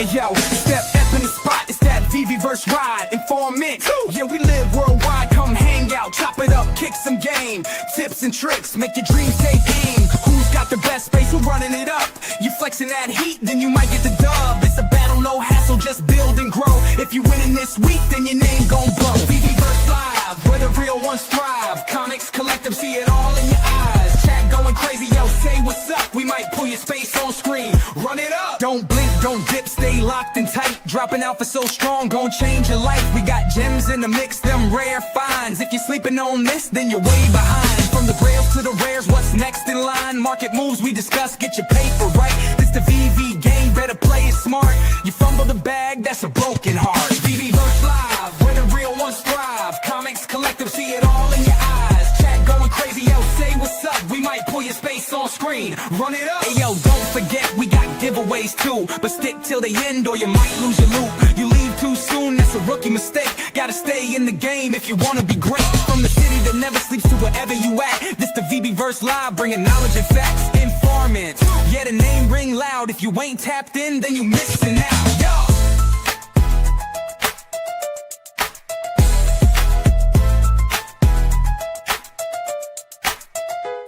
Hey yo, step up in the spot, it's that VeveVerse Ride, InformMint. Yeah, we live worldwide, come hang out, chop it up, kick some game. Tips and tricks, make your dreams take aim. Who's got the best space, who running it up? You flexing that heat, then you might get the dub. It's a battle, no hassle, just build and grow. If you winning this week, then your name gon' blow. VeveVerse Live, where the real ones thrive. Comics, collective, see it all in your eyes. Chat going crazy, yo, say what's up. We might pull your space on screen, run it up. Don't blink, don't dip, stay locked and tight. Dropping alpha so strong, gon' change your life. We got gems in the mix, them rare finds. If you're sleeping on this, then you're way behind. From the grails to the rares, what's next in line? Market moves we discuss, get your paper right. This the VV game, better play it smart. You fumble the bag, that's a broken heart. VeveVerse Live, where the real ones thrive. Comics, collective, see it all in your eyes. Chat going crazy, yo, say what's up. We might pull your space on screen, run it up. Hey yo, don't forget we got giveaways too, but stick till the end or you might lose your loot. You leave too soon, that's a rookie mistake. Gotta stay in the game if you wanna be great. From the city that never sleeps to wherever you at, this the VeveVerse Live, bringing knowledge and facts. InformMint, yeah, the name ring loud. If you ain't tapped in, then you missing out. Yo.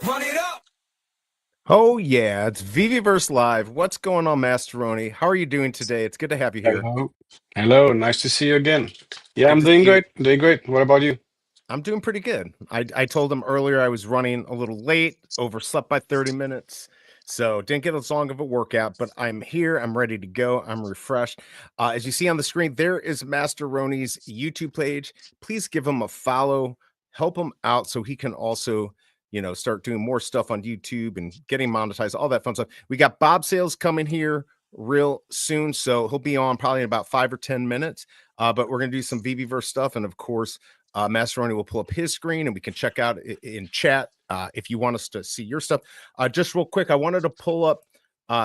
Run it up. Oh yeah, it's VeveVerse Live. What's going on, Materroni? How are you doing today? It's good to have you here. Hello, nice to see you again. Yeah, I'm doing great. Doing great. What about you? I'm doing pretty good. I told him earlier I was running a little late, overslept by 30 minutes, so didn't get as long of a workout, but I'm here. I'm ready to go. I'm refreshed. As you see on the screen, there is Materroni's YouTube page. Please give him a follow. Help him out so he can also, you know, start doing more stuff on YouTube and getting monetized, all that fun stuff. We got Bob Sales coming here real soon, so he'll be on probably in about 5 or 10 minutes. But we're going to do some VeveVerse stuff, and of course, Materroni will pull up his screen, and we can check out in chat if you want us to see your stuff. Just real quick, I wanted to pull up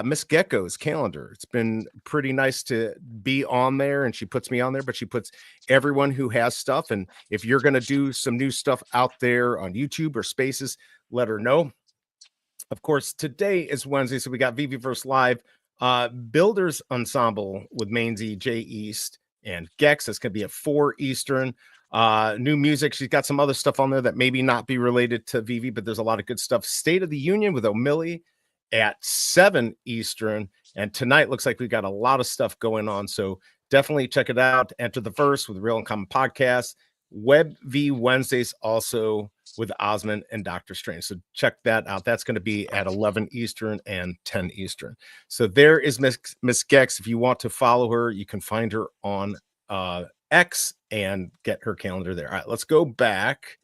Miss Gecko's calendar. It's been pretty nice to be on there, and she puts me on there, but she puts everyone who has stuff. And if you're going to do some new stuff out there on YouTube or Spaces, let her know. Of course, today is Wednesday, so we got VeveVerse Live, Builders Ensemble with Mainzy, J East, and Gex. That's going to be at 4 Eastern. New music. She's got some other stuff on there that maybe not be related to Veve, but there's a lot of good stuff. State of the Union with O'Milly at 7 Eastern. And tonight looks like we got a lot of stuff going on. So definitely check it out. Enter the Verse with Real Uncommon Podcast. Web V Wednesdays also with Osmond and Dr. Strange. So check that out. That's going to be at 11 Eastern and 10 Eastern. So there is Miss Gex. If you want to follow her, you can find her on X and get her calendar there. All right, let's go back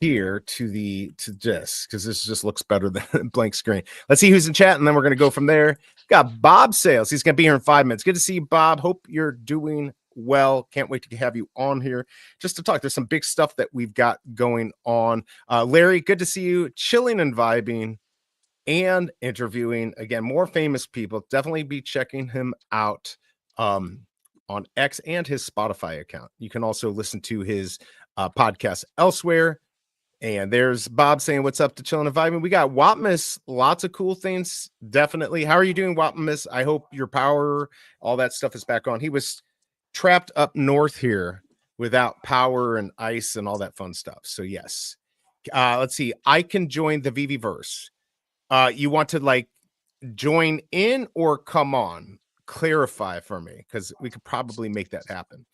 here to this, because this just looks better than a blank screen. Let's see who's in chat, and then we're going to go from there. Got Bob Sales. He's going to be here in 5 minutes. Good to see you, Bob. Hope you're doing well. Can't wait to have you on here just to talk. There's some big stuff that we've got going on. Larry, good to see you. Chilling and vibing and interviewing. Again, more famous people. Definitely be checking him out on X and his Spotify account. You can also listen to his podcast elsewhere. And there's Bob saying, what's up to Chillin' and Vibing? We got Wapmas, lots of cool things. Definitely. How are you doing, Wapmas? I hope your power, all that stuff is back on. He was trapped up north here without power and ice and all that fun stuff. So yes. Let's see. I can join the VeveVerse. You want to like join in or come on? Clarify for me, because we could probably make that happen.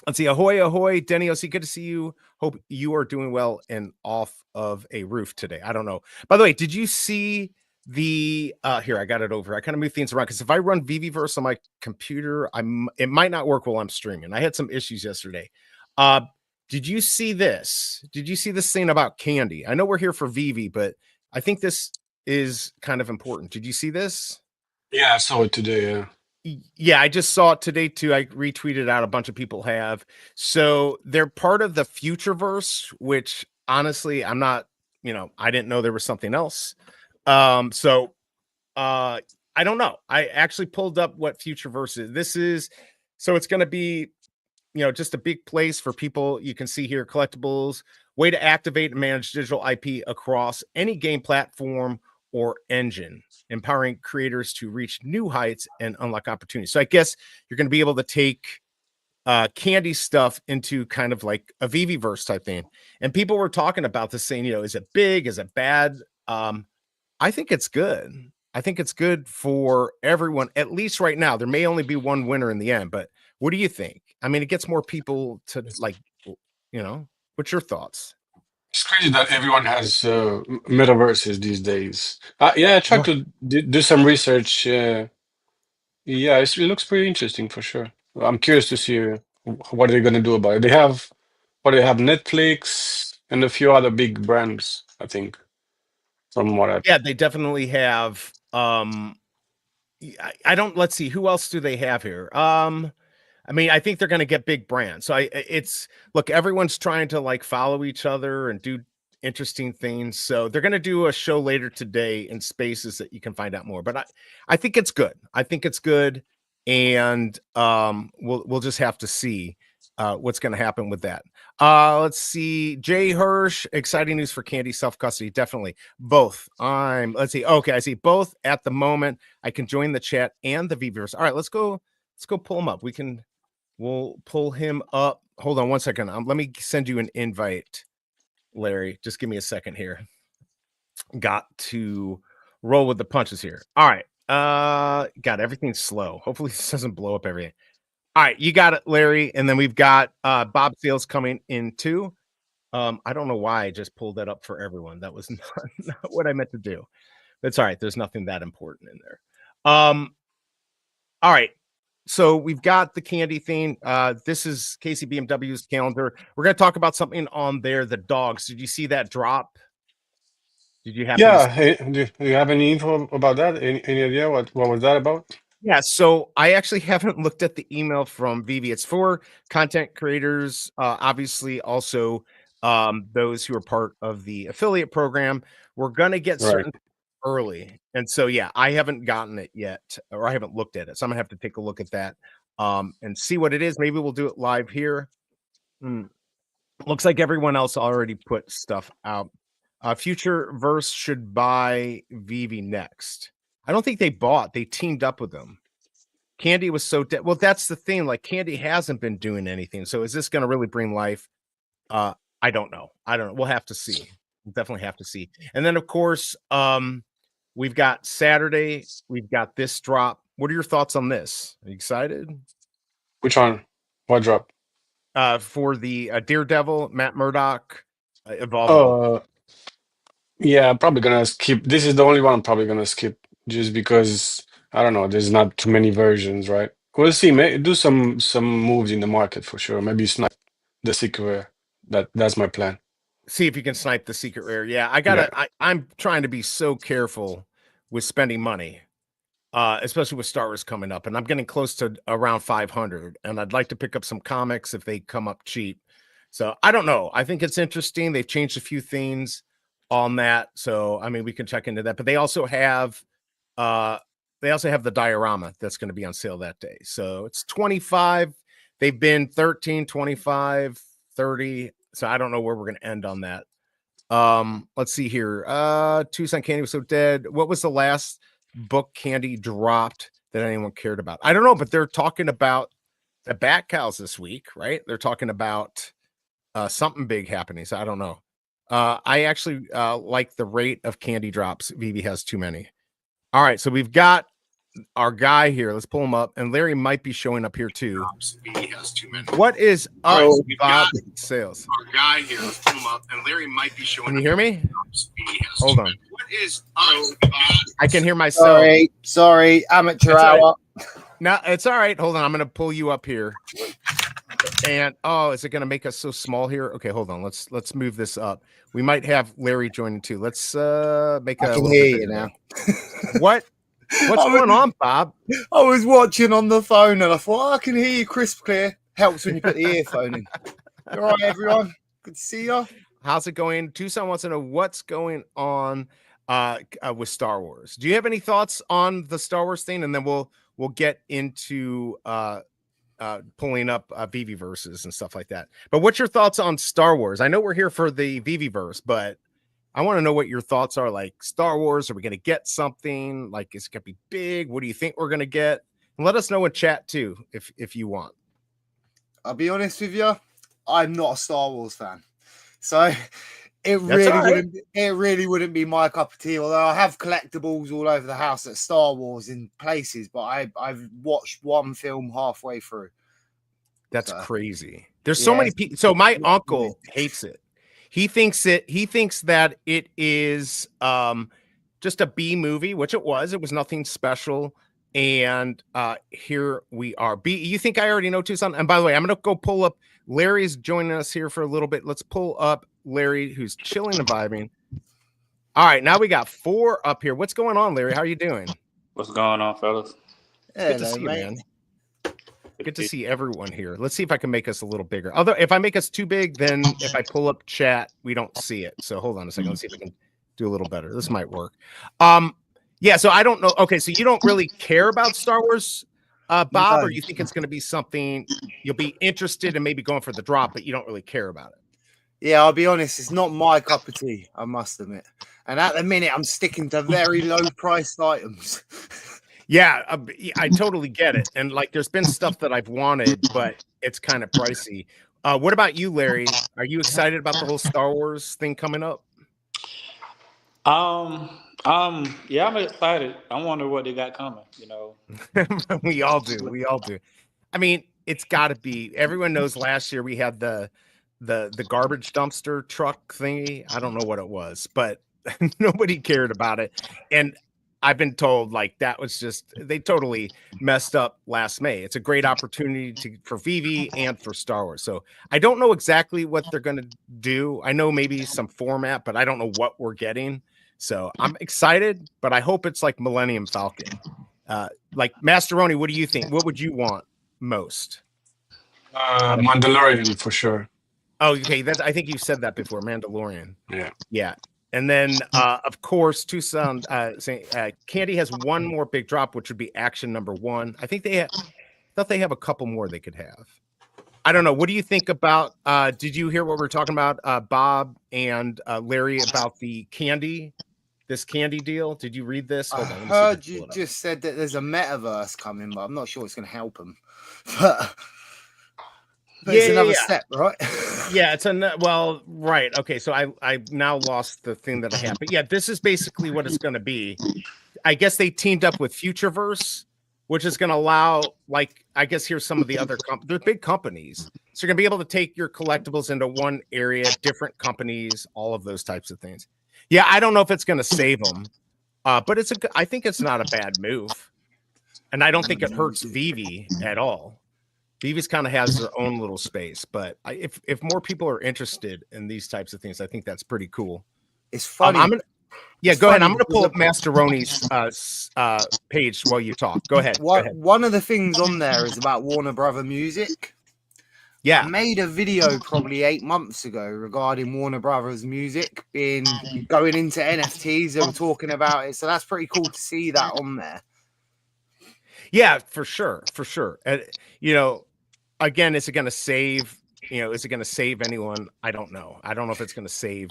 Let's see. Ahoy, Denny OC, good to see you. Hope you are doing well and off of a roof today. I don't know. By the way, did you see the here? I got it over. I kind of move things around because if I run VeveVerse on my computer, it might not work while I'm streaming. I had some issues yesterday. Did you see this? Did you see this thing about candy? I know we're here for Veve, but I think this is kind of important. Did you see this? Yeah, I saw it today. Yeah, I just saw it today too. I retweeted out. A bunch of people have. So they're part of the Futureverse, which honestly, I'm not, I didn't know there was something else. So I don't know. I actually pulled up what Futureverse is. This is, so it's going to be, just a big place for people. You can see here, collectibles, way to activate and manage digital IP across any game platform or engine, empowering creators to reach new heights and unlock opportunities. So I guess you're going to be able to take candy stuff into kind of like a VeveVerse type thing. And people were talking about this saying, is it big? Is it bad? I think it's good. I think it's good for everyone, at least right now. There may only be one winner in the end, but what do you think? I mean, it gets more people to like, what's your thoughts? It's crazy that everyone has metaverses these days. Yeah, I tried to do some research. Yeah, it looks pretty interesting for sure. I'm curious to see what they're going to do about it. They have Netflix and a few other big brands, I think, from what I. Yeah, they definitely have. I don't. Let's see, who else do they have here? I mean, I think they're going to get big brands. So look, everyone's trying to like follow each other and do interesting things. So they're going to do a show later today in Spaces that you can find out more. But I think it's good. I think it's good, and we'll just have to see what's going to happen with that. Let's see, Jay Hirsch, exciting news for Candy self-custody. Definitely both. Let's see. Okay, I see both at the moment. I can join the chat and the VeveVerse. All right, let's go pull him up. We'll pull him up. Hold on one second. Let me send you an invite, Larry. Just give me a second here. Got to roll with the punches here. All right. God, everything's slow. Hopefully this doesn't blow up everything. All right, you got it, Larry. And then we've got Bob Sales coming in too. I don't know why I just pulled that up for everyone. That was not what I meant to do. That's all right. There's nothing that important in there. All right. So we've got the candy thing. This is Casey BMW's calendar. We're going to talk about something on there. The dogs. Did you see that drop? Did you have? Yeah. Hey, do you have any info about that? Any idea what was that about? Yeah. So I actually haven't looked at the email from Veve. It's for content creators. Obviously, also those who are part of the affiliate program. We're going to get certain early. And so, yeah, I haven't gotten it yet, or I haven't looked at it. So I'm gonna have to take a look at that and see what it is. Maybe we'll do it live here. Looks like everyone else already put stuff out. VeveVerse should buy Veve next. I don't think they teamed up with them. Candy was so dead. Well, that's the thing. Like Candy hasn't been doing anything. So is this going to really bring life? I don't know. We'll have to see. We'll definitely have to see. And then of course, we've got Saturday. We've got this drop. What are your thoughts on this? Are you excited? Which one? What drop? For the Daredevil, Matt Murdock, Evolve. Yeah, I'm probably gonna skip. This is the only one I'm probably gonna skip, just because I don't know. There's not too many versions, right? We'll see. Do some moves in the market for sure. Maybe snipe the secret rare. That's my plan. See if you can snipe the secret rare. Yeah, I'm trying to be so careful with spending money, especially with Star Wars coming up, and I'm getting close to around 500, and I'd like to pick up some comics if they come up cheap. So I don't know. I think it's interesting. They've changed a few things on that, so I mean we can check into that. But they also have the diorama that's going to be on sale that day. So it's 25. They've been 13, 25, 30. So I don't know where we're going to end on that. Let's see here. Tucson Candy was so dead. What was the last book Candy dropped that anyone cared about? I don't know, but they're talking about the Bat Cows this week, right? They're talking about something big happening. So I don't know. I actually like the rate of candy drops. Veve has too many. All right, so we've got our guy here. Let's pull him up, and Larry might be showing up here too. He has too many. What is up, Bob Sales? Our guy here. Let's pull him up, and Larry might be showing. Can you hear me? Hold on. What is up, Bob? I can hear myself. Sorry, amateur hour. No, it's all right. Hold on. I'm going to pull you up here. And is it going to make us so small here? Okay, hold on. Let's move this up. We might have Larry joining too. Let's make I can hear you now. What's going on, Bob? I was watching on the phone and I thought I can hear you crisp clear. Helps when you put the earphone in. All right, everyone. Good to see you. How's it going? Tucson wants to know what's going on with Star Wars. Do you have any thoughts on the Star Wars thing? And then we'll get into pulling up VeveVerses and stuff like that. But what's your thoughts on Star Wars? I know we're here for the VeveVerse, but I want to know what your thoughts are. Like Star Wars, are we going to get something? Like, is it going to be big? What do you think we're going to get? And let us know in chat too, if you want. I'll be honest with you, I'm not a Star Wars fan, so it really wouldn't be my cup of tea. Although I have collectibles all over the house at Star Wars in places, but I've watched one film halfway through. That's crazy. There's so many people. So my uncle hates it. He thinks that it is just a B movie, which it was. It was nothing special. And here we are. B, you think I already know Tucson? And by the way, I'm gonna go pull up. Larry's joining us here for a little bit. Let's pull up Larry, who's chilling and vibing. All right, now we got 4 up here. What's going on, Larry? How are you doing? What's going on, fellas? Good to see you, man. Good to see everyone here. Let's see if I can make us a little bigger. Although if I make us too big, then if I pull up chat, we don't see it. So hold on a second. Let's see if I can do a little better. This might work. Yeah, so I don't know. Okay, so you don't really care about Star Wars, Bob, or you think it's going to be something you'll be interested in maybe going for the drop, but you don't really care about it? Yeah, I'll be honest, it's not my cup of tea, I must admit. And at the minute, I'm sticking to very low-priced items. Yeah, I totally get it. And like, there's been stuff that I've wanted, but it's kind of pricey. What about you, Larry? Are you excited about the whole Star Wars thing coming up? Yeah, I'm excited. I wonder what they got coming, you know. We all do. We all do. I mean, it's got to be. Everyone knows last year we had the garbage dumpster truck thingy. I don't know what it was, but nobody cared about it. And I've been told like that was just, they totally messed up last May. It's a great opportunity for Veve and for Star Wars. So I don't know exactly what they're going to do. I know maybe some format, but I don't know what we're getting. So I'm excited, but I hope it's like Millennium Falcon. Like Materroni, what do you think? What would you want most? Mandalorian for sure. Oh, okay. I think you said that before. Mandalorian. Yeah. Yeah. And then, of course, Tucson saying Candy has one more big drop, which would be action number 1. I think thought they have a couple more they could have. I don't know. What do you think about? Did you hear what we're talking about, Bob and Larry, about the candy? This candy deal? Did you read this? Hold on, I heard you just said that there's a metaverse coming, but I'm not sure it's going to help them. But it's another step, right? Yeah, it's well, right. Okay, so I now lost the thing that I had. But yeah, this is basically what it's going to be. I guess they teamed up with Futureverse, which is going to allow, like, I guess here's some of the other they're big companies. So you're going to be able to take your collectibles into one area, different companies, all of those types of things. Yeah, I don't know if it's going to save them, but I think it's not a bad move. And I don't think it hurts Veve at all. Veve's kind of has their own little space, but if more people are interested in these types of things, I think that's pretty cool. It's funny. Go ahead. I'm going to pull up Materroni's page while you talk. Go ahead. One of the things on there is about Warner Brother Music. Yeah. I made a video probably 8 months ago regarding Warner Brothers Music going into NFTs. They were talking about it. So that's pretty cool to see that on there. Yeah, for sure. For sure. And, you know, again, is it going to save, is it going to save anyone? I don't know. I don't know if it's going to save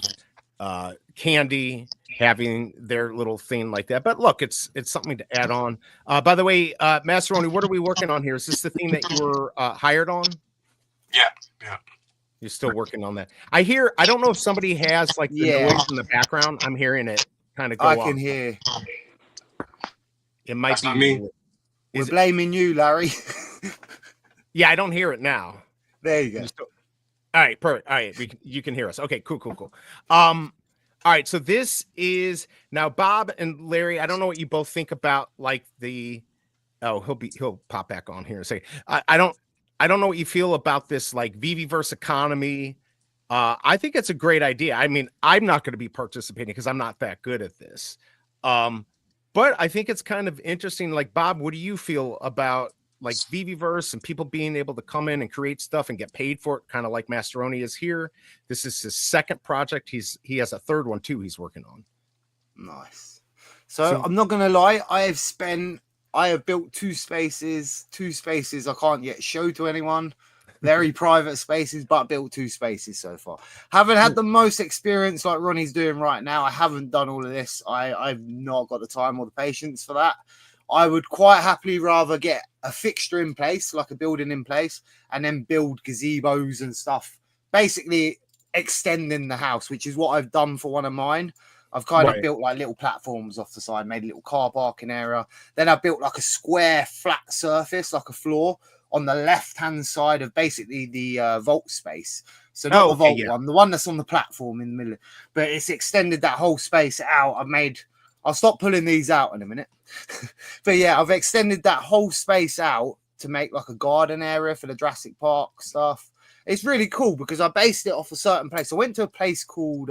Candy having their little thing like that. But look, it's something to add on. By the way, Materroni, what are we working on here? Is this the thing that you were hired on? Yeah. You're still working on that. I don't know if somebody has like the noise in the background. I'm hearing it kind of go I off. can hear. It might be me. We're blaming you, Larry. Yeah, I don't hear it now. There you go. All right, perfect. All right, you can hear us. Okay, cool. All right, so this is now Bob and Larry. I don't know what you both think about like he'll pop back on here and say I don't know what you feel about this like VeveVerse economy. I think it's a great idea. I mean, I'm not going to be participating because I'm not that good at this. But I think it's kind of interesting. Like, Bob, what do you feel about like VeveVerse and people being able to come in and create stuff and get paid for it, kind of like Materroni is here? This is his second project. He has a third one too he's working on. Nice. So I'm not gonna lie, I have built two spaces I can't yet show to anyone. very private spaces, but built 2 spaces so far. Haven't had the most experience like Ronnie's doing right now. I haven't done all of this. I've not got the time or the patience for that. I would quite happily rather get a fixture in place, like a building in place, and then build gazebos and stuff, basically extending the house, which is what I've done for one of mine. I've kind of built like little platforms off the side, made a little car parking area. Then I built like a square flat surface, like a floor on the left-hand side of basically the vault space. So not the vault one, the one that's on the platform in the middle. But it's extended that whole space out. I'll stop pulling these out in a minute. But yeah, I've extended that whole space out to make like a garden area for the Jurassic Park stuff. It's really cool because I based it off a certain place. I went to a place called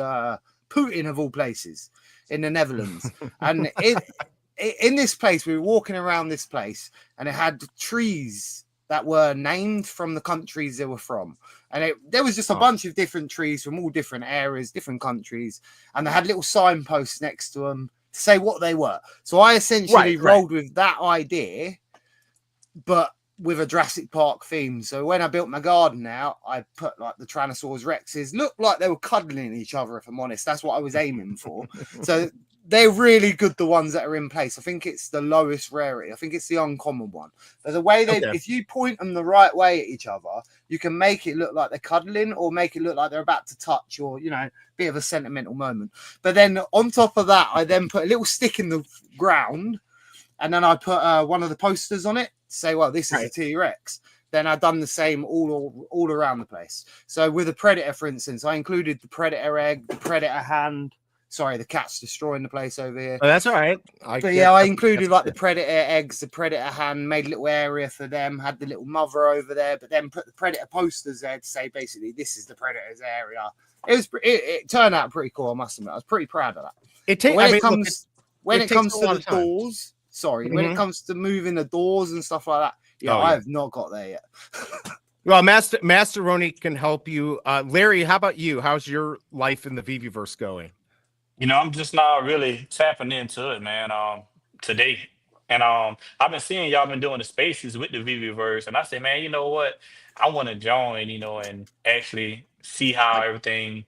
Putin, of all places, in the Netherlands. And in this place, we were walking around this place, and it had trees that were named from the countries they were from. And there was just a bunch of different trees from all different areas, different countries. And they had little signposts next to them to say what they were. So I essentially rolled with that idea, but with a Jurassic Park theme. So when I built my garden out, I put like the Tyrannosaurus Rexes looked like they were cuddling each other, if I'm honest. That's what I was aiming for. So they're really good, the ones that are in place. I think it's the lowest rarity. I think it's the uncommon one. There's a way if you point them the right way at each other, you can make it look like they're cuddling or make it look like they're about to touch, or, you know, bit of a sentimental moment. But then on top of that, I then put a little stick in the ground, and then I put one of the posters on it to say, well, this is a T-Rex. Then I've done the same all around the place. So with a predator, for instance, I included the predator egg, the predator hand. Sorry, the cat's destroying the place over here. Oh, that's all right. I included like the predator eggs, the predator hand, made a little area for them, had the little mother over there, but then put the predator posters there to say basically this is the predator's area. It turned out pretty cool, I must admit. I was pretty proud of that. When it comes to the doors, when it comes to moving the doors and stuff like that, I have not got there yet. Well, Materroni can help you. Larry, how about you? How's your life in the VeveVerse going? You know, I'm just not really tapping into it, man, today. And I've been seeing y'all been doing the spaces with the VeveVerse, and I said, man, you know what? I want to join, you know, and actually see how everything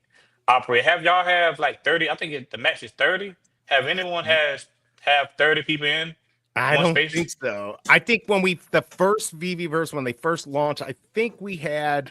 operate. Have y'all have like 30? I think the max is 30. Have anyone have 30 people in I one don't space? think so. I think when the first VeveVerse, when they first launched, I think we had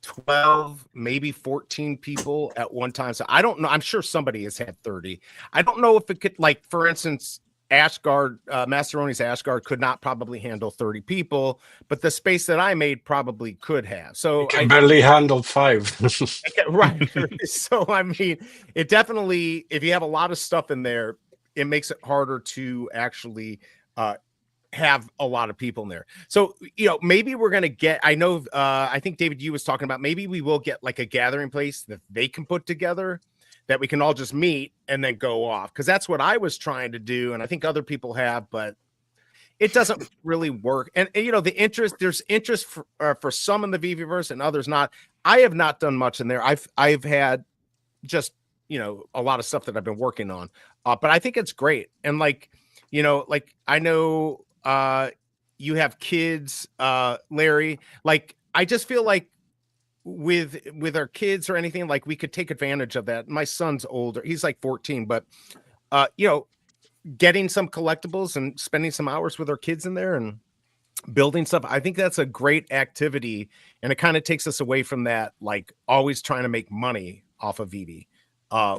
12, maybe 14 people at one time. So I don't know. I'm sure somebody has had 30. I don't know if it could, like, for instance, Ashgard, Materroni's Ashgard could not probably handle 30 people, but the space that I made probably could have. So I barely handled 5. Right. So, I mean, it definitely, if you have a lot of stuff in there, it makes it harder to actually have a lot of people in there. So, you know, maybe we're going to get, I think David, you was talking about, maybe we will get like a gathering place that they can put together that we can all just meet and then go off. Cause that's what I was trying to do. And I think other people have, but it doesn't really work. And you know, there's interest for some in the VeveVerse and others not. I have not done much in there. I've had just, you know, a lot of stuff that I've been working on, but I think it's great. And like, you know, like I know, you have kids, Larry, like, I just feel like with our kids or anything, like we could take advantage of that. My son's older. He's like 14, but, you know, getting some collectibles and spending some hours with our kids in there and building stuff. I think that's a great activity. And it kind of takes us away from that, like always trying to make money off of Veve,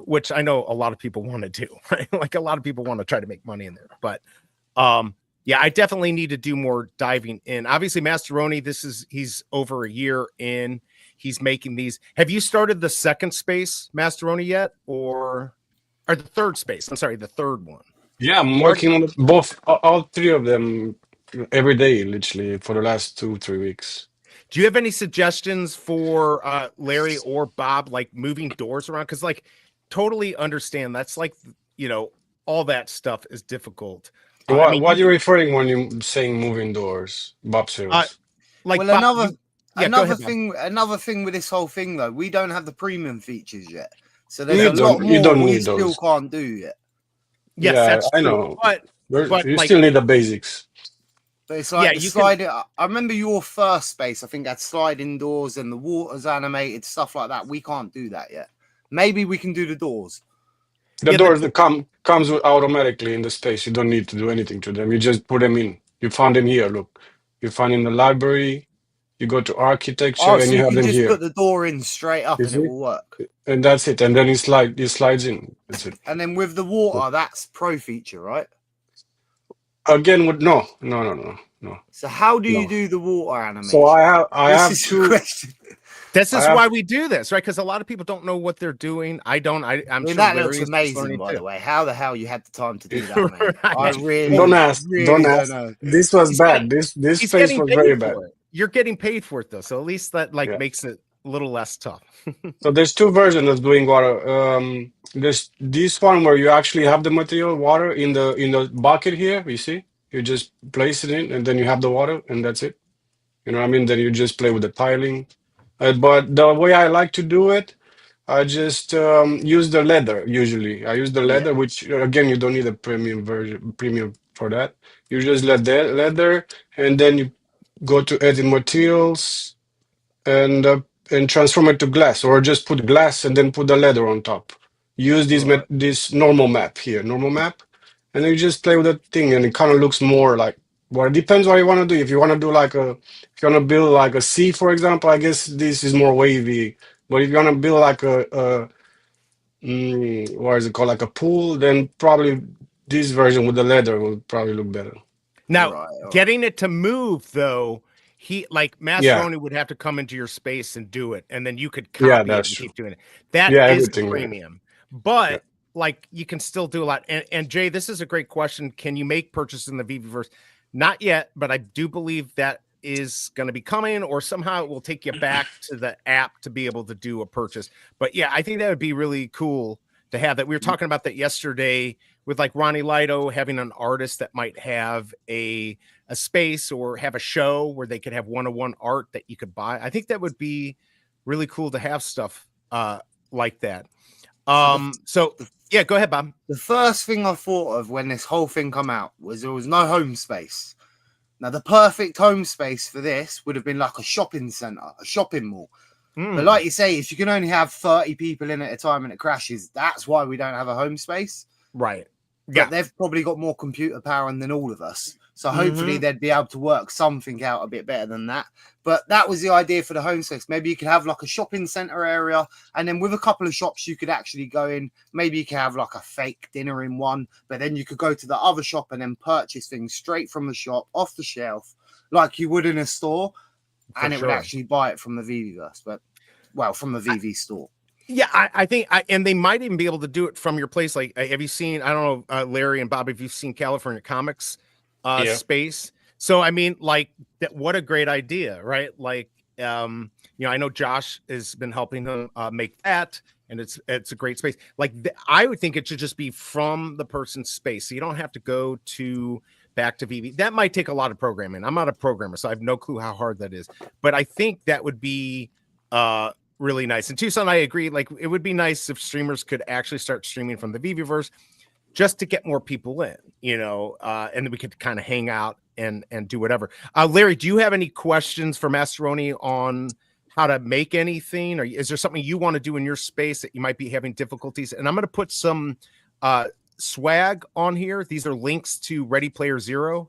which I know a lot of people want to do, right? Like a lot of people want to try to make money in there, but, yeah, I definitely need to do more diving in. Obviously, Materroni, he's over a year in. He's making these. Have you started the second space, Materroni, yet? Or the third space? I'm sorry, the third one. Yeah, I'm working on both, all 3 of them every day, literally, for the last 2-3 weeks. Do you have any suggestions for Larry or Bob, like moving doors around? Because, like, totally understand. That's like, you know, all that stuff is difficult. What are you referring when you're saying moving doors, Bob Series? Like, well, Bob, another thing with this whole thing though, we don't have the premium features yet, so there's a lot more we still can't do yet. Yes, yeah, that's I true. know, but you like, still need the basics. But it's like Yeah, the you slide. I remember your first space, I think, had sliding doors and the water's animated, stuff like that. We can't do that yet. Maybe we can do the doors. The Yeah, doors that comes with automatically in the space. You don't need to do anything to them. You just put them in. You found them here. Look, you find in the library. You go to architecture Oh, and so you you have can them just here. put the door in straight up You and it see? will work. And that's it. And then it slides in. That's it. And then with the water, that's pro feature, right? Again, with no. So how do you No. do the water animation? So I This have is the two. question. this I is have why we do this, right? Because a lot of people don't know what they're doing. I don't. I'm I mean, sure that Larry looks is just amazing, learning by too. the way. How the hell you had the time to do that, man? Right. I really, Don't ask. really Don't don't ask. know. This was He's bad. getting- This He's space getting was very paid bad. for it. You're getting paid for it though, so at least that like Yeah. makes it a little less tough. So there's two versions of doing water. There's this one where you actually have the material water in the bucket here. You see, you just place it in, and then you have the water, and that's it. You know what I mean? Then you just play with the tiling. But the way I like to do it, I just use the leather. Usually, I use the leather, which again you don't need a premium for that. You just let the leather, and then you go to edit materials and transform it to glass, or just put glass and then put the leather on top. Use Right. this normal map here, normal map, and then you just play with that thing, and it kind of looks more like. Well, it depends what you want to do. If you want to do if you want to build like a sea, for example, I guess this is more wavy. But if you want to build like what is it called, like a pool, then probably this version with the leather will probably look better. Now, Right. getting it to move though, he like Yeah. Materroni would have to come into your space and do it, and then you could Yeah, copy it that's and true. keep doing it. That Yeah, is everything, yeah. premium, but Yeah. like you can still do a lot. And Jay, this is a great question. Can you make purchases in the VeveVerse? Not yet, but I do believe that is going to be coming, or somehow it will take you back to the app to be able to do a purchase. But yeah, I think that would be really cool to have that. We were talking about that yesterday with like Ronnie Lido having an artist that might have a space or have a show where they could have one-on-one art that you could buy. I think that would be really cool to have stuff like that. So yeah, go ahead, Bob. The first thing I thought of when this whole thing come out was there was no home space. Now, the perfect home space for this would have been like a shopping center, a shopping mall. But like you say, if you can only have 30 people in at a time and it crashes, that's why we don't have a home space. Right. But Yeah. they've probably got more computer power than all of us. So hopefully they'd be able to work something out a bit better than that. But that was the idea for the home space. Maybe you could have like a shopping center area, and then with a couple of shops you could actually go in. Maybe you could have like a fake dinner in one, but then you could go to the other shop and then purchase things straight from the shop off the shelf like you would in a store, and it would actually buy it from the VeveVerse, but well, from the Veve store. Yeah, I think, and they might even be able to do it from your place. Like, have you seen? I don't know, Larry and Bob, if you've seen California Comics space. So I mean, like, that. What a great idea, right? Like, I know Josh has been helping them make that, and it's a great space. Like, I would think it should just be from the person's space, so you don't have to go back to Veve. That might take a lot of programming. I'm not a programmer, so I have no clue how hard that is. But I think that would be really nice. And Tucson, I agree. Like, it would be nice if streamers could actually start streaming from the VeveVerse just to get more people in, and then we could kind of hang out and do whatever. Larry, do you have any questions for Materroni on how to make anything? Or is there something you want to do in your space that you might be having difficulties? And I'm going to put some swag on here. These are links to Ready Player Zero.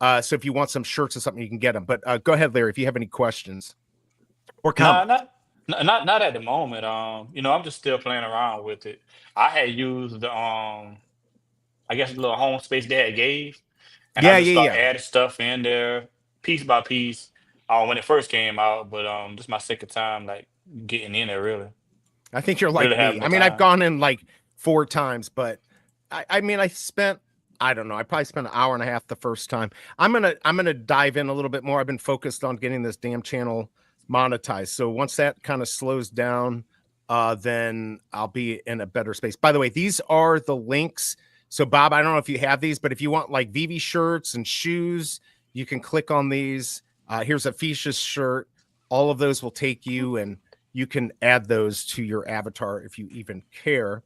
So if you want some shirts or something, you can get them. But go ahead, Larry, if you have any questions or comments. Not at the moment. I'm just still playing around with it. I had used the I guess the little home space Dad gave, and I just started adding stuff in there piece by piece when it first came out. But this is my second time like getting in there really. I think you're like me. I mean, I've gone in like 4 times, but I mean, I don't know. I probably spent an hour and a half the first time. I'm gonna dive in a little bit more. I've been focused on getting this damn channel monetized. So once that kind of slows down, then I'll be in a better space. By the way, these are the links. So Bob, I don't know if you have these, but if you want like Veve shirts and shoes, you can click on these. Here's a Fisha's shirt. All of those will take you, and you can add those to your avatar if you even care.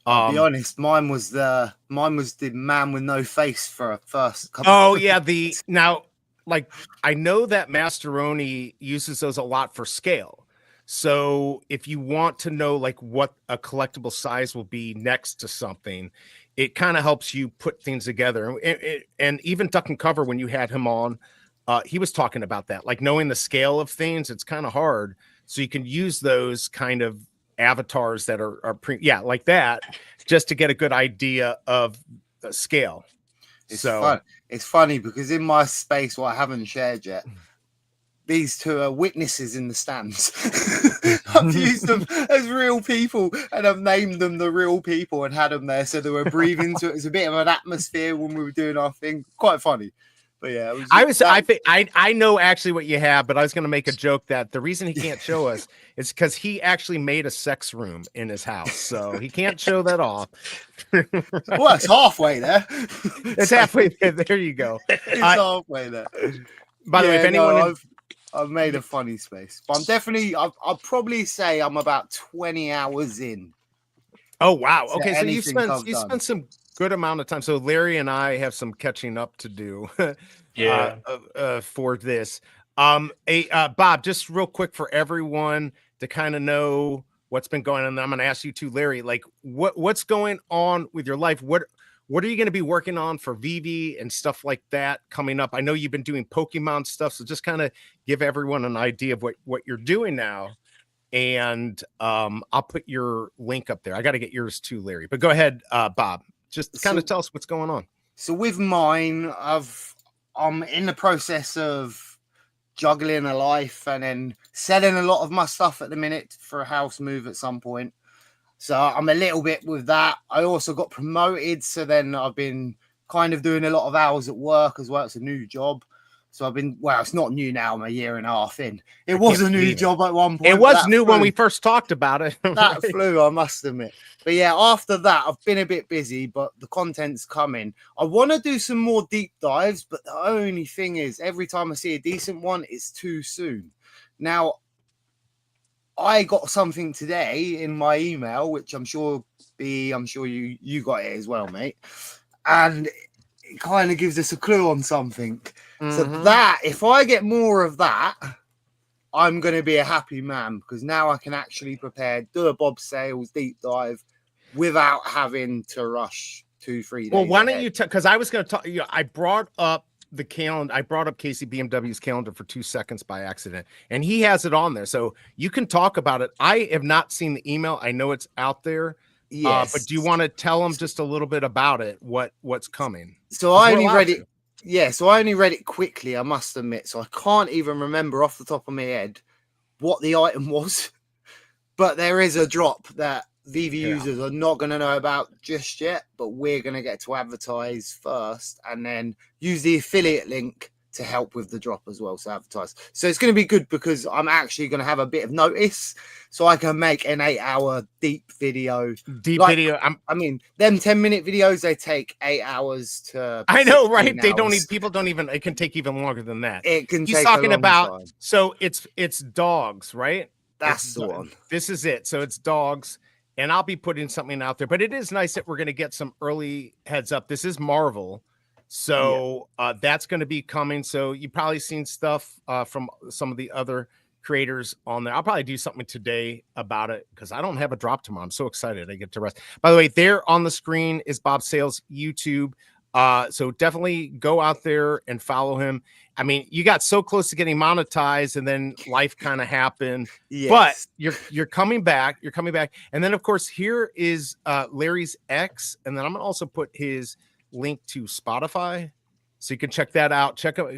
I'll be honest, mine was the man with no face for a first couple. Oh yeah, now like I know that Materroni uses those a lot for scale. So if you want to know like what a collectible size will be next to something, it kind of helps you put things together. And even Duck and Cover, when you had him on, he was talking about that, like knowing the scale of things. It's kind of hard, so you can use those kind of avatars that are like that, just to get a good idea of the scale. It's fun. It's funny because in my space, what I haven't shared yet, these two are witnesses in the stands. I've used them as real people, and I've named them the real people and had them there so they were breathing to it. It's a bit of an atmosphere when we were doing our thing. Quite funny. But yeah, I know actually what you have, but I was going to make a joke that the reason he can't show us is because he actually made a sex room in his house, so he can't show that off. Well, it's halfway there. It's halfway there. There you go. It's halfway there. By the way, if anyone, I've made a funny space, but I'm definitely. I'll probably say I'm about 20 hours in. Oh wow! Okay, so you spent some good amount of time. So Larry and I have some catching up to do. Yeah. For this. Bob, just real quick for everyone to kind of know what's been going on. I'm going to ask you too, Larry, like what's going on with your life? What are you going to be working on for Veve and stuff like that coming up? I know you've been doing Pokemon stuff, so just kind of give everyone an idea of what you're doing now. And I'll put your link up there. I got to get yours too, Larry. But go ahead, Bob. Just kind of tell us what's going on. So with mine, I'm in the process of juggling a life and then selling a lot of my stuff at the minute for a house move at some point. So I'm a little bit with that. I also got promoted, so then I've been kind of doing a lot of hours at work as well. It's a new job. So I've been, well, it's not new now. I'm a year and a half in. It was a new job at one point. It was new when we first talked about it. That flew, I must admit. But yeah, after that, I've been a bit busy, but the content's coming. I want to do some more deep dives, but the only thing is, every time I see a decent one, it's too soon. Now, I got something today in my email, which I'm sure you got it as well, mate. And it kind of gives us a clue on something. Mm-hmm. So that, if I get more of that, I'm going to be a happy man, because now I can actually prepare, do a Bob Sales deep dive without having to rush 2-3 days. Well, why don't you because I was going to talk, I brought up the calendar. I brought up Casey BMW's calendar for 2 seconds by accident, and he has it on there. So you can talk about it. I have not seen the email. I know it's out there. Yes. But do you want to tell them just a little bit about it? What's coming? So I only read it. Yeah, so I only read it quickly, I must admit. So I can't even remember off the top of my head what the item was. But there is a drop that Veve users are not going to know about just yet, but we're going to get to advertise first and then use the affiliate link to help with the drop as well, so advertise. So it's going to be good because I'm actually going to have a bit of notice, so I can make an 8-hour deep video. I mean, them 10-minute videos, they take 8 hours to. I know, right? They don't need. People don't even. It can take even longer than that. It can. He's talking about. Time. So it's dogs, right? That's the one. This is it. So it's dogs, and I'll be putting something out there. But it is nice that we're going to get some early heads up. This is Marvel. So that's going to be coming. So you've probably seen stuff from some of the other creators on there. I'll probably do something today about it because I don't have a drop tomorrow. I'm so excited I get to rest. By the way, there on the screen is Bob Sales YouTube. So definitely go out there and follow him. I mean, you got so close to getting monetized and then life kind of happened. Yes. But you're coming back. You're coming back. And then, of course, here is Larry's X. And then I'm going to also put his link to Spotify, so you can check that out. Check out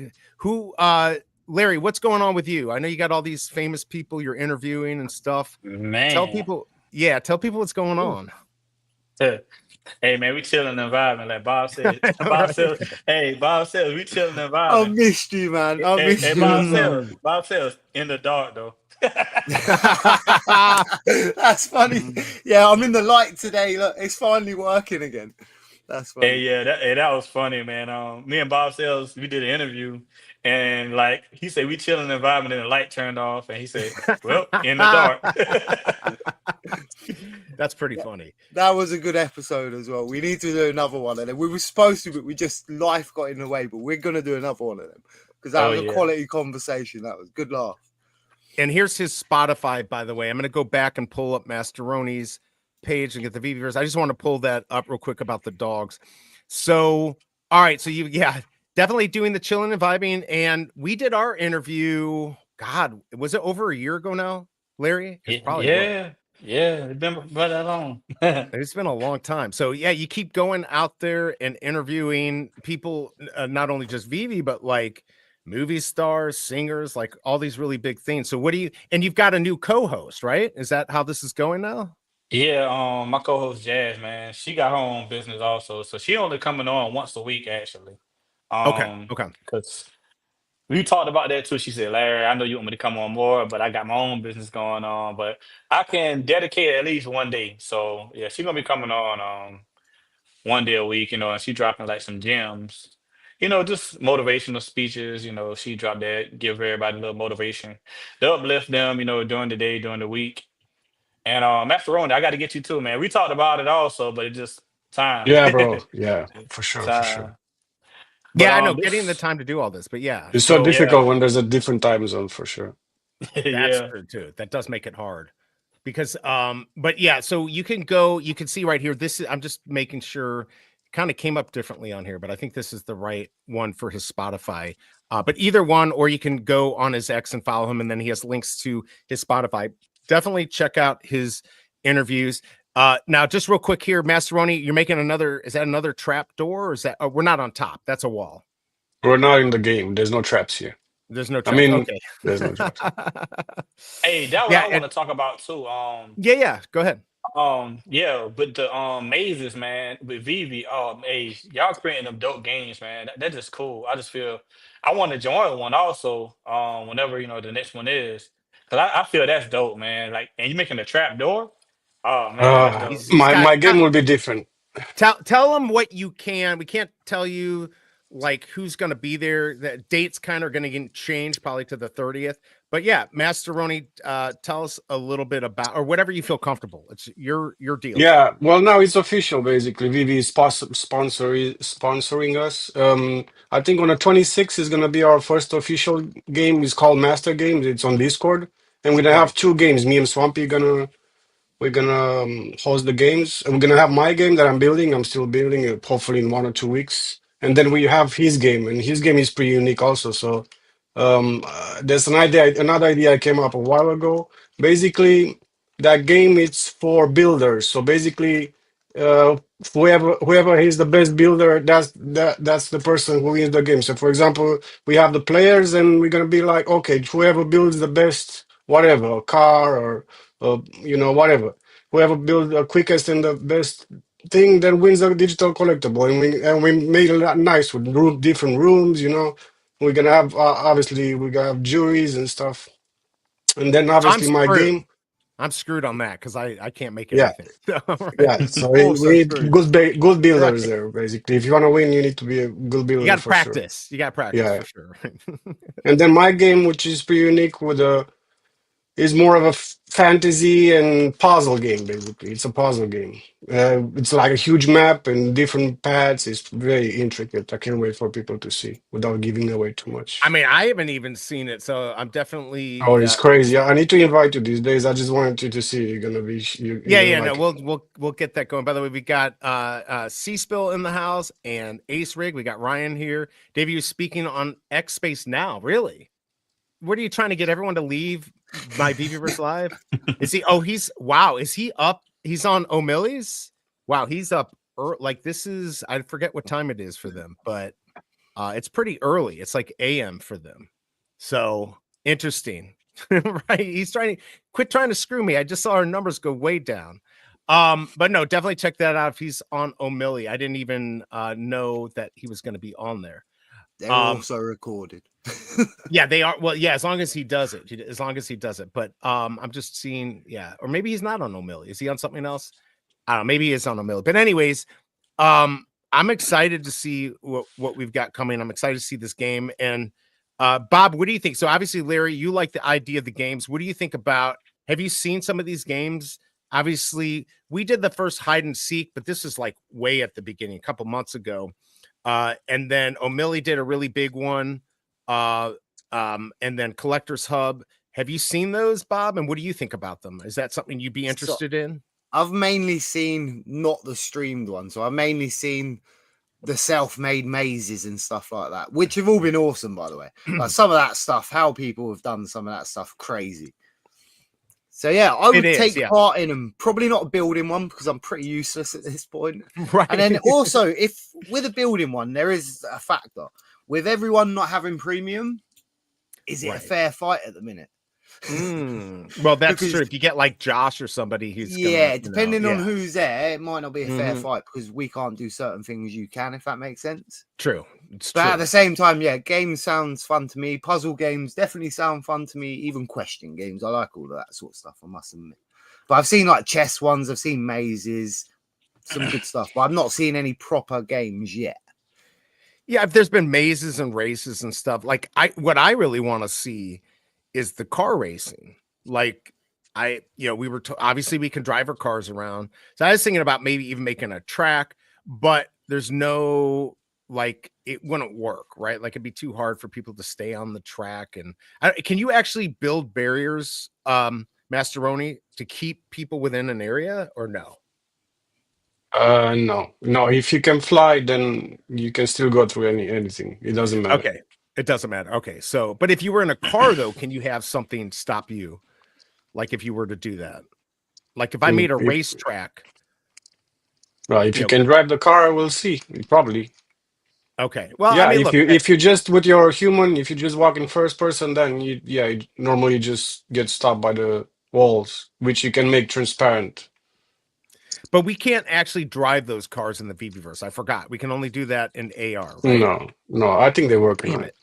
Larry, what's going on with you? I know you got all these famous people you're interviewing and stuff. Man, tell people what's going on. Hey man, we chilling the environment, like Bob said. Bob says, we chilling the environment. I missed you, man. Bob says in the dark though. That's funny. Yeah, I'm in the light today. Look, it's finally working again. That's funny. Hey, that was funny, man. Me and Bob Sales, we did an interview, and like he said, we chill in the environment, and the light turned off, and he said, "Well, in the dark." That's pretty funny. That was a good episode as well. We need to do another one of them. We were supposed to, but life got in the way. But we're gonna do another one of them because that Oh was a yeah. quality conversation. That was good laugh. And here's his Spotify, by the way. I'm going to go back and pull up Materroni's page and get the VeveVerse. I just want to pull that up real quick about the dogs. So, all right. So definitely doing the chilling and vibing. And we did our interview. God, was it over a year ago now, Larry? It's probably Yeah. It's been right that long. It's been a long time. So yeah, you keep going out there and interviewing people, not only just Veve, but like movie stars, singers, like all these really big things. So and you've got a new co-host, right? Is that how this is going now? Yeah, my co-host Jazz, man, she got her own business also, so she only coming on once a week actually. Okay. Okay. Because we talked about that too. She said, Larry, I know you want me to come on more, but I got my own business going on, but I can dedicate at least one day. So yeah, she's gonna be coming on one day a week, and she dropping like some gems, just motivational speeches. She dropped that, give everybody a little motivation to uplift them, during the day, during the week. And Materroni, I got to get you too, man. We talked about it also, but it just time. Yeah, bro. Yeah, for sure, for sure. Time. But Yeah, I know getting the this time to do all this, but yeah, It's so so yeah. difficult when there's a different time zone for sure. that's Yeah. true too. That does make it hard because but yeah, so you can see right here. I'm just making sure kind of came up differently on here, but I think this is the right one for his Spotify. But either one, or you can go on his X and follow him, and then he has links to his Spotify. Definitely check out his interviews. Now, just real quick here, Materroni, you're making is that another trap door, or is that? We're not on top. That's a wall. We're not in the game. There's no traps here. There's no I traps. mean, Okay. there's no traps. Hey, that what Yeah, I want to talk about too. yeah. Go ahead. Yeah, but the mazes, man, with Veve, hey, y'all creating them dope games, man. That's just cool. I just feel I want to join one also. Whenever the next one is, cause I feel that's dope, man. Like, and you making a trap door. Oh man, that's dope. He's My got. my game will be different. Tell them what you can. We can't tell you like who's going to be there. The dates kind of going to get changed probably to the 30th. But yeah, Materroni, tell us a little bit about, or whatever you feel comfortable. It's your deal. Yeah, well, now it's official basically. Vivi is sponsoring us. I think on the 26th is gonna be our first official game. It's called Master Games. It's on Discord, and we're gonna Right. have two games. Me and Swampy we're gonna host the games. And we're gonna have my game that I'm building. I'm still building it, hopefully in 1 or 2 weeks. And then we have his game, and his game is pretty unique also. So there's another idea I came up a while ago. Basically, that game is for builders. So basically, whoever is the best builder, that's the person who wins the game. So for example, we have the players, and we're gonna be like, okay, whoever builds the best, whatever, car or whatever. Whoever builds the quickest and the best thing then wins a digital collectible. And we made it nice with different rooms. We're gonna have obviously we're gonna have juries and stuff. And then So obviously my game. I'm screwed on that because I can't make Yeah, anything. Right. yeah. So Also we need screwed. good builders Right. there. Basically, if you want to win, you need to be a good builder. You got to for sure. practice. You got to practice Yeah. for sure. And then my game, which is pretty unique, is more of a fantasy and puzzle game. Basically, it's a puzzle game. It's like a huge map and different paths. It's very intricate. I can't wait for people to see without giving away too much. I mean, I haven't even seen it, so I'm definitely. Oh, it's crazy! I need to invite you these days. I just wanted you to see. You're gonna be. We'll get that going. By the way, we got C-Spill in the house and Ace Rig. We got Ryan here. Dave, you speaking on X Space now? Really? What are you trying to get everyone to leave my VeveVerse Live? Is he? Oh, is he up? He's on O'Malley's. Wow, he's up. Like this is. I forget what time it is for them, but it's pretty early. It's like AM for them. So interesting, right? He's trying to quit trying to screw me. I just saw our numbers go way down. But no, definitely check that out if he's on O'Malley. I didn't even know that he was going to be on there. They're also recorded. Yeah, they are. Well, yeah, as long as he does it. As long as he does it. But I'm just seeing, yeah, or maybe he's not on O'Malley. Is he on something else? I don't know. Maybe he is on O'Malley. But anyways, I'm excited to see what we've got coming. I'm excited to see this game. And Bob, what do you think? So obviously, Larry, you like the idea of the games. What do you think about? Have you seen some of these games? Obviously, we did the first hide and seek, but this is like way at the beginning, a couple months ago. And then O'Malley did a really big one and then Collector's Hub. Have you seen those, Bob? And what do you think about them? Is that something you'd be interested in? I've mainly seen not the streamed one, so I've mainly seen the self-made mazes and stuff like that, which have all been awesome, by the way. Like some of that stuff, how people have done some of that stuff, crazy. So yeah, I would take part in them. Probably not a building one because I'm pretty useless at this point. Right. And then also, if with a building one, there is a factor with everyone not having premium. Is it a fair fight at the minute? Well, that's true. If you get like Josh or somebody who's depending on who's there, it might not be a fair fight because we can't do certain things you can, if that makes sense. True. But at the same time, yeah, games sounds fun to me. Puzzle games definitely sound fun to me. Even question games, I like all of that sort of stuff, I must admit. But I've seen like chess ones, I've seen mazes, some good stuff, but I've not seen any proper games yet. Yeah, if there's been mazes and races and stuff, like what I really want to see is the car racing. Like we were obviously we can drive our cars around. So I was thinking about maybe even making a track, but there's no, like, it wouldn't work, right? Like it'd be too hard for people to stay on the track. And can you actually build barriers, Materroni, to keep people within an area or no? No. If you can fly, then you can still go through anything. It doesn't matter. Okay. It doesn't matter. Okay. So, but if you were in a car though, can you have something stop you? Like if you were to do that, like if I made a racetrack. Well, if you can drive the car, we'll see. Probably. Okay. Well, yeah. I mean, if you just with your human, if you just walk in first person, then you normally just get stopped by the walls, which you can make transparent. But we can't actually drive those cars in the VeveVerse. I forgot. We can only do that in AR, right? No. I think they work in it.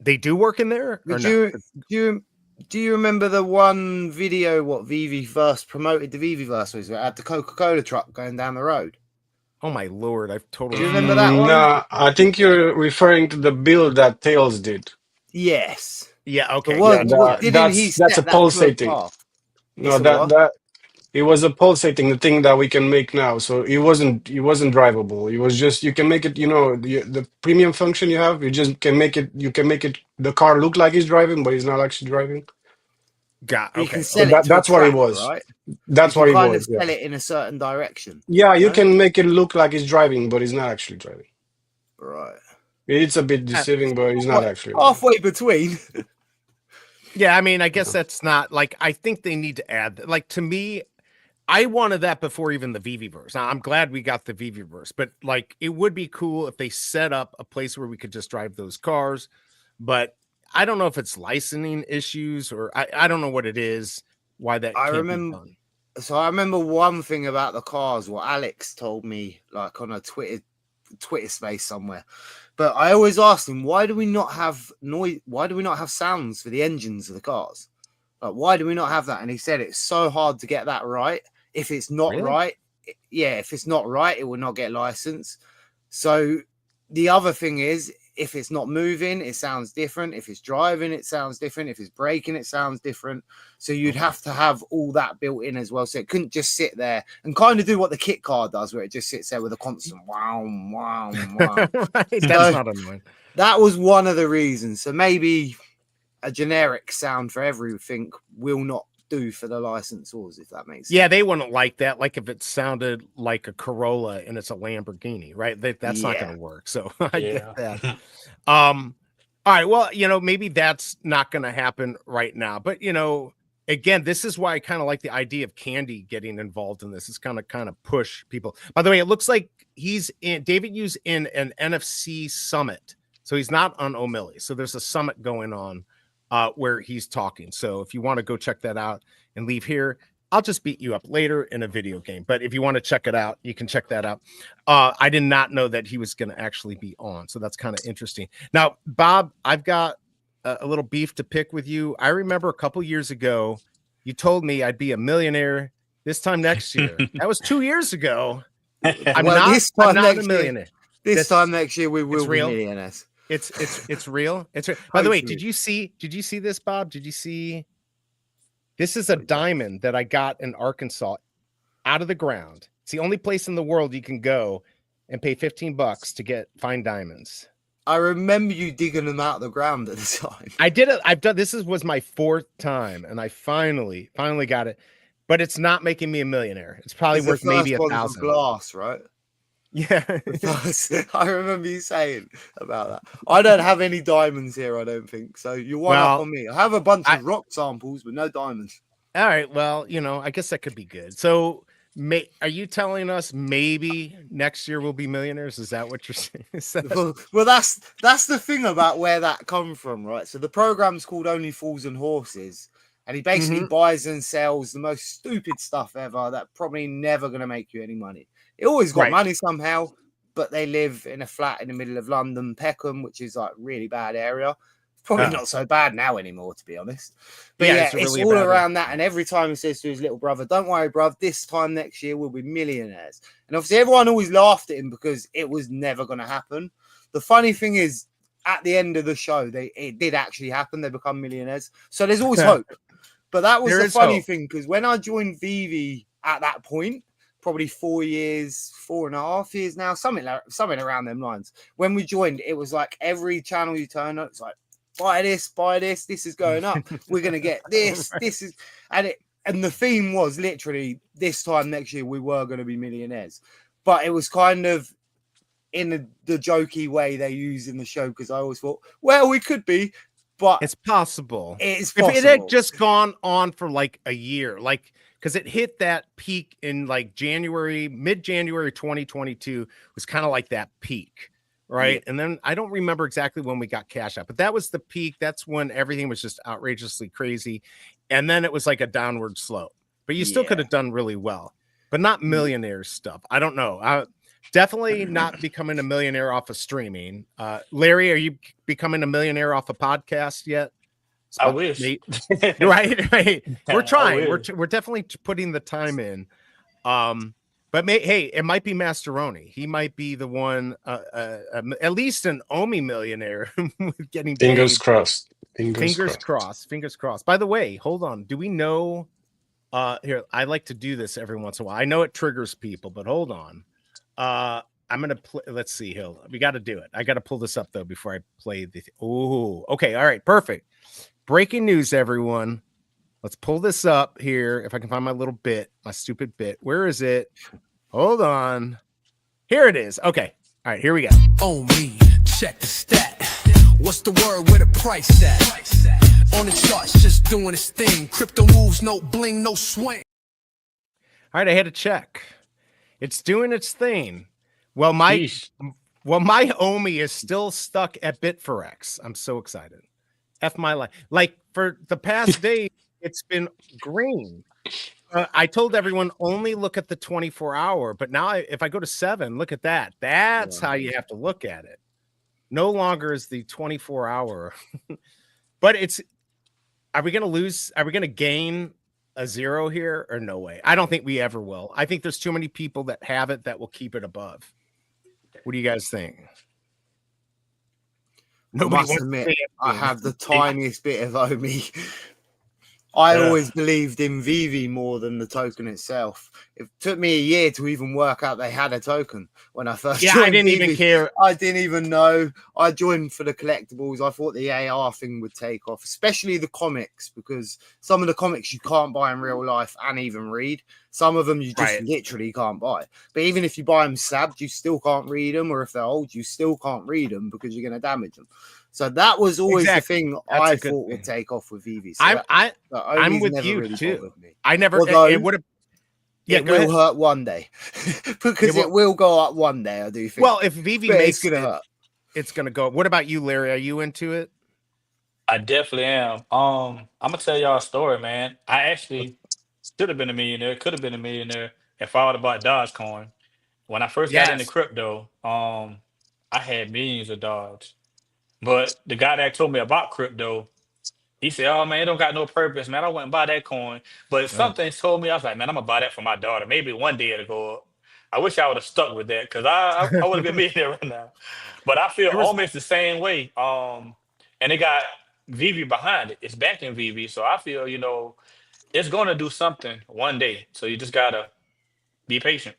They do work in there? Do you remember the one video what VeveVerse promoted the VeveVerse was? Where it had the Coca-Cola truck going down the road. Oh my lord, I've totally. Do you remember that one? No, I think you're referring to the build that Tails did. Yes. Yeah. Okay. That's a pulsating. No, it was a pulsating, the thing that we can make now. So it wasn't drivable. It was just, you can make it, the premium function you have, you just can make it, the car look like it's driving, but it's not actually driving. Okay. You can sell it that's what it was. Right? That's what it was. Kind of sell it in a certain direction. Yeah, you can make it look like it's driving, but it's not actually driving. Right. It's a bit deceiving, but it's not actually halfway between. Yeah, I mean, I guess that's not, like, I think they need to add, like, to me, I wanted that before even the VeveVerse. Now, I'm glad we got the VeveVerse, but like it would be cool if they set up a place where we could just drive those cars. But I don't know if it's licensing issues or I don't know what it is, why that can't be done. So I remember one thing about the cars, what Alex told me, like on a Twitter space somewhere. But I always asked him, why do we not have noise? Why do we not have sounds for the engines of the cars? Like, why do we not have that? And he said it's so hard to get that right. If it's not right, if it's not right, it will not get licensed. So the other thing is, if it's not moving, it sounds different. If it's driving, it sounds different. If it's braking, it sounds different. So you'd have to have all that built in as well. So it couldn't just sit there and kind of do what the kit car does, where it just sits there with a constant wow, wow, wow. That's not annoying. That was one of the reasons. So maybe a generic sound for everything will not do for the licensors, if that makes sense. Yeah, they wouldn't like that. Like if it sounded like a Corolla and it's a Lamborghini, right? That's not going to work. So I get that. All right. Well, maybe that's not going to happen right now. But again, this is why I kind of like the idea of Candy getting involved in this. It's kind of push people. By the way, it looks like David Yu's in an NFC summit, so he's not on O'Malley. So there's a summit going on where he's talking. So if you want to go check that out and leave here, I'll just beat you up later in a video game. But if you want to check it out, you can check that out. I did not know that he was going to actually be on. So that's kind of interesting. Now, Bob, I've got a little beef to pick with you. I remember a couple years ago, you told me I'd be a millionaire this time next year. That was 2 years ago. I'm not a millionaire. This time next year, we will be millionaires. It's real. By the way, did you see this, Bob? Did you see? This is a diamond that I got in Arkansas out of the ground. It's the only place in the world you can go and pay $15 to find diamonds. I remember you digging them out of the ground at the time. I did it. I've done this was my 4th time, and I finally got it. But it's not making me a millionaire. It's probably worth maybe ones were 1,000. glass, right? Yeah. I remember you saying about that. I don't have any diamonds here, I don't think. So you're one up on me. I have a bunch of rock samples, but no diamonds. All right. Well, I guess that could be good. So are you telling us maybe next year we'll be millionaires? Is that what you're saying? Well, that's the thing about where that come from, right? So the program's called Only Fools and Horses, and he basically buys and sells the most stupid stuff ever that probably never going to make you any money. It always got money somehow, but they live in a flat in the middle of London, Peckham, which is like really bad area. It's probably not so bad now anymore, to be honest. But yeah, it's all around that. And every time he says to his little brother, "Don't worry, bruv, this time next year we'll be millionaires." And obviously everyone always laughed at him because it was never going to happen. The funny thing is, at the end of the show, it did actually happen. They become millionaires. So there's always hope. But that was the funny thing, because when I joined Veve at that point, probably 4.5 years now, something around them lines. When we joined, it was like every channel you turn on, it's like, buy this, this is going up. We're gonna get this, this is, and the theme was literally this time next year we were going to be millionaires. But it was kind of in the jokey way they use in the show, because I always thought, well, we could be, but it's possible. It's possible. If it had just gone on for like a year, like, because it hit that peak in like mid-January 2022 was kind of like that peak, right? Yeah. And then I don't remember exactly when we got cash out, but that was the peak. That's when everything was just outrageously crazy. And then it was like a downward slope, but you still could have done really well, but not millionaire stuff. I don't know. Definitely not becoming a millionaire off of streaming. Larry, are you becoming a millionaire off a podcast yet? I wish. right. We're trying. We're definitely putting the time in. But hey, it might be Materroni. He might be the one, at least an Omi millionaire getting paid. Fingers crossed. Fingers crossed. By the way, hold on. Do we know? Here, I like to do this every once in a while. I know it triggers people, but hold on. I'm gonna play. Let's see. We got to do it. I got to pull this up though before I play the. Oh, okay. All right. Perfect. Breaking news, everyone. Let's pull this up here. If I can find my little bit, my stupid bit. Where is it? Hold on. Here it is. Okay. All right. Here we go. Oh, me. Check the stat. What's the word with a price at? On the charts, just doing its thing. Crypto moves, no bling, no swing. All right. I had to check. It's doing its thing. Well, my Omi is still stuck at Bitforex. I'm so excited. F my life. Like for the past day, it's been green. I told everyone only look at the 24-hour, but now if I go to 7, look at that. That's how you have to look at it. No longer is the 24-hour. But are we going to lose? Are we going to gain a 0 here or no way? I don't think we ever will. I think there's too many people that have it that will keep it above. What do you guys think? Nobody must admit, I have the tiniest bit of Omi. I always believed in Veve more than the token itself. It took me a year to even work out they had a token when I first joined. I didn't even care. I didn't even know. I joined for the collectibles. I thought the AR thing would take off, especially the comics, because some of the comics you can't buy in real life and even read. Some of them you just literally can't buy. But even if you buy them stabbed, you still can't read them. Or if they're old, you still can't read them because you're going to damage them. So that was always the thing I thought would take off with Veve. So I'm with you really too. I never. Although, it would have. Yeah, it will hurt one day because it will go up one day. I do think. Well, if Veve makes it, hurt. It's gonna go. What about you, Larry? Are you into it? I definitely am. I'm gonna tell y'all a story, man. I actually should have been a millionaire, could have been a millionaire if I would have bought Dogecoin. When I first got into crypto, I had millions of Doge. But the guy that told me about crypto, he said, "Oh man, it don't got no purpose, man. I wouldn't buy that coin." But something told me, I was like, "Man, I'm gonna buy that for my daughter. Maybe one day it'll go up." I wish I would have stuck with that because I would have been millionaire right now. But I feel almost the same way. And it got Veve behind it. It's backing Veve, so I feel it's gonna do something one day. So you just gotta be patient.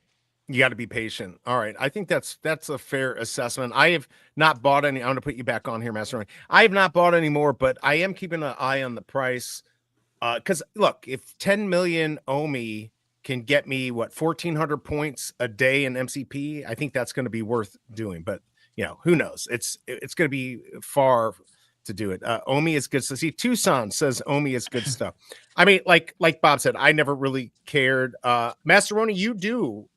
You got to be patient. All right. I think that's a fair assessment. I have not bought any. I'm going to put you back on here, Masteroni. I have not bought any more, but I am keeping an eye on the price. Because look, if 10 million OMI can get me 1,400 points a day in MCP, I think that's going to be worth doing. But who knows? It's going to be far to do it. OMI is good. So see, Tucson says OMI is good stuff. I mean, like Bob said, I never really cared. Masteroni, you do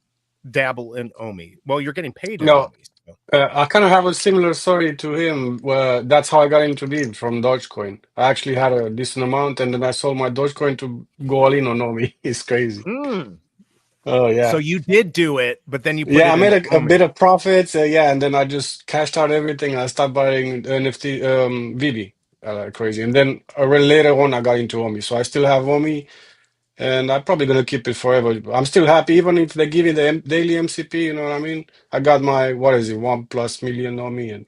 dabble in OMI. Well, you're getting paid in No, OMI. So. I kind of have a similar story to him. Where that's how I got into Veve from Dogecoin. I actually had a decent amount, and then I sold my Dogecoin to go all in on OMI. It's crazy. Oh yeah. So you did do it, but then you put Yeah, I it made in a bit of profits. Yeah, and then I just cashed out everything. And I started buying NFT, Veve, crazy. And then later on, I got into OMI. So I still have OMI, and I'm probably gonna keep it forever. I'm still happy, even if they give me the daily MCP. You know what I mean? I got my 1+ million OMI, and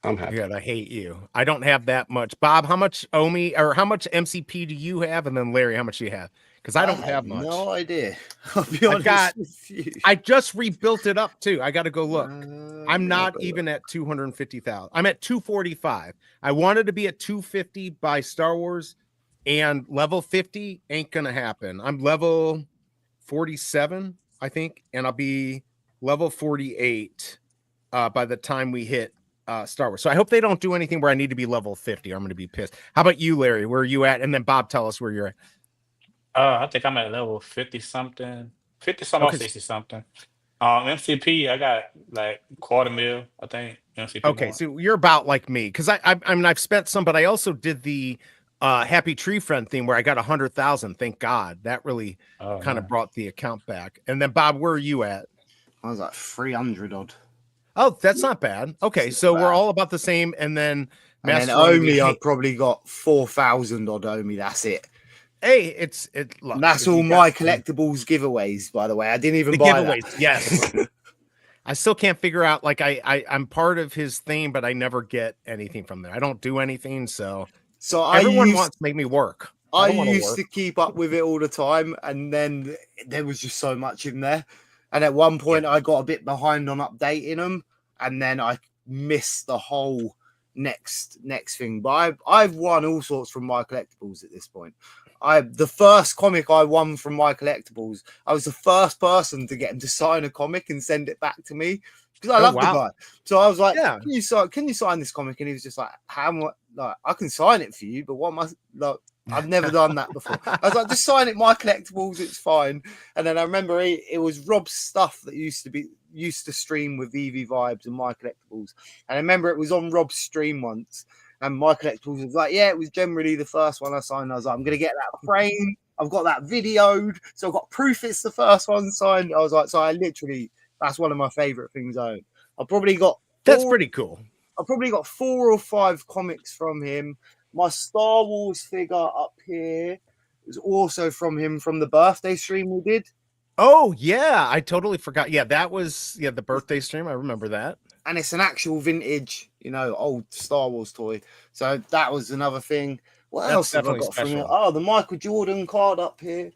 I'm happy. God, I hate you. I don't have that much. Bob, how much OMI or how much MCP do you have? And then Larry, how much do you have? Because I don't have much. No idea. I'll be honest with you. I just rebuilt it up too. I got to go look. I'm not even at 250,000. I'm at 245. I wanted to be at 250 by Star Wars, and level 50 ain't gonna happen. I'm level 47, I think, and I'll be level 48 by the time we hit Star Wars. So I hope they don't do anything where I need to be level 50. I'm going to be pissed. How about you, Larry? Where are you at? And then Bob, tell us where you're at. I think I'm at level 50 something, 50 something, or 60 something. MCP, I got like 250,000, I think. MCP Okay, going. so you're about like me because I mean I've spent some, but I also did the Happy Tree Friend thing where I got 100,000. Thank God that really kind of brought the account back. And then Bob, where are you at? I was like 300 odd. Oh, that's not bad. Okay, so we're all about the same. And then OMI, I've probably got 4,000 odd OMI. That's it. Hey, look, that's all my collectibles giveaways, by the way. I didn't even buy giveaways. That. Yes. I still can't figure out, like I'm part of his thing, but I never get anything from there. I don't do anything, so everyone wants to make me work. I used to keep up with it all the time, and then there was just so much in there. And at one point, I got a bit behind on updating them, and then I missed the whole next thing. But I've won all sorts from my collectibles at this point. The first comic I won from my collectibles, I was the first person to get him to sign a comic and send it back to me because I love the guy. So I was like, can you sign this comic? And he was just like, how much? Like, I can sign it for you, but what must like? I've never done that before. I was like, just sign it, my collectibles, it's fine. And then I remember it was Rob's stuff that used to stream with Veve Vibes and my collectibles. And I remember it was on Rob's stream once. And my collectibles was like, yeah, it was generally the first one I signed. I was like, I'm going to get that frame. I've got that videoed. So I've got proof it's the first one signed. I was like, so that's one of my favorite things I own. I've probably got that's pretty cool. I've probably got 4 or 5 comics from him. My Star Wars figure up here was also from him from the birthday stream we did. Oh, yeah. I totally forgot. Yeah, that was the birthday stream. I remember that. And it's an actual vintage, old Star Wars toy. So that was another thing. What else have I got from it? Oh, the Michael Jordan card up here.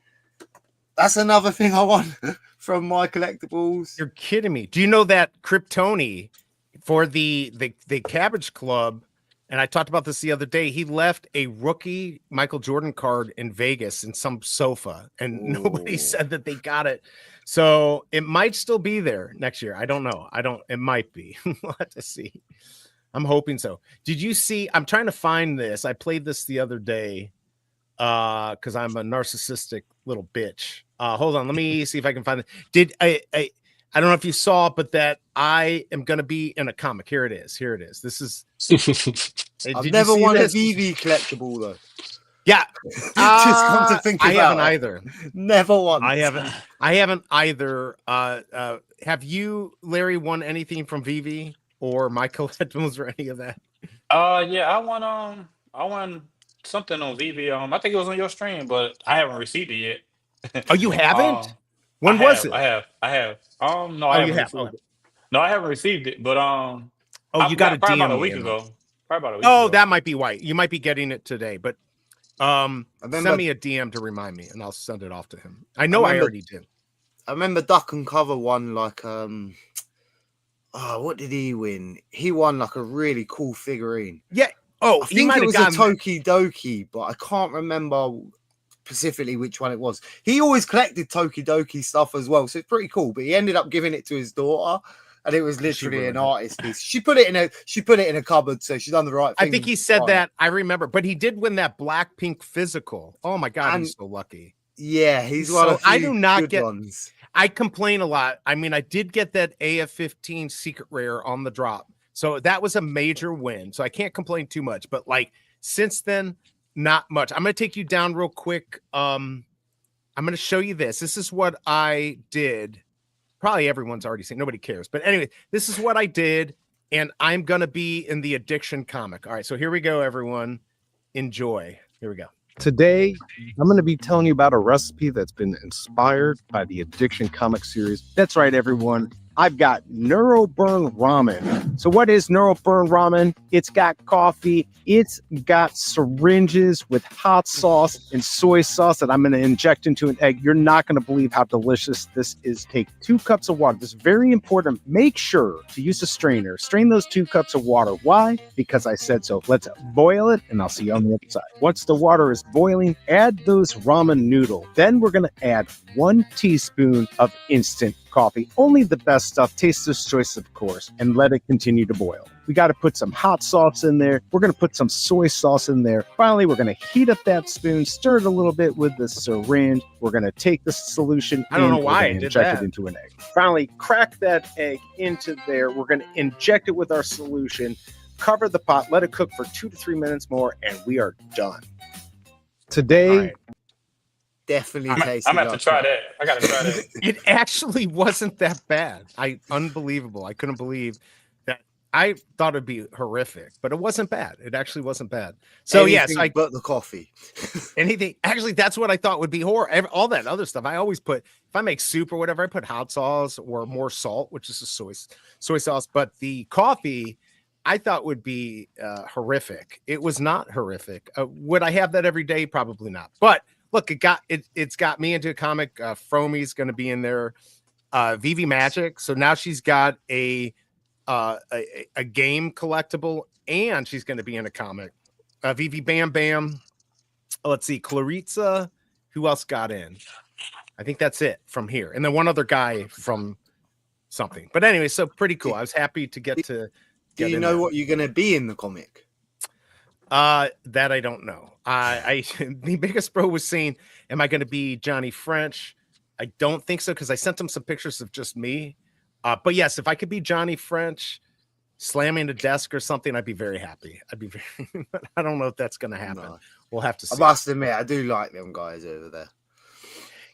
That's another thing I want from my collectibles. You're kidding me. Do you know that Kryptoni for the Cabbage Club, and I talked about this the other day, he left a rookie Michael Jordan card in Vegas in some sofa, and nobody said that they got it. So it might still be there next year. I don't know. It might be. We'll have to see. I'm hoping so. Did you see? I'm trying to find this. I played this the other day because I'm a narcissistic little bitch. Hold on. Let me see if I can find it. I don't know if you saw, but that I am going to be in a comic. Here it is. This is. I've never won a Veve collectible though. Yeah, just come to think about I haven't either. Never won. I haven't either. Have you, Larry, won anything from Veve or my collectibles or any of that? Yeah, I won something on Veve. I think it was on your stream, but I haven't received it yet. Oh, you haven't? When was it? I have. No, I haven't received it. No, I haven't received it, but you got a DM about a week ago. Probably about a week ago. ago. That might be why. You might be getting it today, but send me a DM to remind me, and I'll send it off to him. I know I already did. I remember Duck and Cover won like what did he win? He won like a really cool figurine. Yeah. Oh, I think it was a gotten Toki Doki, but I can't remember specifically which one it was. He always collected Toki Doki stuff as well, so it's pretty cool. But he ended up giving it to his daughter, and it was literally an artist piece. She put it in a cupboard, so she's done the right thing. I think he said that. I remember, but he did win that Blackpink physical. Oh my god, he's so lucky. Yeah, he's one of I do not get ones. I complain a lot. I mean, I did get that AF-15 secret rare on the drop, so that was a major win. So I can't complain too much. But like since then, not much. I'm going to take you down real quick. I'm going to show you this. This is what I did. Probably everyone's already seen. Nobody cares. But anyway, this is what I did, and I'm going to be in the addiction comic. All right, so here we go, everyone. Enjoy. Here we go. Today, I'm going to be telling you about a recipe that's been inspired by the Addiction comic series. That's right, everyone. I've got Neuroburn Ramen. So what is Neuroburn Ramen? It's got coffee. It's got syringes with hot sauce and soy sauce that I'm going to inject into an egg. You're not going to believe how delicious this is. Take 2 cups of water. This is very important. Make sure to use a strainer. Strain those 2 cups of water. Why? Because I said so. Let's boil it, and I'll see you on the other side. Once the water is boiling, add those ramen noodles. Then we're going to add 1 teaspoon of instant coffee. Only the best stuff. Taster's choice, of course, and let it continue to boil. We got to put some hot sauce in there. We're going to put some soy sauce in there. Finally, we're going to heat up that spoon, stir it a little bit with the syringe. We're going to take the solution. I don't know why I did inject that. it into an egg. Finally, crack that egg into there. We're going to inject it with our solution. Cover the pot. Let it cook for 2 to 3 minutes more, and we are done. Today, definitely tasty. I'm gonna have to try that. I gotta try that. It actually wasn't that bad. Unbelievable. I couldn't believe that. I thought it'd be horrific, but it wasn't bad. It actually wasn't bad. So Anything yes, but the coffee. anything. Actually, that's what I thought would be horrible. All that other stuff. I always put, if I make soup or whatever, I put hot sauce or more salt, which is a soy sauce. But the coffee, I thought would be horrific. It was not horrific. Would I have that every day? Probably not. But look, it's got me into a comic. Fromi's going to be in there. Veve Magic. So now she's got a game collectible, and she's going to be in a comic. Veve Bam Bam. Let's see, Claritza. Who else got in? I think that's it from here, and then one other guy from something. But anyway, so pretty cool. I was happy to get to. Do you know what you're going to be in the comic? That I don't know. The biggest bro was saying, am I going to be Johnny French? I don't think so, because I sent him some pictures of just me. But yes, if I could be Johnny French slamming a desk or something, I'd be very happy. But I don't know if that's going to happen. No. We'll have to see. I must admit, I do like them guys over there.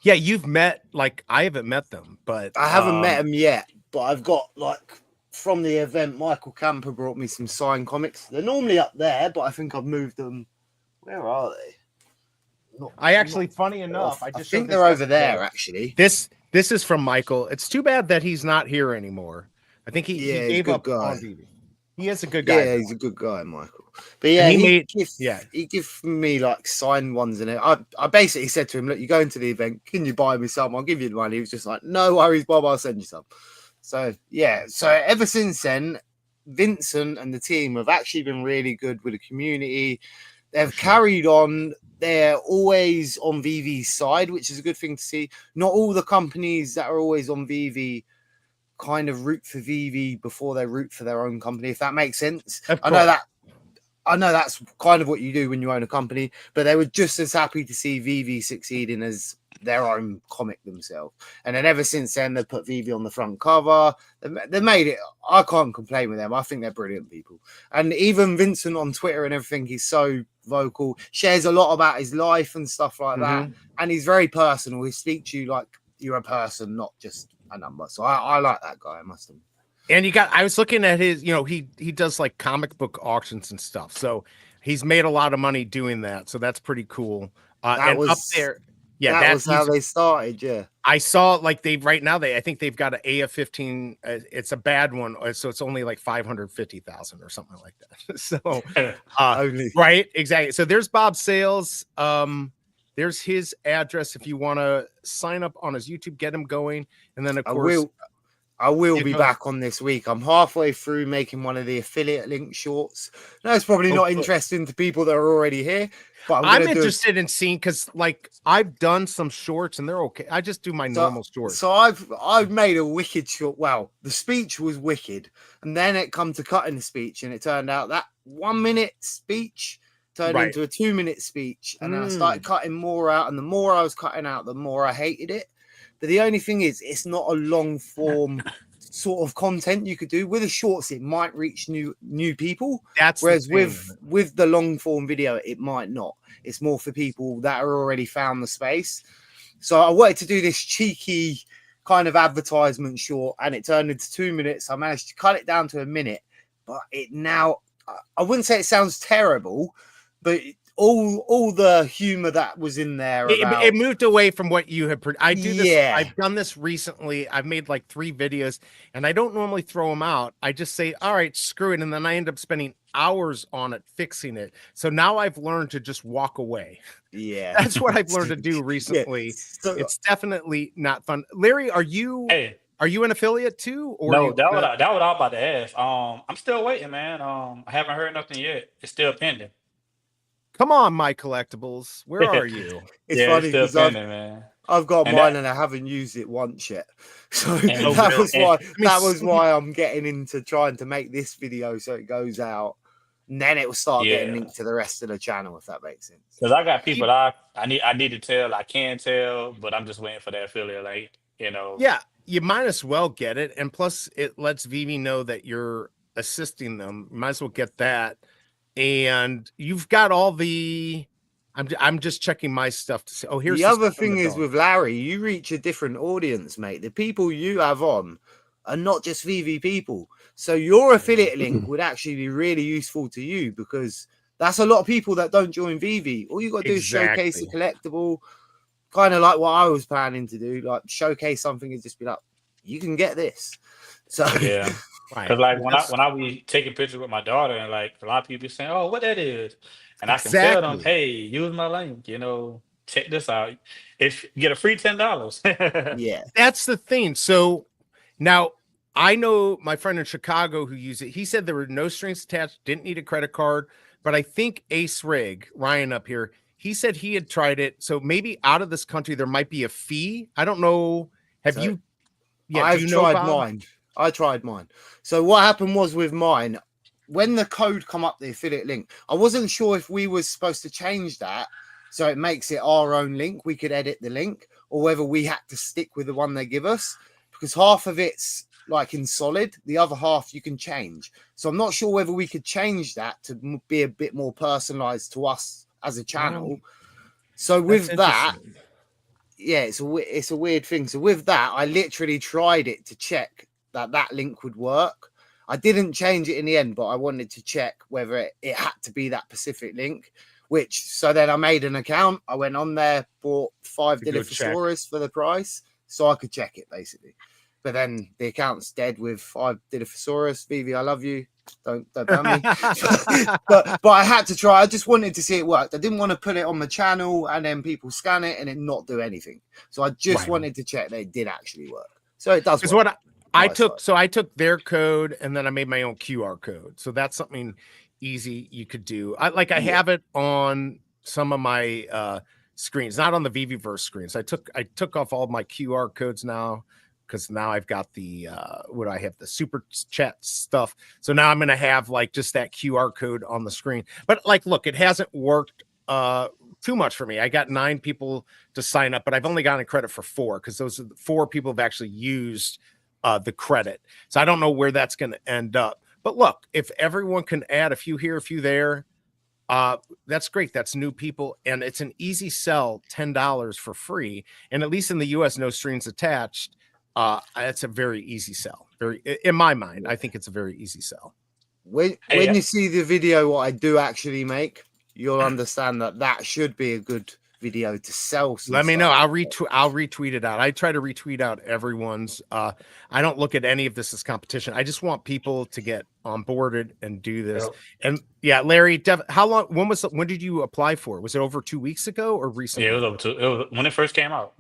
Yeah, you've met, like, I haven't met them, but I haven't met them yet, but I've got, like, from the event, Michael Camper brought me some signed comics. They're normally up there, but I think I've moved them. Where are they? Funny enough, I think they're over there. Actually, this is from Michael. It's too bad that he's not here anymore. I think he gave up on Veve. He is a good guy. Yeah, he's a good guy, Michael. But yeah, he gave me like signed ones in it. I basically said to him, "Look, you go into the event. Can you buy me some? I'll give you the money." He was just like, "No worries, Bob. I'll send you some." So yeah, so ever since then, Vincent and the team have actually been really good with the community. They've carried on. They're always on Veve's side, which is a good thing to see. Not all the companies that are always on Veve kind of root for Veve before they root for their own company, if that makes sense. I know that's kind of what you do when you own a company, but they were just as happy to see Veve succeeding as their own comic themselves. And then ever since then, they've put Veve on the front cover. They made it. I can't complain with them. I think they're brilliant people. And even Vincent on Twitter and everything, he's so vocal, shares a lot about his life and stuff like that. And he's very personal. He speaks to you like you're a person, not just a number. So I like that guy, I must admit. And I was looking at his, he does like comic book auctions and stuff. So he's made a lot of money doing that. So that's pretty cool. Up there. Yeah, that was how they started. Yeah, I saw like I think they've got an AF-15. It's a bad one, so it's only like 550,000 or something like that. So, only right, exactly. So there's Bob Sales. There's his address if you want to sign up on his YouTube, get him going. And then, of course, I will be back on this week. I'm halfway through making one of the affiliate link shorts. No, it's probably not interesting to people that are already here, but I'm interested in seeing, because like I've done some shorts and they're okay. I just do my normal shorts. So I've made a wicked short. Well, the speech was wicked, and then it come to cutting the speech, and it turned out that 1 minute speech turned into a 2 minute speech, and then I started cutting more out, and the more I was cutting out, the more I hated it. But the only thing is, it's not a long form sort of content you could do. With the shorts, it might reach new people. Whereas with the long form video, it might not. It's more for people that are already found the space. So I wanted to do this cheeky kind of advertisement short, and it turned into 2 minutes. I managed to cut it down to a minute, but it now, I wouldn't say it sounds terrible, but all the humor that was in there, it moved away from what you had. I do this. Yeah. I've done this recently. I've made like 3 videos, and I don't normally throw them out. I just say, all right, screw it. And then I end up spending hours on it, fixing it. So now I've learned to just walk away. Yeah. That's what I've learned to do recently. So, it's definitely not fun. Larry, are you an affiliate too? Or no, that was I was about to ask. I'm still waiting, man. I haven't heard nothing yet. It's still pending. Come on, my collectibles. Where are you? It's funny because I've got mine and I haven't used it once yet. So that was why I'm getting into trying to make this video so it goes out. And then it will start getting linked to the rest of the channel, if that makes sense. Because I got people I need to tell, I can tell, but I'm just waiting for that affiliate, like, you know. Yeah, you might as well get it. And plus it lets Veve know that you're assisting them. You might as well get that. And you've got all the, I'm just checking my stuff to see. Oh, here's the other thing is with Larry, you reach a different audience, mate. The people you have on are not just Veve people. So your affiliate link would actually be really useful to you, because that's a lot of people that don't join Veve. All you got to do is showcase a collectible, kind of like what I was planning to do, like showcase something and just be like, you can get this. So yeah. Because like when I be taking pictures with my daughter, and like a lot of people be saying, "Oh, what that is," and I can tell them, "Hey, use my link. You know, check this out. If you get a free $10." Yeah, that's the thing. So now I know my friend in Chicago who used it. He said there were no strings attached, didn't need a credit card. But I think Ace Rig, Ryan up here, he said he had tried it. So maybe out of this country there might be a fee. I don't know. Have you? Yeah, I've tried mine. I tried mine. So what happened was with mine, when the code come up the affiliate link, I wasn't sure if we were supposed to change that so it makes it our own link. We could edit the link, or whether we had to stick with the one they give us, because half of it's like in solid, the other half you can change. So I'm not sure whether we could change that to be a bit more personalized to us as a channel. So with that, yeah, it's a weird thing. So with that, I literally tried it to check that link would work. I didn't change it in the end, but I wanted to check whether it had to be that specific link, so then I made an account. I went on there, bought 5 Dilophosaurus for the price so I could check it basically. But then the account's dead with 5 Dilophosaurus. Veve, I love you. Don't ban me. but I had to try. I just wanted to see it worked. I didn't want to put it on the channel and then people scan it and it not do anything. So I just wanted to check that it did actually work. So it does work. I took their code and then I made my own QR code. So that's something easy you could do. I have it on some of my screens, not on the VeveVerse screens. I took off all my QR codes now, because now I've got the I have the super chat stuff. So now I'm going to have like just that QR code on the screen. But like, look, it hasn't worked too much for me. I got 9 people to sign up, but I've only gotten credit for 4, because those are 4 people have actually used the credit. So I don't know where that's going to end up. But look, if everyone can add a few here, a few there, that's great. That's new people, and it's an easy sell, $10 for free. And at least in the US, no strings attached. It's a very easy sell. In my mind, I think it's a very easy sell. When you see the video, what I do actually make, you'll understand that should be a good video to sell some Let me know. stuff. I'll retweet it out. I try to retweet out everyone's. I don't look at any of this as competition. I just want people to get onboarded and do this. Yep. And yeah, Larry, how long? When did you apply for? Was it over 2 weeks ago or recently? Yeah, it was when it first came out.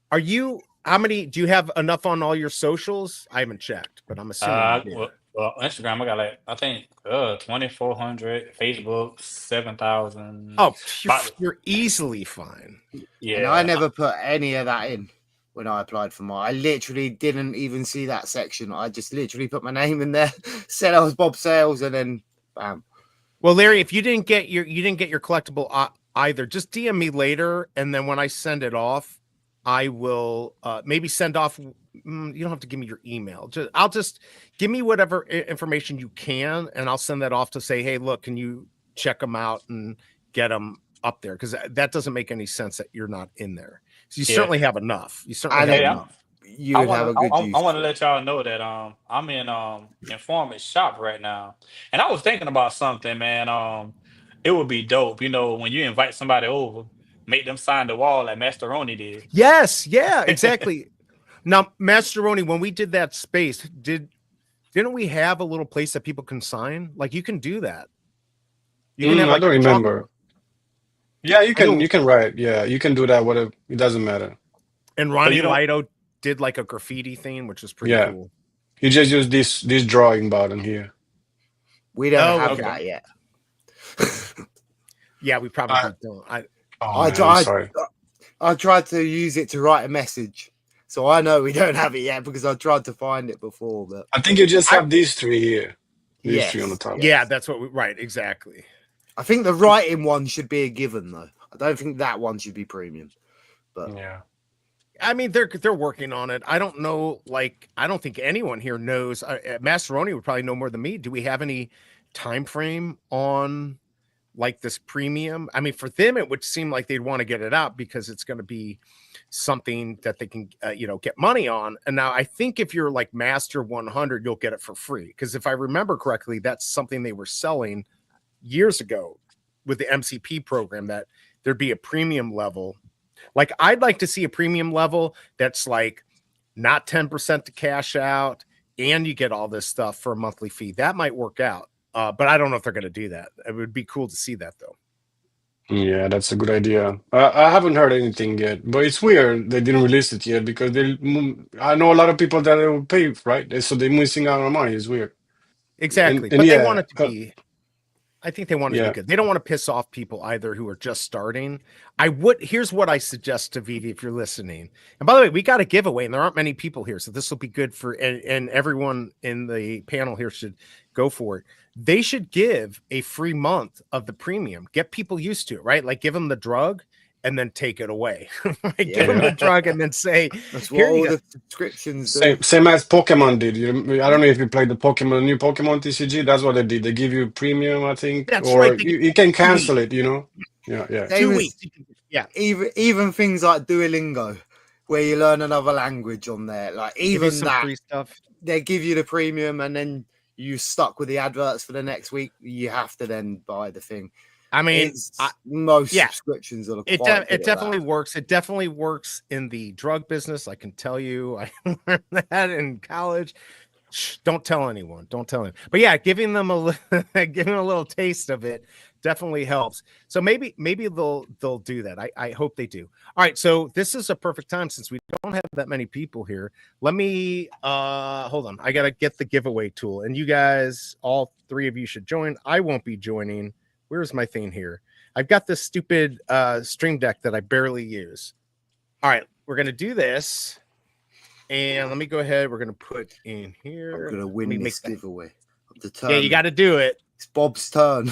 How many do you have enough on all your socials? I haven't checked, but I'm assuming you did. Well, Instagram, I got like, I think 2,400. Facebook, 7,000. Oh, you're easily fine. Yeah. And I never put any of that in when I applied for mine. I literally didn't even see that section. I just literally put my name in there, said I was Bob Sales, and then bam. Well, Larry, if you didn't get your collectible either, just DM me later, and then when I send it off, I will maybe send off. You don't have to give me your email. I'll just give me whatever information you can, and I'll send that off to say, hey, look, can you check them out and get them up there? Because that doesn't make any sense that you're not in there. So you certainly have enough. You certainly have enough. You would have a good use. I want to let y'all know that I'm in InformMint shop right now, and I was thinking about something, man. It would be dope, when you invite somebody over, make them sign the wall like Materroni did. Yes, yeah, exactly. Now, Materroni, when we did that space, didn't we have a little place that people can sign? Like you can do that. You can have, I don't remember. Yeah, you can write. Yeah, you can do that. Whatever, it doesn't matter. And Ronnie Lido did like a graffiti thing, which is pretty cool. You just use this drawing button here. We don't have that yet. Yeah, we probably don't. I tried to use it to write a message. So I know we don't have it yet because I tried to find it before. But I think you just have these three here. These three on the top. Yeah, that's what right, exactly. I think the writing one should be a given though. I don't think that one should be premium. But yeah. I mean, they're working on it. I don't know, I don't think anyone here knows. Materroni would probably know more than me. Do we have any time frame on this premium? I mean, for them, it would seem like they'd want to get it out because it's going to be something that they can, get money on. And now I think if you're like Master 100, you'll get it for free. Because if I remember correctly, that's something they were selling years ago with the MCP program, that there'd be a premium level. Like, I'd like to see a premium level that's like not 10% to cash out and you get all this stuff for a monthly fee. That might work out. But I don't know if they're going to do that. It would be cool to see that, though. Yeah, that's a good idea. I haven't heard anything yet, but it's weird they didn't release it yet because I know a lot of people that will pay, right? So they're missing out on money. It's weird. Exactly. And but they want it to be. I think they want it to be Yeah. good. They don't want to piss off people either who are just starting. Here's what I suggest to Veve if you're listening. And by the way, we got a giveaway and there aren't many people here. So this will be good for, and everyone in the panel here should go for it. They should give a free month of the premium. Get people used to it, right? Like give them the drug and then take it away. Give them the drug and then say, that's here what you all go. the subscriptions do. Same as Pokemon did. I don't know if you played the new Pokemon TCG. That's what they did. They give you premium, I think, That's or right. you can cancel it. Yeah. Same 2 as- weeks. Yeah. Even things like Duolingo, where you learn another language on there, like Give you even some that, free stuff. they give you the premium and then you stuck with the adverts for the next week. You have to then buy the thing. I mean, most yeah. subscriptions are it quite good at definitely that. works. It definitely works in the drug business. I can tell you, I learned that in college. Shh, don't tell anyone. Don't tell anyone. But yeah, giving them a little taste of it definitely helps. So maybe they'll do that. I hope they do. All right. So this is a perfect time since we don't have that many people here. Let me hold on. I gotta get the giveaway tool, and you guys, all three of you should join. I won't be joining. Where's my thing here? I've got this stupid stream deck that I barely use. All right, we're gonna do this. And let me go ahead. We're going to put in here. I'm going to win this giveaway. Yeah, you got to do it. It's Bob's turn.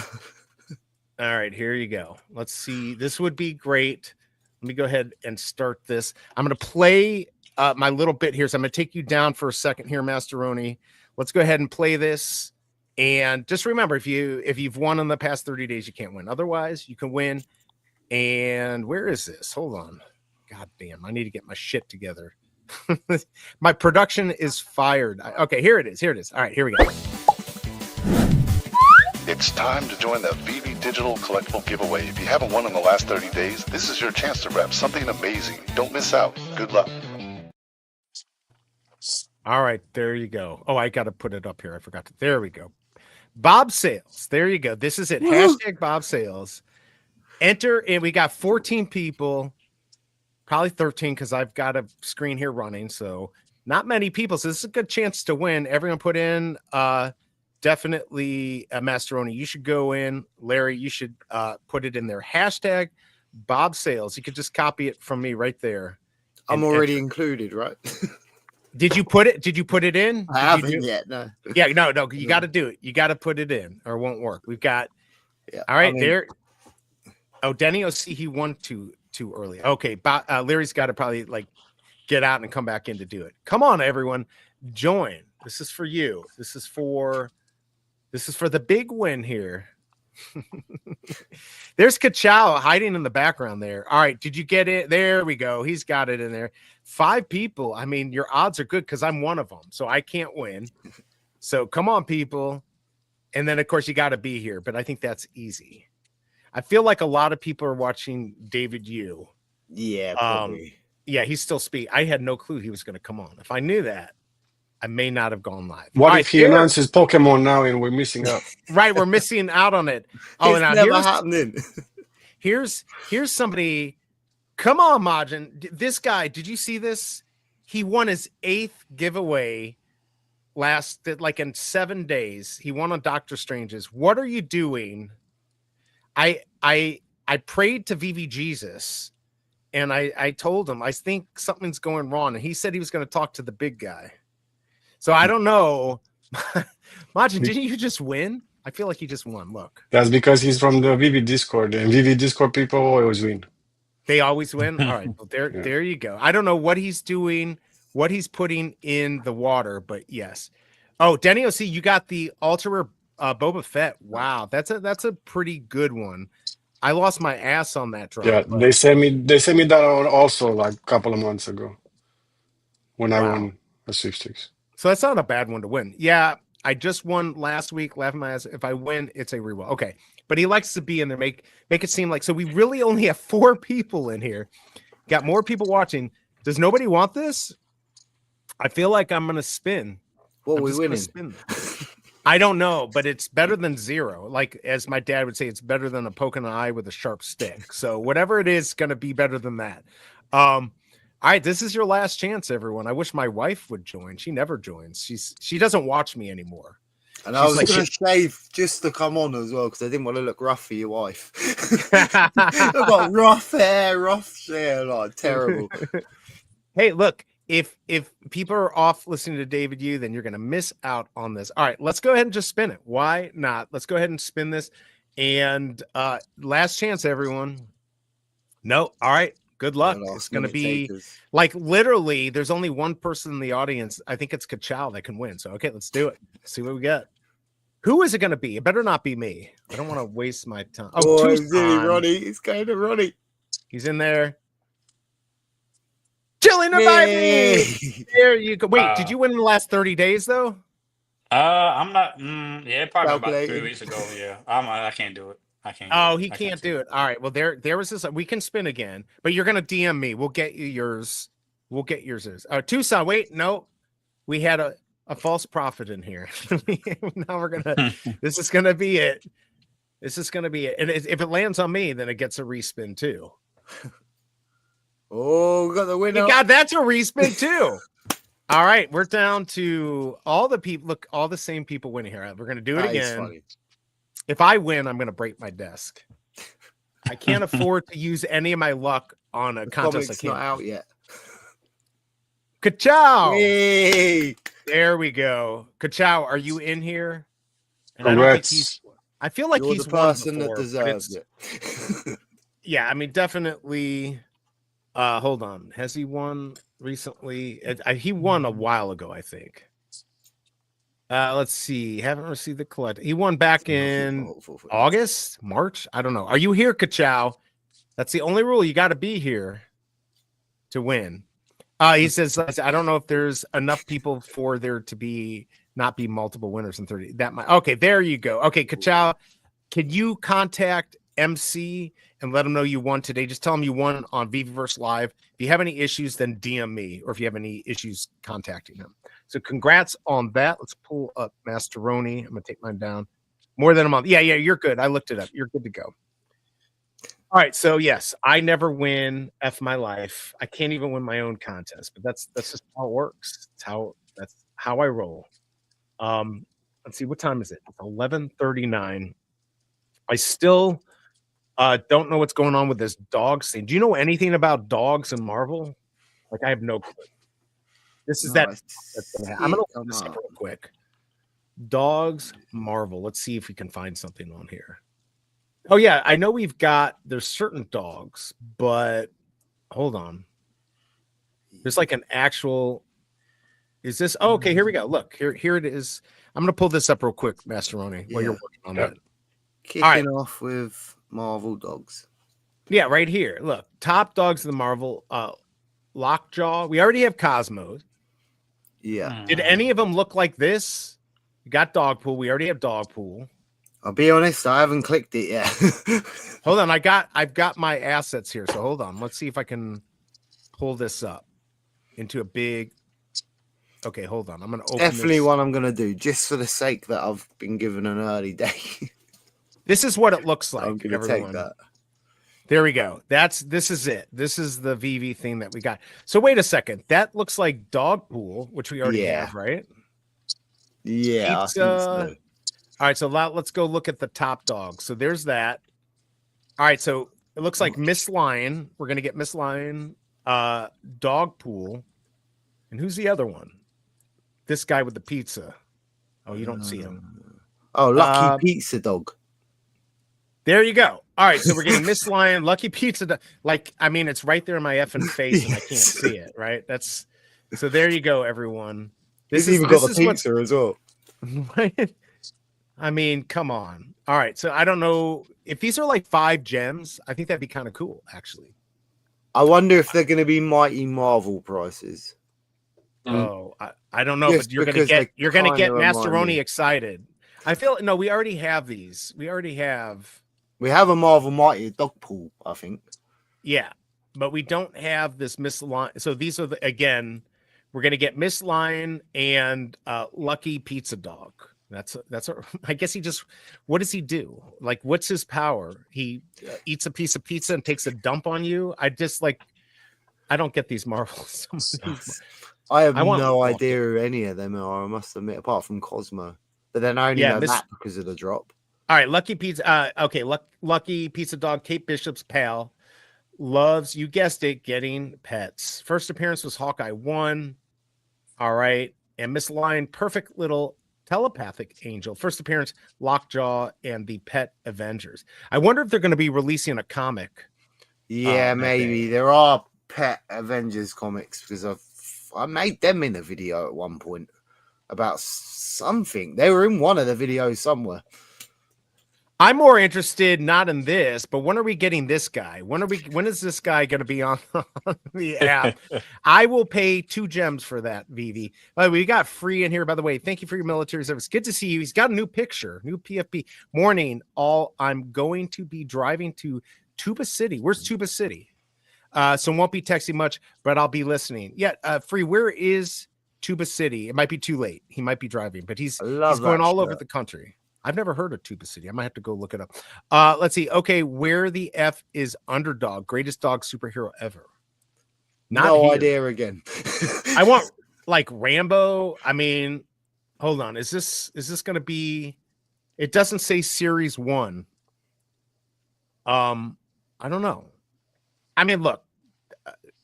All right, here you go. Let's see. This would be great. Let me go ahead and start this. I'm going to play my little bit here. So I'm going to take you down for a second here, Materroni. Let's go ahead and play this. And just remember, if you've won in the past 30 days, you can't win. Otherwise, you can win. And where is this? Hold on. God damn, I need to get my shit together. My production is fired. Okay, here it is. All right, here we go. The It's time to join the Veve Digital Collectible Giveaway. If you haven't won in the last 30 days, this is your chance to rep something amazing. Don't miss out. Good luck. All right, there you go. Oh, I got to put it up here. I forgot to. There we go. Bob Sales. There you go. This is it. Hashtag Bob Sales. Enter, and we got 14 people, probably 13 because I've got a screen here running. So not many people. So this is a good chance to win. Everyone put in definitely a Materroni. You should go in. Larry, you should put it in there. Hashtag Bob Sales. You could just copy it from me right there. I'm already included, right? Did you put it? Did you put it in? I haven't yet. No. Yeah, no. You got to do it. You got to put it in, or it won't work. We've got. Yeah. All right, there. Oh, Denny OC, he won too early. Okay, Larry's got to probably like get out and come back in to do it. Come on, everyone, join. This is for you. This is for the big win here. There's Kachow hiding in the background there. All right, did you get it? There we go. He's got it in there. 5 people. I mean, your odds are good because I'm one of them, so I can't win. So come on, people. And then, of course, you got to be here, but I think that's easy. I feel like a lot of people are watching David Yu. Yeah, probably. Yeah, he's still speaking. I had no clue he was going to come on. If I knew that, I may not have gone live. What if he announces Pokemon now and we're missing out? Right, we're missing out on it. Oh, it's never happening. Here's somebody. Come on, Majin. This guy, did you see this? He won his 8th giveaway like in 7 days. He won on Doctor Strange's. What are you doing? I prayed to Veve Jesus, and I told him I think something's going wrong, and he said he was going to talk to the big guy. So I don't know. Majin, didn't you just win? I feel like he just won. Look. That's because he's from the Veve Discord, and Veve Discord people always win. They always win? All right. Well, there you go. I don't know what he's doing, what he's putting in the water, but yes. Oh, Denny OC, you got the Ultra Boba Fett. Wow. That's a pretty good one. I lost my ass on that drop. Yeah, they sent me that on also like a couple of months ago when I won a sweepstakes. So that's not a bad one to win. Yeah, I just won last week, laughing my ass. If I win, it's a reroll. Okay, but he likes to be in there, make it seem like. So we really only have 4 people in here. Got more people watching. Does nobody want this? I feel like I'm gonna spin. What we winning? I don't know, but it's better than 0. Like as my dad would say, it's better than a poke in the eye with a sharp stick. So whatever it is, going to be better than that. All right, this is your last chance, everyone. I wish my wife would join. She never joins. She doesn't watch me anymore. And I was going to shave just to come on as well because I didn't want to look rough for your wife. I've got rough hair, like terrible. Hey, look, if people are off listening to David Yu, then you're going to miss out on this. All right, let's go ahead and just spin it. Why not? Let's go ahead and spin this. And last chance, everyone. No, all right. Good luck. It's going to be like literally there's only one person in the audience. I think it's Kachow that can win. So, okay, let's do it. Let's see what we got. Who is it going to be? It better not be me. I don't want to waste my time. Oh, Ronnie. He's going to Ronnie. He's in there. Chilling about me. There you go. Wait, did you win in the last 30 days though? I'm not. Yeah, probably about 3 weeks ago. Yeah, I can't do it. I can't. Oh, he can't do it. All right. Well, there was this. We can spin again, but you're gonna DM me. We'll get you yours. We'll get yours. Tucson. Wait, no, we had a false prophet in here. Now we're gonna. This is gonna be it. This is gonna be it. And if it lands on me, then it gets a respin too. Oh, we got the winner. God, that's a respin too. All right, we're down to all the people. Look, all the same people winning here. We're gonna do it again. If I win, I'm going to break my desk. I can't afford to use any of my luck on a contest. It's not out yet. Kachow! Hey! There we go. Kachow, are you in here? And I feel like he's the person that deserves it. Yeah, I mean, definitely. Hold on. Has he won recently? He won a while ago, I think. Let's see. Haven't received the collect. He won back in August, March. I don't know. Are you here, Kachow? That's the only rule. You got to be here to win. He says, I don't know if there's enough people for there to be not be multiple winners in 30. That might okay. There you go. Okay, Kachow, can you contact MC and let them know you won today? Just tell them you won on VeveVerse Live. If you have any issues, then DM me, or if you have any issues contacting him. So congrats on that. Let's pull up Materroni. I'm gonna take mine down. More than a month. Yeah, you're good. I looked it up. You're good to go. All right, so yes, I never win F my life. I can't even win my own contest, but that's just how it works. That's how I roll. Let's see, what time is it? It's 11:39. I still don't know what's going on with this dog scene. Do you know anything about dogs in Marvel? Like, I have no clue. This is No, that's gonna happen. I'm gonna look this up real quick. Dogs Marvel. Let's see if we can find something on here. Oh yeah, I know there's certain dogs, but hold on. There's like an actual. Is this? Oh, okay, here we go. Look, here it is. I'm gonna pull this up real quick, Materroni, while you're working on that. Kicking off with Marvel dogs. Yeah, right here. Look, top dogs of the Marvel. Lockjaw. We already have Cosmo. Yeah. Did any of them look like this? We got Dogpool. We already have Dogpool. I'll be honest, I haven't clicked it yet. Hold on, I've got my assets here, so hold on. Let's see if I can pull this up into a big. Okay, hold on. I'm gonna open Definitely this. one I'm gonna do, just for the sake that I've been given an early day. This is what it looks like. I'm gonna everyone. take that. There we go. This is it. This is the VV thing that we got. So wait a second. That looks like Dogpool, which we already have, right? Yeah. Pizza. I think so. All right, so let's go look at the top dog. So there's that. All right, so it looks like Miss Lion. We're gonna get Miss Lion, Dogpool, and who's the other one? This guy with the pizza. Oh, you don't see him. Oh, Lucky Pizza Dog. There you go. All right, so we're getting Miss Lion, Lucky Pizza. Like, I mean, it's right there in my effing face, and I can't see it. Right? That's so. There you go, everyone. He's even got the pizza as well. Right? I mean, come on. All right, so I don't know if these are like 5 gems. I think that'd be kind of cool, actually. I wonder if they're going to be Mighty Marvel prices. Oh, I don't know, Just but you're gonna because get they kinda Materroni remind excited. I feel no, we already have these. We already have. We have a Marvel Mighty Dogpool, I think. Yeah, but we don't have this Miss Lion. So these are again, we're gonna get Miss Lion and Lucky Pizza Dog. That's I guess he just. What does he do? Like, what's his power? He eats a piece of pizza and takes a dump on you. I just like. I don't get these Marvels. I have want no Lucky. idea who any of them are, I must admit, apart from Cosmo. But then I only know that because of the drop. All right, Lucky Pizza. Okay, Lucky Pizza Dog. Kate Bishop's pal loves, you guessed it, getting pets. First appearance was Hawkeye 1. All right, and Miss Lion, perfect little telepathic angel. First appearance, Lockjaw and the Pet Avengers. I wonder if they're going to be releasing a comic. Yeah, maybe there are Pet Avengers comics because I made them in a video at one point about something. They were in one of the videos somewhere. I'm more interested not in this, but when are we getting this guy? When is this guy going to be on the app? I will pay 2 gems for that, Veve. We got Free in here, by the way. Thank you for your military service. Good to see you. He's got a new picture, new PFP. Morning, I'm going to be driving to Tuba City. Where's Tuba City? So won't be texting much, but I'll be listening. Yeah, Free, where is Tuba City? It might be too late. He might be driving, but he's going all over the country. I've never heard of Tuba City. I might have to go look it up. Let's see. Okay, where the F is Underdog, greatest dog superhero ever? No idea again. I want like Rambo. I mean, hold on. Is this going to be? It doesn't say series 1. I don't know. I mean, look,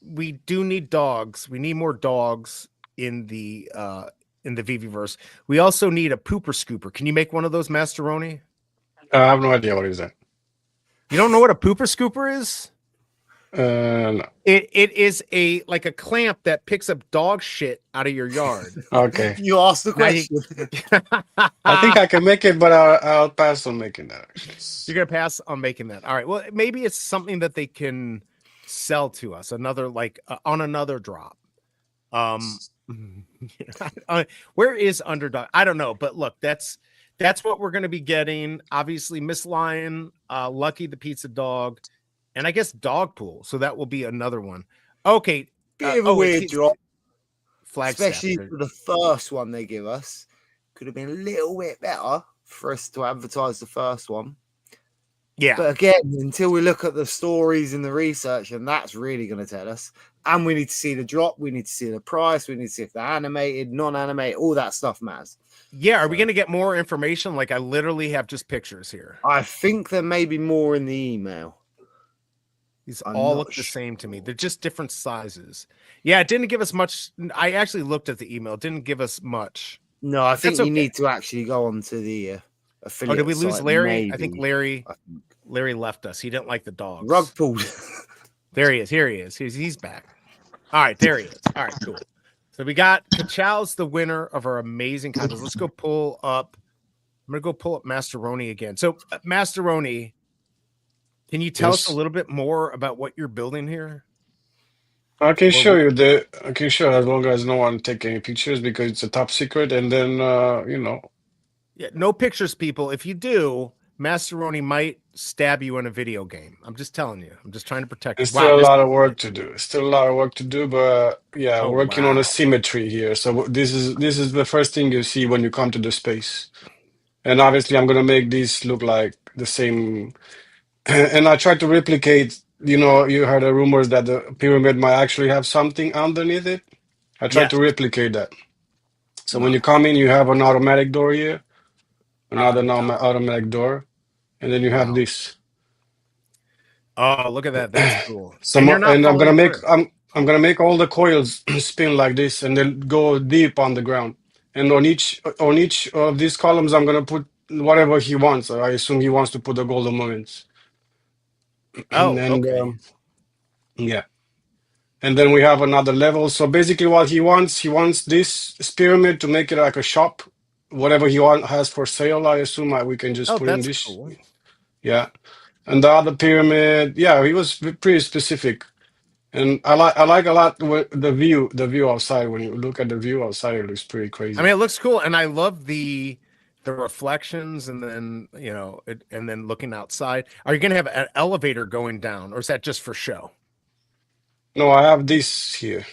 we do need dogs. We need more dogs in the VeveVerse. We also need a pooper scooper. Can you make one of those, Materroni? I have no idea what is that. You don't know what a pooper scooper is? No. It is a clamp that picks up dog shit out of your yard. Okay. You asked the question. I think I can make it, but I'll pass on making that. Actually. You're gonna pass on making that. All right. Well, maybe it's something that they can sell to us. Another on another drop. Where is Underdog? I don't know, but look, that's what we're going to be getting. Obviously, Miss Lion, Lucky the Pizza Dog, and I guess Dogpool. So that will be another one. Okay. Bit of a weird drop, Flagstaff, especially for the first one they give us. Could have been a little bit better for us to advertise the first one. Yeah. But again, until we look at the stories and the research, and that's really going to tell us. And we need to see the drop. We need to see the price. We need to see if they're animated, non-animated, all that stuff matters. Yeah. Are we going to get more information? Like I literally have just pictures here. I think there may be more in the email. These all look the same to me. They're just different sizes. Yeah, it didn't give us much. I actually looked at the email. It didn't give us much. No, I think you need to actually go on to the affiliate. Oh, did we lose site, Larry? maybe. I think Larry left us. He didn't like the dogs. Rug pulled. There he is. Here he is. He's back. All right, there he is. All right, cool. So we got Kachow's the winner of our amazing contest. Let's go pull up. I'm gonna go pull up Materroni again. So Materroni, can you tell us a little bit more about what you're building here? I can show you I can show as long as no one take any pictures because it's a top secret. And then, Yeah, no pictures, people. If you do, Materroni might stab you in a video game. I'm just telling you. I'm just trying to protect you. It's still a lot of work to do. Still a lot of work to do, but yeah, working on a symmetry here. So this is the first thing you see when you come to the space. And obviously I'm gonna make these look like the same. And I try to replicate, you heard the rumors that the pyramid might actually have something underneath it. I try to replicate that. So when you come in, you have an automatic door here, another automatic door, and then you have this. Oh, look at that! That's cool. And I'm gonna make all the coils spin like this, and then go deep on the ground. And on each of these columns, I'm gonna put whatever he wants. I assume he wants to put the golden moments. Okay. Yeah. And then we have another level. So basically what he wants this pyramid to make it like a shop. Whatever he has for sale, I assume we can just put in this. Cool. Yeah. And the other pyramid, yeah, he was pretty specific. And I like a lot the view outside. When you look at the view outside, it looks pretty crazy. I mean, it looks cool, and I love the reflections, and then and then looking outside. Are you going to have an elevator going down, or is that just for show? No, I have this here,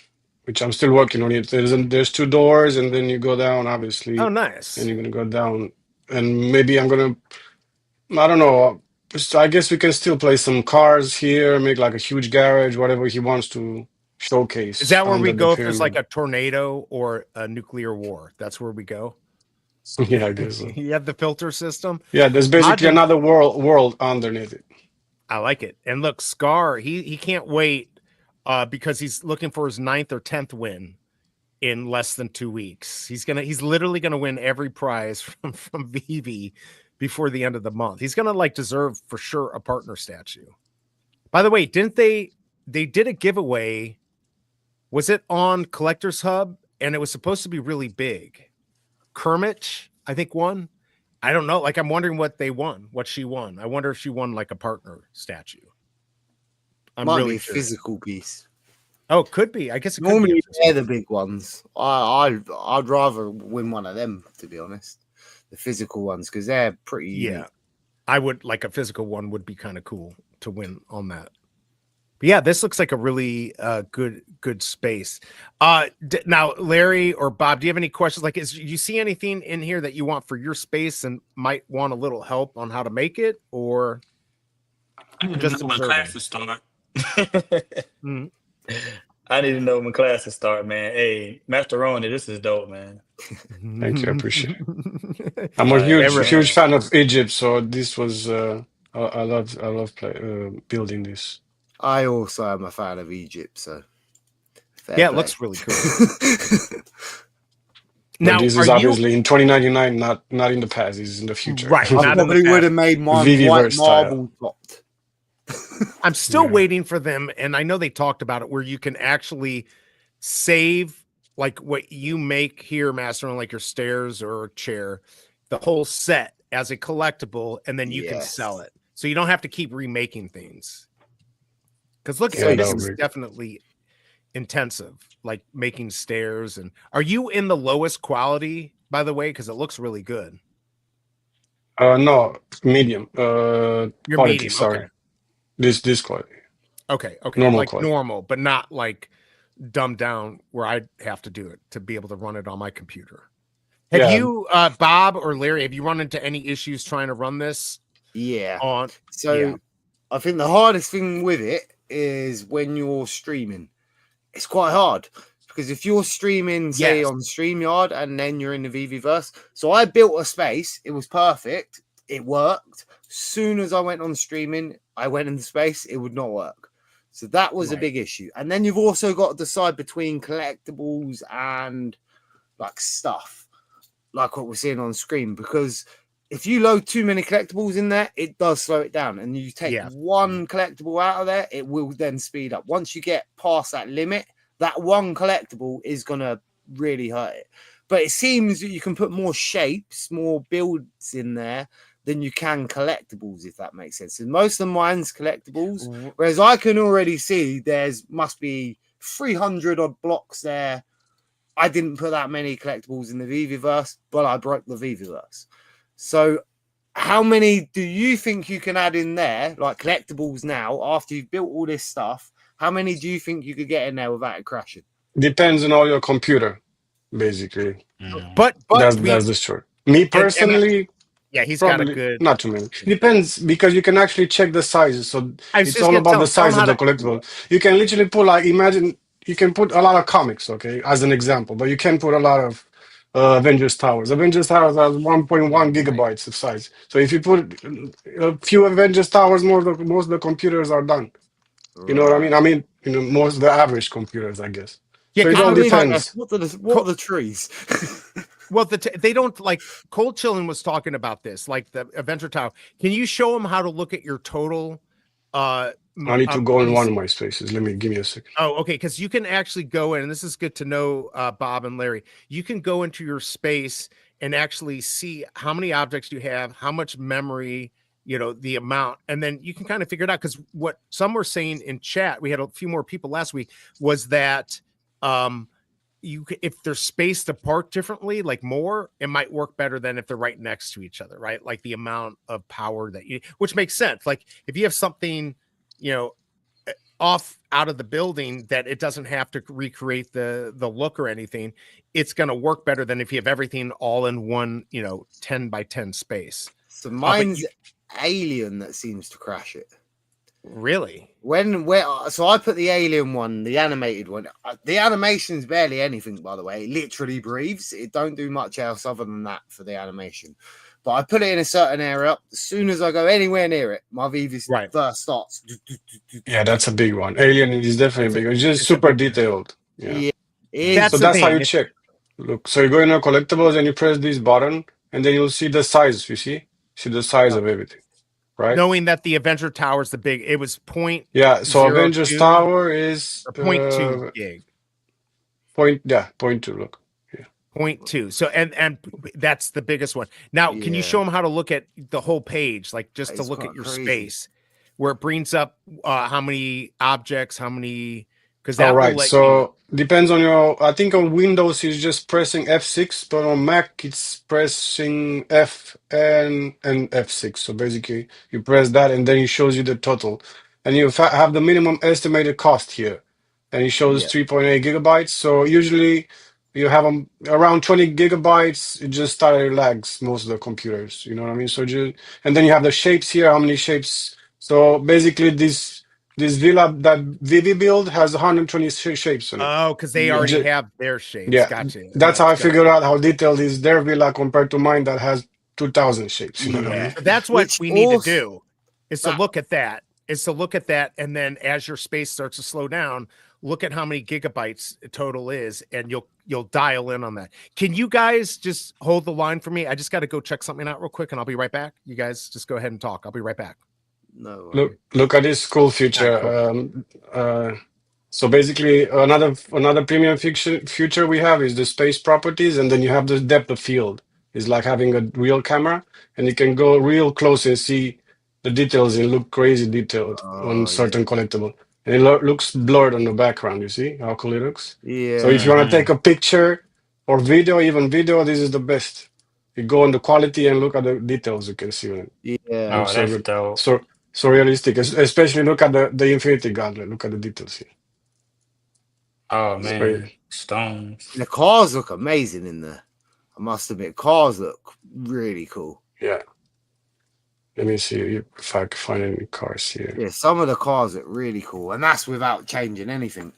which I'm still working on it. There's 2 doors, and then you go down, obviously. Oh, nice. And you're gonna go down, and maybe I don't know. I guess we can still play some cars here, make like a huge garage, whatever he wants to showcase. Is that where we go if there's like a tornado or a nuclear war? That's where we go. Yeah, I guess so. You have the filter system. Yeah, there's basically another world underneath it. I like it. And look, Scar, he can't wait because he's looking for his 9th or 10th win in less than 2 weeks. He's literally gonna win every prize from Veve before the end of the month. He's gonna deserve for sure a partner statue. By the way, didn't they did a giveaway? Was it on Collectors Hub? And it was supposed to be really big. Kermit, I think, won. I don't know. I'm wondering what they won, what she won. I wonder if she won a partner statue. Might be a physical piece. Oh, could be. I guess it normally they're the big ones. I'd rather win one of them, to be honest. The physical ones, because they're pretty unique. I would a physical one would be kind of cool to win on that. But yeah, this looks like a really good space. Now, Larry or Bob, do you have any questions? Do you see anything in here that you want for your space and might want a little help on how to make it, or just when classes start? I need to know when classes start, man. Hey, Materroni, this is dope, man. Thank you, I appreciate it. I'm a huge fan of Egypt, so this was I love building this. I also am a fan of Egypt, so it looks really cool. Now, this is obviously in 2099, not in the past. This is in the future. Right. I probably would have made mine white marble topped. I'm still waiting for them, and I know they talked about it, where you can actually save what you make here, Master, on your stairs or chair, the whole set as a collectible, and then you can sell it. So you don't have to keep remaking things. Because look, this is definitely intensive, like making stairs. And are you in the lowest quality, by the way? Because it looks really good. No, medium. You're Quality. medium. Sorry, Okay. this quality. Okay. Normal Like quality. normal, but not like dumbed down where I'd have to do it to be able to run it on my computer. Have Yeah. you, Bob or Larry, have you run into any issues trying to run this? Yeah. On So yeah. I think the hardest thing with it is when you're streaming. It's quite hard because if you're streaming, say, Yes. on StreamYard and then you're in the VeveVerse. So I built a space. It was perfect. It worked. Soon as I went on streaming, I went into space. It would not work. So that was a Right. big issue. And then you've also got to decide between collectibles and like stuff, like what we're seeing on screen, because if you load too many collectibles in there, it does slow it down. And you take Yeah. one collectible out of there, it will then speed up. Once you get past that limit, that one collectible is going to really hurt it. But it seems that you can put more shapes, more builds in there than you can collectibles, if that makes sense. And most of mine's collectibles, whereas I can already see there's must be 300 odd blocks there. I didn't put that many collectibles in the VeveVerse, but I broke the VeveVerse. So how many do you think you can add in there, like collectibles now, after you've built all this stuff? How many do you think you could get in there without it crashing? Depends on all your computer, basically. But That's we, the short. Me personally, yeah, he's got a probably good. not too many. Depends because you can actually check the sizes. So I was it's just all gonna about tell the him size how of the to- collectible. You can literally put like imagine you can put a lot of comics, okay, as an example, but you can put a lot of Avengers Towers. Avengers Towers has 1.1 gigabytes of size. So if you put a few Avengers Towers, most of the computers are done. You know what I mean? I mean, most of the average computers, I guess. Yeah, So it 'cause all I'm just talking- depends. What are the trees? Well, they don't like. Cold Chillin was talking about this, like the Avenger Tower. Can you show them how to look at your total? I need to go in let me one see. of my spaces. Give me a second. Oh, okay. Because you can actually go in, and this is good to know, Bob and Larry. You can go into your space and actually see how many objects you have, how much memory, the amount, and then you can kind of figure it out. Because what some were saying in chat, we had a few more people last week, was that if they're spaced apart differently, like more, it might work better than if they're right next to each other, right? Like the amount of power which makes sense. Like if you have something, off out of the building that it doesn't have to recreate the look or anything, it's going to work better than if you have everything all in one 10 by 10 space. So mine's Alien that seems to crash it. Really? So I put the Alien one, the animated one. The animation's barely anything, by the way. It literally breathes. It don't do much else other than that for the animation. But I put it in a certain area. As soon as I go anywhere near it, my VeveVerse starts. Yeah, that's a big one. Alien is definitely big. It's just super detailed. Yeah. So that's how you check. Look, so you go in a collectibles and you press this button, and then you'll see the size. You see the size of everything, right? Knowing that the Avenger Tower is it was point. Yeah. So Avengers Tower is 0.2 gig. 0.2. Look. 0.2. So and that's the biggest one. Now, can you show them how to look at the whole page, like just to look at your space, where it brings up how many objects, how many? Because that will let so depends on your. I think on Windows it's just pressing F6, but on Mac it's pressing F and F6. So basically, you press that, and then it shows you the total, and you have the minimum estimated cost here, and it shows 3.8 gigabytes. So usually you have around 20 gigabytes. It just started lags most of the computers. You know what I mean? So and then you have the shapes here. How many shapes? So basically, this villa that Veve build has 120 shapes on it. Oh, because they already have their shapes. Yeah, gotcha. That's how I figured out how detailed is their villa compared to mine that has 2,000 shapes. You know what I mean? So that's what we need to do. Is to look at that. And then as your space starts to slow down, look at how many gigabytes total is, and you'll dial in on that. Can you guys just hold the line for me? I just got to go check something out real quick, and I'll be right back. You guys just go ahead and talk. I'll be right back. No. Look at this cool feature. So basically, another premium feature we have is the space properties, and then you have the depth of field. It's like having a real camera, and you can go real close and see the details and look crazy detailed on certain collectible. And it looks blurred on the background. You see how cool it looks? Yeah. So if you want to Mhm. take a picture or video, even video, this is the best. You go on the quality and look at the details you can see on it. Yeah. Oh, Looks so that's good. dope. So realistic. Especially look at the Infinity Gauntlet. Look at the details here. Oh It's Yeah. man, very, stones. The cars look amazing in there. I must admit, cars look really cool. yeah. Let me see if I can find any cars here. Yeah, some of the cars look really cool, and that's without changing anything.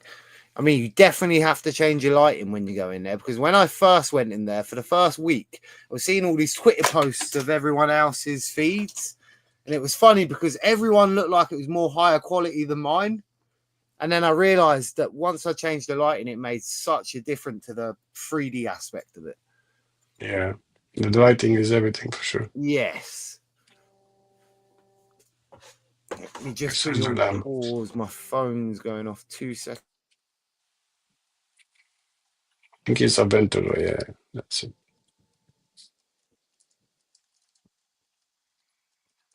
I mean, you definitely have to change your lighting when you go in there, because when I first went in there for the first week, I was seeing all these Twitter posts of everyone else's feeds, and it was funny because everyone looked like it was more higher quality than mine. And then I realized that once I changed the lighting, it made such a difference to the 3D aspect of it. Yeah. The lighting is everything for sure. Yes. Let me just put you Sensor on lamp. pause. My phone's going off 2 seconds. I think it's a Venturo, yeah. That's it.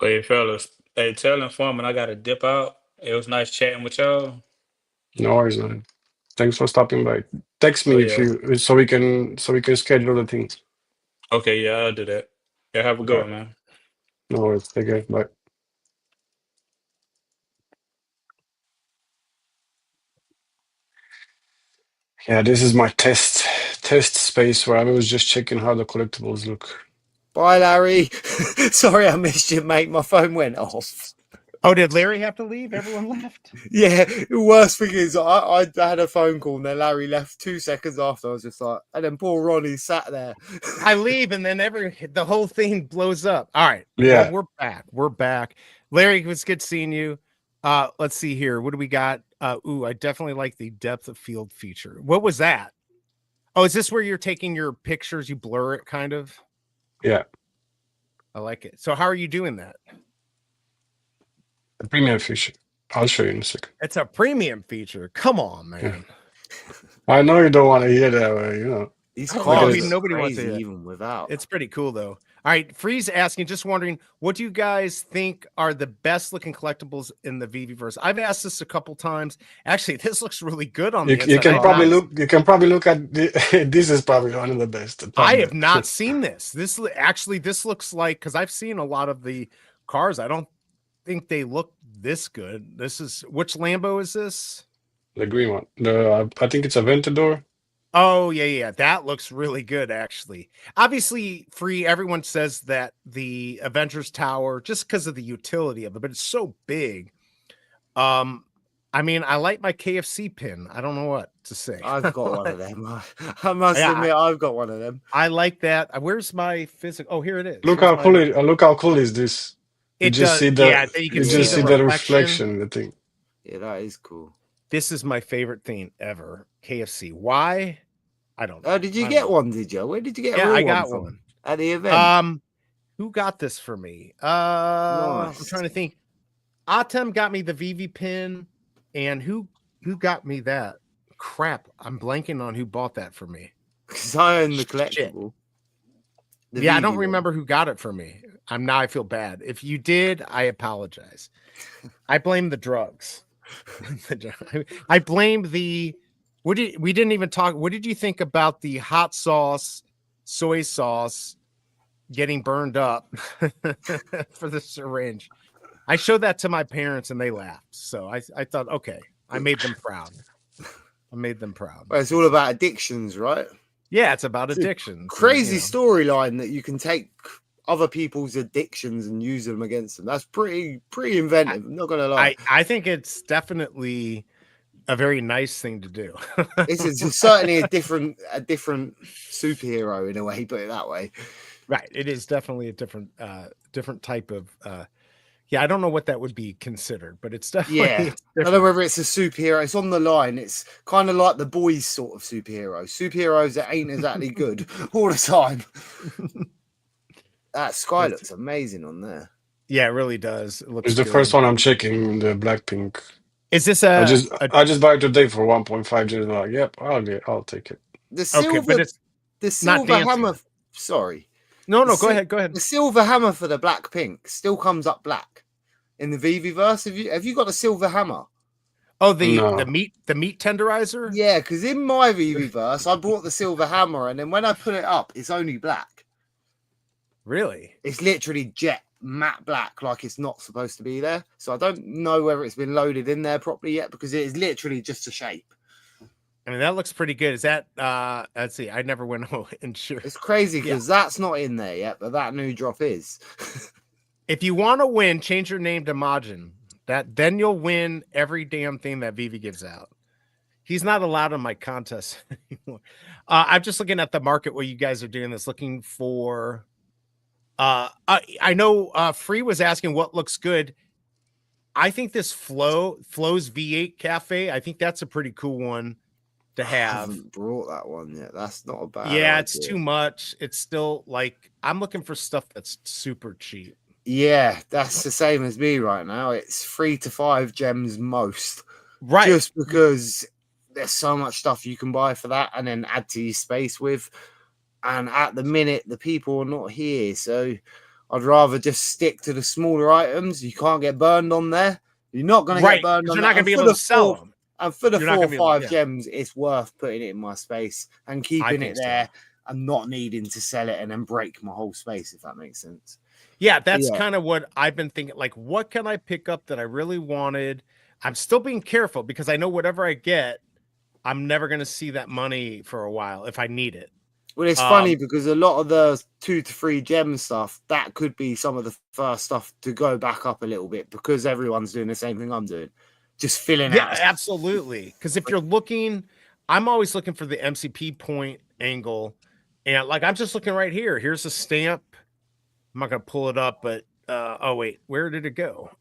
Hey fellas, hey, tell informant I gotta dip out. It was nice chatting with y'all. No worries, man. Thanks for stopping by. Text Oh me if yeah. you so we can schedule the things. Okay, yeah, I'll do that. Yeah, have a All good right. one, man. No worries. Take care. Bye. Yeah, this is my test space where I was just checking how the collectibles look. Bye, Larry. Sorry I missed you, mate. My phone went off. Oh, did Larry have to leave? Everyone left. Yeah, the worst thing is I had a phone call and then Larry left 2 seconds after. I was just like, and then poor Ronnie sat there. I leave, and then the whole thing blows up. All right. Yeah. Well, we're back. We're back. Larry, it was good seeing you. Let's see here. What do we got? I definitely like the depth of field feature. What was that? Oh, is this where you're taking your pictures? You blur it, kind of. Yeah. I like it. So, how are you doing that? The premium feature. I'll show you in a second. It's a premium feature. Come on, man. I know you don't want to hear that, but you know. These Oh, cars I mean, look nobody wants to crazy hear it. even without. It's pretty cool, though. All right, Freeze asking, just wondering, what do you guys think are the best looking collectibles in the VeveVerse? I've asked this a couple times. Actually, this looks really good on the You inside. can probably look. You can probably look at this is probably one of the best. I have not seen this. This looks like, because I've seen a lot of the cars. I don't think they look this good. This is, which Lambo is this? The green one. I think it's a Aventador. Oh, yeah. That looks really good, actually. Obviously, everyone says that the Avengers Tower, just because of the utility of it, but it's so big. I mean, I like my KFC pin. I don't know what to say. I've got one of them. I must admit, I've got one of them. I like that. Where's my physical? Oh, here it is. Look how cool it. Look how cool is this. You just see the. You can You see just see the reflection. The thing. Yeah, that is cool. This is my favorite thing ever. KFC. Why? I don't know. Oh, did you get one? Did you? Where did you get? Yeah, I got from? one At the event. Who got this for me? Nice. I'm trying to think. Atem got me the Veve pin, and who got me that? Crap, I'm blanking on who bought that for me. Because I own the collectible. I don't remember who got it for me. I feel bad. If you did, I apologize. I blame the drugs. I blame the. We didn't even talk. What did you think about the hot sauce, soy sauce getting burned up for the syringe? I showed that to my parents and they laughed. So I thought, okay, I made them proud. Well, it's all about addictions, right? Yeah, it's about addictions. Crazy storyline that you can take other people's addictions and use them against them. That's pretty inventive. I'm not gonna lie. I think it's definitely a very nice thing to do. This is certainly a different superhero in a way, put it that way. Right. It is definitely a different type of I don't know what that would be considered, but it's definitely I don't know whether it's a superhero. It's on the line. It's kind of like the boys sort of superhero. Superheroes that ain't exactly good all the time. That sky looks amazing on there. Yeah, it really does. It looks It's the good. first one I'm checking, the Blackpink. Is this I just buy it today for 1.5. Just like, yep, I'll take it. The silver, but it's the silver dancing. hammer. Sorry. No, go ahead. The silver hammer for the Blackpink still comes up black in the VeveVerse. Have you got the silver hammer? Oh, the No. meat tenderizer. Yeah, because in my VeveVerse, I bought the silver hammer, and then when I put it up, it's only black. Really? It's literally jet matte black, like it's not supposed to be there. So I don't know whether it's been loaded in there properly yet, because it is literally just a shape. I mean, that looks pretty good. Is that let's see, I never went and sure. It's crazy because that's not in there yet, but that new drop is. If you want to win, change your name to Majin. Then you'll win every damn thing that Veve gives out. He's not allowed in my contest anymore. I'm just looking at the market where you guys are doing this, looking for I know Free was asking what looks good. I think this Flo's V8 Cafe, I think that's a pretty cool one to have. I haven't brought that one yet. That's not a bad Yeah, idea. it's too much. It's still like I'm looking for stuff that's super cheap. Yeah, that's the same as me right now. It's 3 to 5 gems most. Right. Just because there's so much stuff you can buy for that and then add to your space with. And at the minute, the people are not here. So I'd rather just stick to the smaller items. You can't get burned on there. You're not going to get burned on You're there. not going to be able to sell them. And for the You're not 4 gonna or be 5 gems, it's worth putting it in my space and keeping it there and not needing to sell it and then break my whole space, if that makes sense. Yeah, that's kind of what I've been thinking. Like, what can I pick up that I really wanted? I'm still being careful because I know whatever I get, I'm never going to see that money for a while if I need it. Well, it's funny because a lot of the 2 to 3 gem stuff, that could be some of the first stuff to go back up a little bit because everyone's doing the same thing I'm doing. Just filling out. Yeah, absolutely. Because if you're looking, I'm always looking for the MCP point angle. And like, I'm just looking right here. Here's a stamp. I'm not going to pull it up, but oh, wait, where did it go?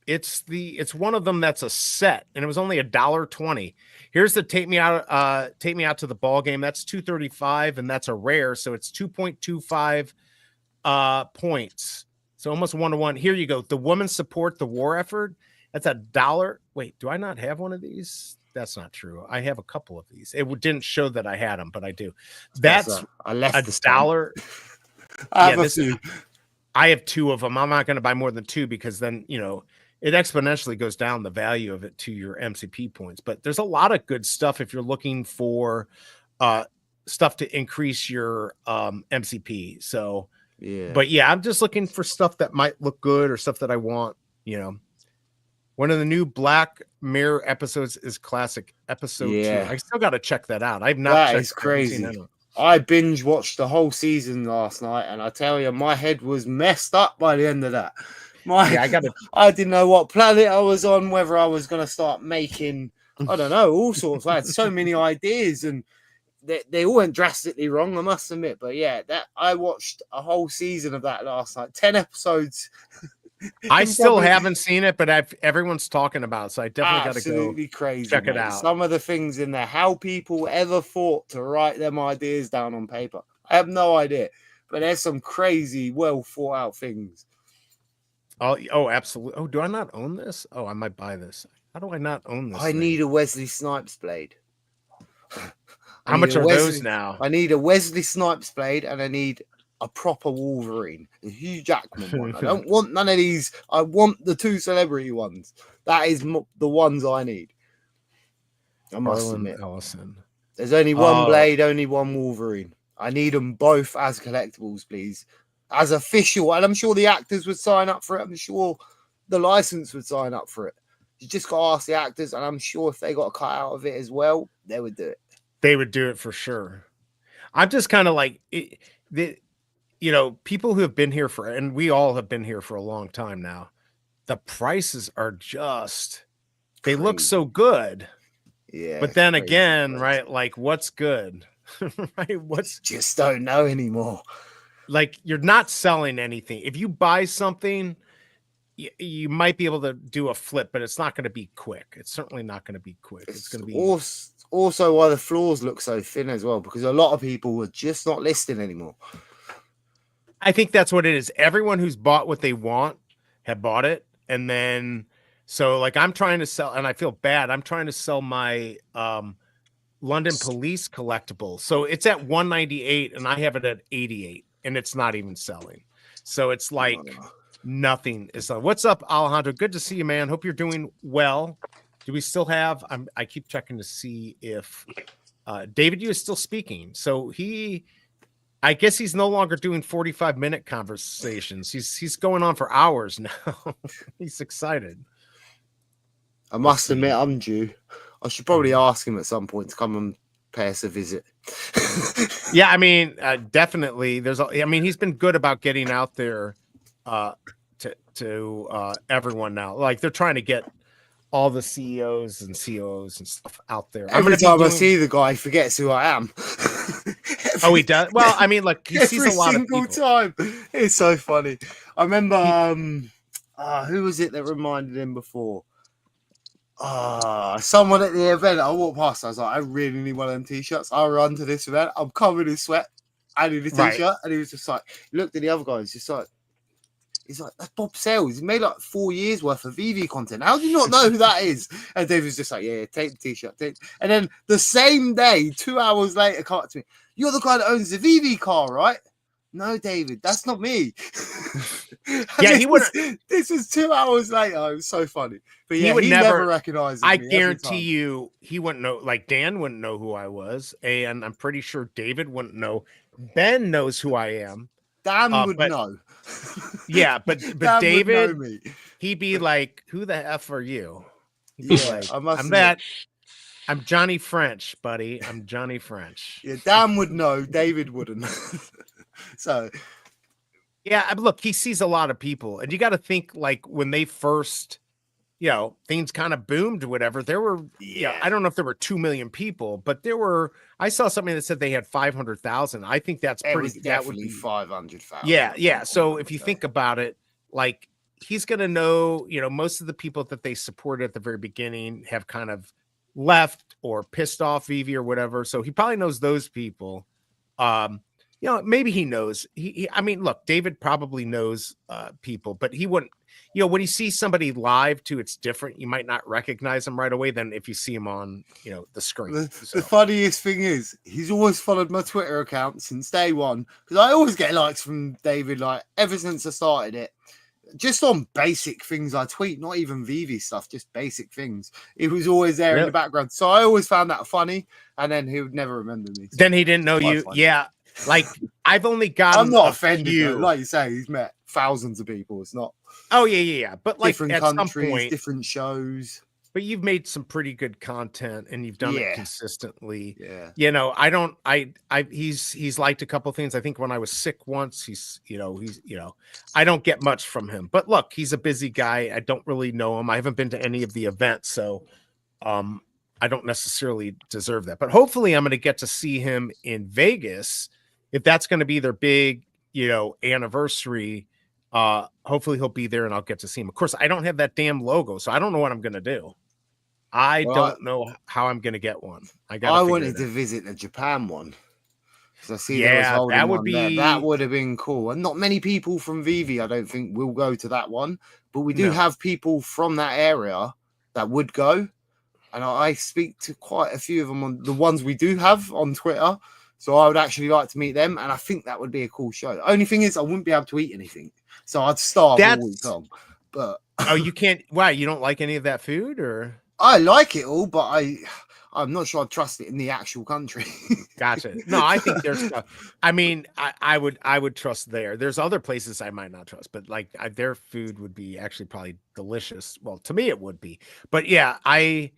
It's one of them that's a set, and it was only $1.20. Here's the take me out to the ball game. That's $2.35, and that's a rare, so it's 2.25 points. So almost 1-to-1. Here you go. The women support the war effort. That's $1. Wait, do I not have one of these? That's not true. I have a couple of these. It didn't show that I had them, but I do. That's $1. I have 2 of them. I'm not going to buy more than 2 because then, you know, it exponentially goes down the value of it to your MCP points. But there's a lot of good stuff if you're looking for stuff to increase your MCP. So, yeah. But yeah, I'm just looking for stuff that might look good or stuff that I want, you know. One of the new Black Mirror episodes is classic episode 2. I still got to check that out. I've not checked. That is crazy. I binge watched the whole season last night, and I tell you, my head was messed up by the end of that. I didn't know what planet I was on, whether I was going to start making, I don't know, all sorts. I had so many ideas, and they all went drastically wrong, I must admit. But yeah, that I watched a whole season of that last night, 10 episodes. I still haven't seen it, but everyone's talking about it, so I definitely got to go crazy, check it out. Some of the things in there, how people ever thought to write them ideas down on paper, I have no idea. But there's some crazy, well thought out things. Oh, absolutely. Oh, do I not own this? Oh, I might buy this. How do I not own this? I need a Wesley Snipes blade. How much are those now? I need a Wesley Snipes blade, and I need a proper Wolverine, a Hugh Jackman one. I don't want none of these. I want the 2 celebrity ones. That is the ones I need. I must admit. Ellison. There's only one blade, only one Wolverine. I need them both as collectibles, please. As official, and I'm sure the actors would sign up for it. I'm sure the license would sign up for it. You just got to ask the actors, and I'm sure if they got a cut out of it as well, they would do it. They would do it for sure. I'm just kind of like you know, people who have been here and we all have been here for a long time now, the prices are just, they look so good. Yeah. But then again, right? Like, what's good? Right? Just don't know anymore. Like, you're not selling anything. If you buy something, you might be able to do a flip, but it's not going to be quick. It's certainly not going to be quick. It's going to be also why the floors look so thin as well, because a lot of people are just not listing anymore. I think that's what it is. Everyone who's bought what they want have bought it. And then, so like I'm trying to sell, and I feel bad. I'm trying to sell my London Police collectible. So it's at 198 and I have it at 88 and it's not even selling. So it's like nothing is. What's up, Alejandro? Good to see you, man. Hope you're doing well. Do we still have? I keep checking to see if David Yu is still speaking. So I guess he's no longer doing 45-minute conversations. He's going on for hours now. He's excited. I must admit, I'm due. I should probably ask him at some point to come and pay us a visit. Yeah, I mean, definitely. He's been good about getting out there to everyone now. Like, they're trying to get all the CEOs and COOs and stuff out there. Every time I see the guy, he forgets who I am. Oh, he does? Well, I mean, look, he sees a lot of people. Every single time. It's so funny. I remember, who was it that reminded him before? Someone at the event. I walked past. I was like, I really need one of them t-shirts. I run to this event. I'm covered in sweat. I need a t-shirt, Right. and he was just like, he looked at the other guys, just like, he's like, that's Bob Sales. He made like 4 years worth of Veve content. How do you not know who that is? And Dave was just like, yeah, take the t-shirt. And then the same day, 2 hours later, come up to me. You're the guy that owns the Veve car, right? No, David, that's not me. Yeah, he would. This was 2 hours later. It was so funny. But yeah, He would never recognize me. I every guarantee time. you, he wouldn't know. Like, Dan wouldn't know who I was, and I'm pretty sure David wouldn't know. Ben knows who I am. Dan would know. Yeah, but Dan David, would know me. he'd be like, "Who the f are you?" He'd be Yeah, like, I must I'm admit. that. I'm Johnny French, buddy. I'm Johnny French. Yeah, Dan would know. David wouldn't. So Yeah, look, he sees a lot of people, and you got to think, like, when they first, things kind of boomed, whatever. There were, I don't know if there were 2 million people, but there were. I saw something that said they had 500,000. I think that's it pretty. was That would definitely be 500,000. Yeah. So if you think about it, like, he's gonna know, most of the people that they supported at the very beginning have kind of left or pissed off Veve or whatever. So he probably knows those people. Maybe he knows. I mean, look, David probably knows people, but he wouldn't. When you see somebody live too, it's different. You might not recognize him right away than if you see him on, the screen. The funniest thing is, he's always followed my Twitter account since day one, because I always get likes from David, like, ever since I started it. Just on basic things I tweet, not even Veve stuff, just basic things. He was always there in the background. So I always found that funny, and then he would never remember me. So then he didn't know you. funny. Yeah. Like, I've only got. I'm not offended. Though. Like you say, he's met thousands of people. It's not. Oh yeah. But like, different at countries, some point, different shows. But you've made some pretty good content, and you've done it consistently. Yeah. He's liked a couple things. I think when I was sick once, I don't get much from him. But look, he's a busy guy. I don't really know him. I haven't been to any of the events, so I don't necessarily deserve that. But hopefully, I'm going to get to see him in Vegas. If that's going to be their big, anniversary, hopefully he'll be there and I'll get to see him. Of course, I don't have that damn logo, so I don't know what I'm going to do. I don't know how I'm going to get one. I wanted to visit the Japan one. Because I see that would be there. That would have been cool. And not many people from Veve, I don't think, will go to that one. But we do have people from that area that would go. And I speak to quite a few of them on the ones we do have on Twitter. So I would actually like to meet them. And I think that would be a cool show. The only thing is, I wouldn't be able to eat anything. So I'd starve all week long. But you can't. Why? You don't like any of that food, or? I like it all, but I'm not sure I'd trust it in the actual country. Gotcha. No, I think there's stuff. I mean, I would trust there. There's other places I might not trust, but like their food would be actually probably delicious. Well, to me it would be. But yeah, I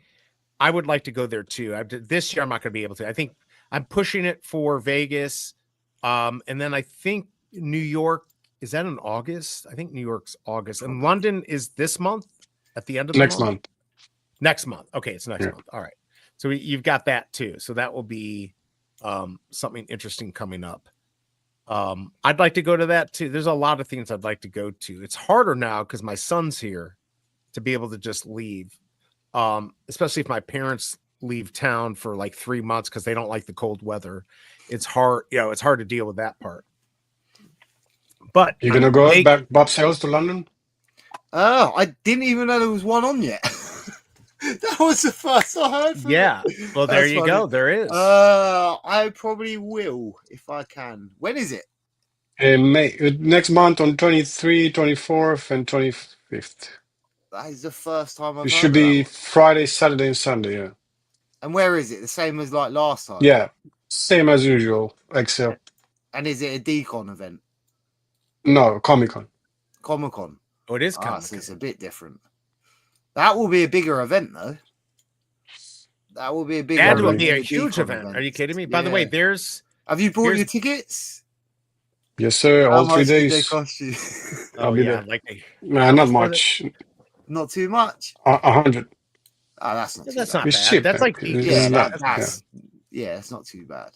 would like to go there too. This year I'm not going to be able to. I think I'm pushing it for Vegas, and then I think New York. Is that in August? I think New York's August, and London is this month at the end of the month. Next month. Okay, it's next month. All right. So you've got that too. So that will be something interesting coming up. I'd like to go to that too. There's a lot of things I'd like to go to. It's harder now because my son's here to be able to just leave, especially if my parents leave town for like 3 months because they don't like the cold weather. It's hard. It's hard to deal with that part. But you're gonna go back Bob Sales to London? Oh, I didn't even know there was one on yet. That was the first I heard from it. Well, there you go. There is. I probably will if I can. When is it? May next month on 23, 24th, and 25th. That is the first time I've It heard should of that be one. Friday, Saturday, and Sunday. Yeah. And where is it? The same as like last time? Yeah. Same as usual. Excel. And is it a decon event? No, Comic Con. Comic-Con? Oh, it is Ah, Comic so it's Con. a bit different. That will be a bigger event, though. That will be a bigger That event. will be than a the huge decon event. Are you kidding me? By the way, Yeah. Have you bought here's- your tickets? Yes, sir. How All 3 much did they days. cost you? I'll oh be yeah, there. like Nah, how not much was much. Not too much. 100. Oh, that's not too that's bad. not It's bad. cheap. That's man. like It's Yeah, not. yeah, it's not too bad.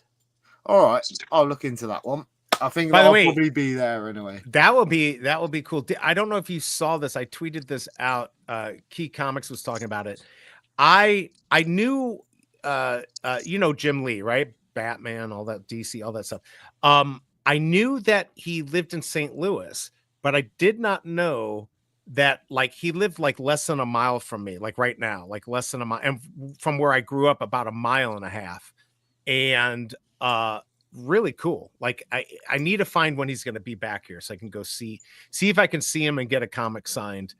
All right, I'll look into that one. I think By the I'll way, probably be there anyway. that will be cool. I don't know if you saw this. I tweeted this out. Key Comics was talking about it. I knew you know Jim Lee, right? Batman, all that DC, all that stuff. I knew that he lived in St. Louis, but I did not know that like he lived like less than a mile from me, like right now, like less than a mile, and from where I grew up, about a mile and a half. And really cool. Like I need to find when he's going to be back here so I can go see if I can see him and get a comic signed.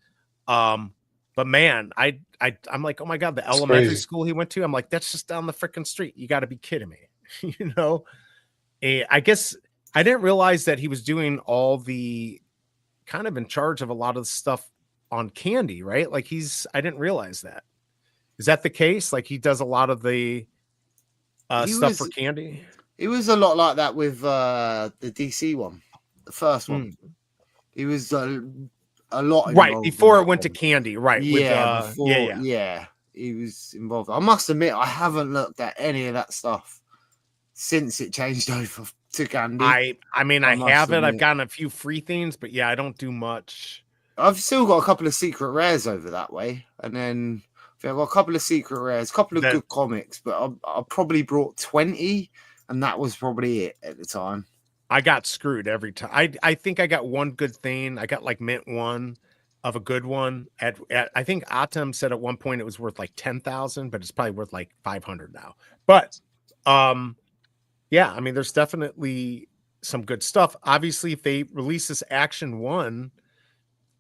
But man, I'm like, oh my god, the elementary crazy. school he went to, I'm like, that's just down the freaking street. You got to be kidding me. You know, I guess I didn't realize that he was doing all the kind of in charge of a lot of the stuff on Candy, right? Like I didn't realize that. Is that the case? Like he does a lot of the stuff for Candy? It was a lot like that with the DC one, the first one. He was a lot right involved before in it that went to one. Candy, right? Yeah, with, before, yeah, he was involved. I must admit, I haven't looked at any of that stuff since it changed over to Candy. I mean, I must have it. I've admit. gotten a few free things, but yeah, I don't do much. I've still got a couple of secret rares over that way, and then I've got a couple of secret rares, a couple of good comics, but I probably brought 20, and that was probably it at the time. I got screwed every time. I think I got one good thing. I got like mint one of a good one. At I think Atom said at one point it was worth like 10,000, but it's probably worth like 500 now. But yeah, I mean, there's definitely some good stuff. Obviously, if they release this Action 1,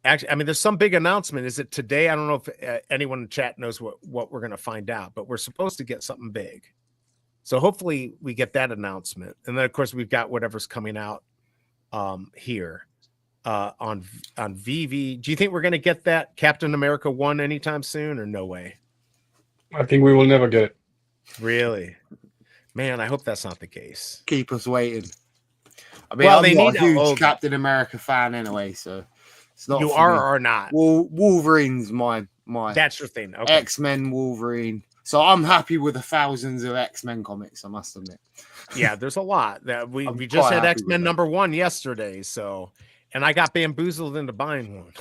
I mean, there's some big announcement. Is it today? I don't know if anyone in chat knows what we're going to find out, but we're supposed to get something big. So hopefully we get that announcement. And then, of course, we've got whatever's coming out here on Veve. Do you think we're going to get that Captain America 1 anytime soon or no way? I think we will never get it. Really? Man, I hope that's not the case. Keep us waiting. I mean, Well, I'm they not need a huge a Captain America fan anyway, so it's not. You for are me. or not? Wolverine's my. That's your thing. Okay. X-Men Wolverine. So I'm happy with the thousands of X-Men comics, I must admit. Yeah, there's a lot that we I'm just quite had happy X-Men with that. #1 yesterday, so and I got bamboozled into buying one.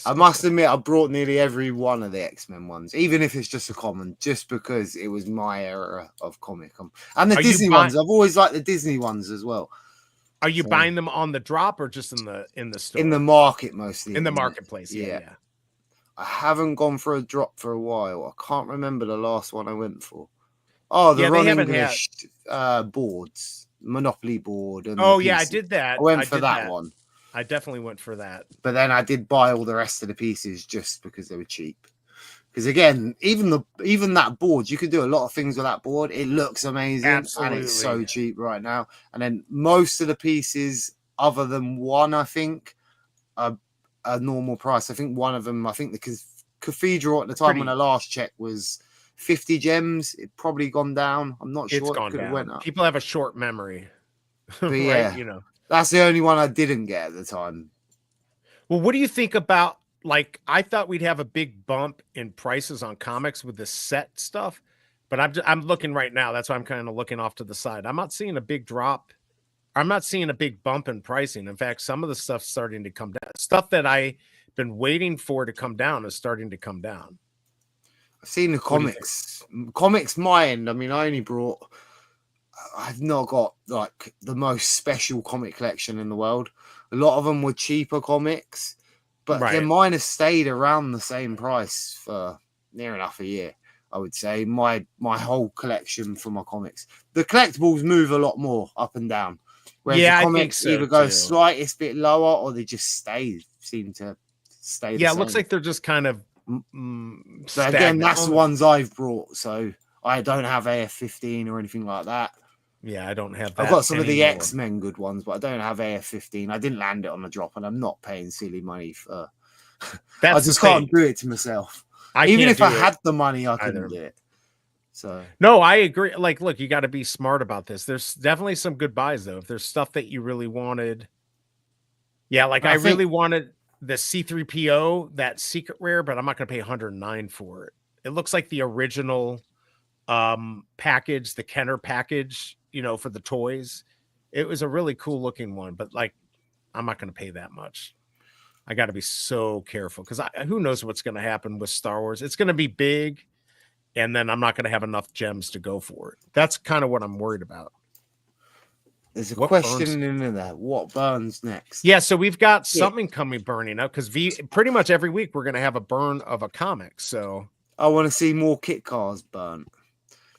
I must admit, I brought nearly every one of the X-Men ones, even if it's just a common, just because it was my era of comic. And the Are you Disney buy- ones, I've always liked the Disney ones as well. Are you So- buying them on the drop or just in the store? In the market mostly. In the marketplace, yeah. I haven't gone for a drop for a while. I can't remember the last one I went for. Oh, the Yeah, they Ron haven't English boards, Monopoly board. And Oh the yeah, I pieces. did that. I went for did that one. I definitely went for that. But then I did buy all the rest of the pieces just because they were cheap. Because again, even that board, you could do a lot of things with that board. It looks amazing, Absolutely. and it's so cheap right now. And then most of the pieces, other than one, I think, are a normal price. I think one of them, I think the Cathedral at the time when I last checked was 50 gems. It probably gone down. I'm not sure. It's gone Could have down. went up. People have a short memory. But right? yeah, You know. that's the only one I didn't get at the time. Well, what do you think about, like, I thought we'd have a big bump in prices on comics with the set stuff, but I'm looking right now. That's why I'm kind of looking off to the side. I'm not seeing a big drop. I'm not seeing a big bump in pricing. In fact, some of the stuff's starting to come down. Stuff that I've been waiting for to come down is starting to come down. I've seen the comics. Comics, my end. I mean, I've not got like the most special comic collection in the world. A lot of them were cheaper comics, but Right. then mine has stayed around the same price for near enough a year. I would say my whole collection for my comics. The collectibles move a lot more up and down, whereas Yeah, I the think comics so, either go too. slightest bit lower or they just seem to stay. Yeah, it looks like they're just kind of But again, that's the ones I've brought, so I don't have AF15 or anything like that. Yeah, I don't have that. I've got some of the anymore. X-Men good ones, but I don't have AF15. I didn't land it on the drop, and I'm not paying silly money for. I just can't do it to myself. Even if I had the money, I couldn't do it. So no, I agree. Like, look, you got to be smart about this. There's definitely some good buys though. If there's stuff that you really wanted, yeah, like I really wanted the C3PO, that secret rare, but I'm not going to pay 109 for it. It looks like the original package, the Kenner package, you know, for the toys. It was a really cool looking one, but like, I'm not going to pay that much. I got to be so careful because who knows what's going to happen with Star Wars. It's going to be big, and then I'm not going to have enough gems to go for it. That's kind of what I'm worried about. There's a question in there. What burns next? Yeah, so we've got something coming burning up because pretty much every week we're going to have a burn of a comic. So I want to see more kit cars burnt.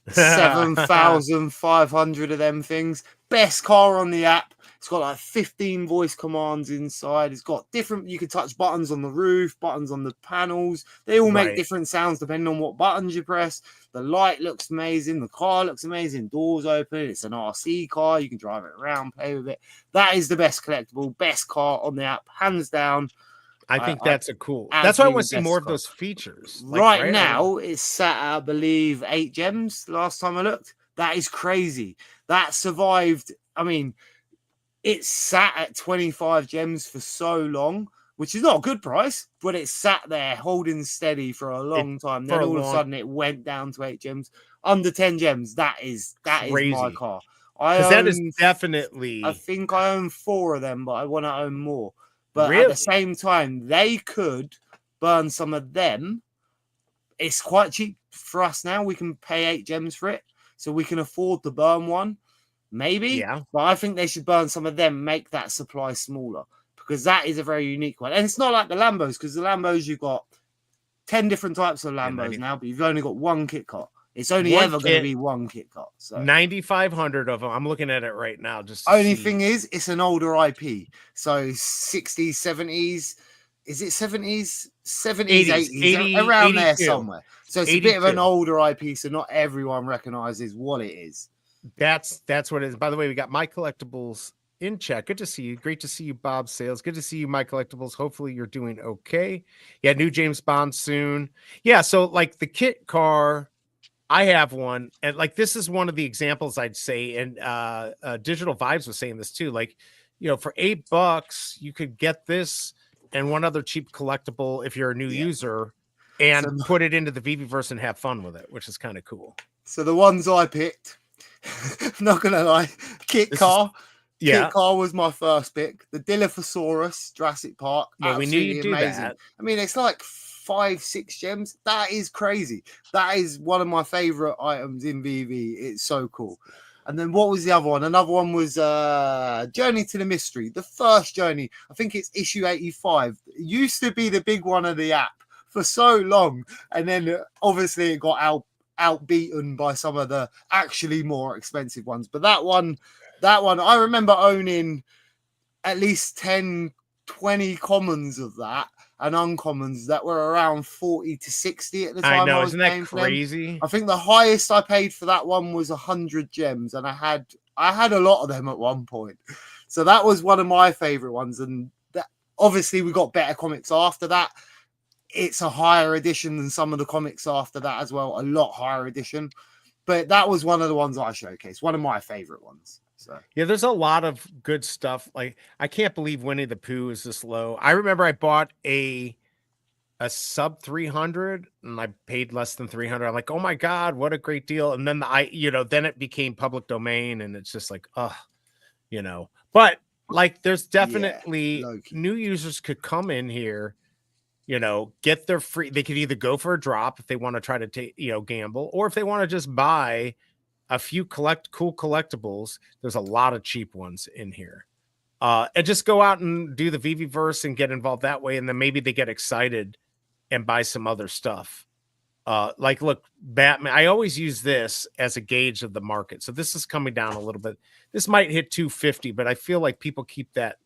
7,500 of them things. Best car on the app. It's got like 15 voice commands inside. It's got different, you can touch buttons on the roof, buttons on the panels. They all make different sounds depending on what buttons you press. The light looks amazing. The car looks amazing. Doors open. It's an RC car. You can drive it around, play with it. That is the best collectible, best car on the app, hands down. I think that's cool. That's why I want to see more of those features. Like, right now, it's sat at, I believe, 8 gems last time I looked. That is crazy. That survived. I mean, it sat at 25 gems for so long, which is not a good price, but it sat there holding steady for a long time. Then all of a sudden, it went down to 8 gems. Under 10 gems, that is my car. That is definitely. I think I own 4 of them, but I want to own more. But at the same time, they could burn some of them. It's quite cheap for us now. We can pay 8 gems for it, so we can afford to burn one. Maybe, yeah. But I think they should burn some of them, make that supply smaller, because that is a very unique one. And it's not like the Lambos, because the Lambos, you've got 10 different types of Lambos now, but you've only got one kit cut. It's only ever going to be one kit cut. So 9,500 of them. I'm looking at it right now. Thing is, it's an older IP. So 60s, 70s. Is it 70s? 70s, 80s, around 82. There somewhere. So it's 82. A bit of an older IP, so not everyone recognizes what it is. That's what it is. By the way, we got My Collectibles in chat. Good to see you. Great to see you, Bob Sales. Good to see you, My Collectibles. Hopefully you're doing okay. Yeah, new James Bond soon. Yeah, so like the kit car, I have one, and like this is one of the examples I'd say, and Digital Vibes was saying this too. Like, you know, for $8, you could get this and one other cheap collectible if you're a new user, and put it into the VeveVerse and have fun with it, which is kind of cool. So the ones I picked, I'm not gonna lie, Kit Car was my first pick. The Dilophosaurus, Jurassic Park. Yeah, we knew you'd do that. I mean, it's like 5-6 gems. That is crazy. That is one of my favorite items in VV. It's so cool. And then what was the other one? Another one was Journey to the Mystery. The first Journey, I think it's issue 85. It used to be the big one of the app for so long, and then obviously it got outbeaten by some of the actually more expensive ones. But that one, I remember owning at least 10, 20 commons of that and uncommons that were around 40 to 60 at the time. I know, isn't that crazy? I think the highest I paid for that one was 100 gems, and I had a lot of them at one point. So that was one of my favorite ones, and that, obviously we got better comics after that. It's a higher edition than some of the comics after that as well, a lot higher edition. But that was one of the ones I showcased, one of my favorite ones. So yeah, there's a lot of good stuff. Like, I can't believe Winnie the Pooh is this low. I remember I bought a sub 300 and I paid less than 300. I'm like, oh my God, what a great deal. And then then it became public domain, and it's just like, but like, there's definitely new users could come in here, get their free, they could either go for a drop if they want to try to take, gamble, or if they want to just buy a few cool collectibles. There's a lot of cheap ones in here. And just go out and do the VeveVerse and get involved that way. And then maybe they get excited and buy some other stuff. Like, look, Batman, I always use this as a gauge of the market. So this is coming down a little bit. This might hit 250, but I feel like people keep that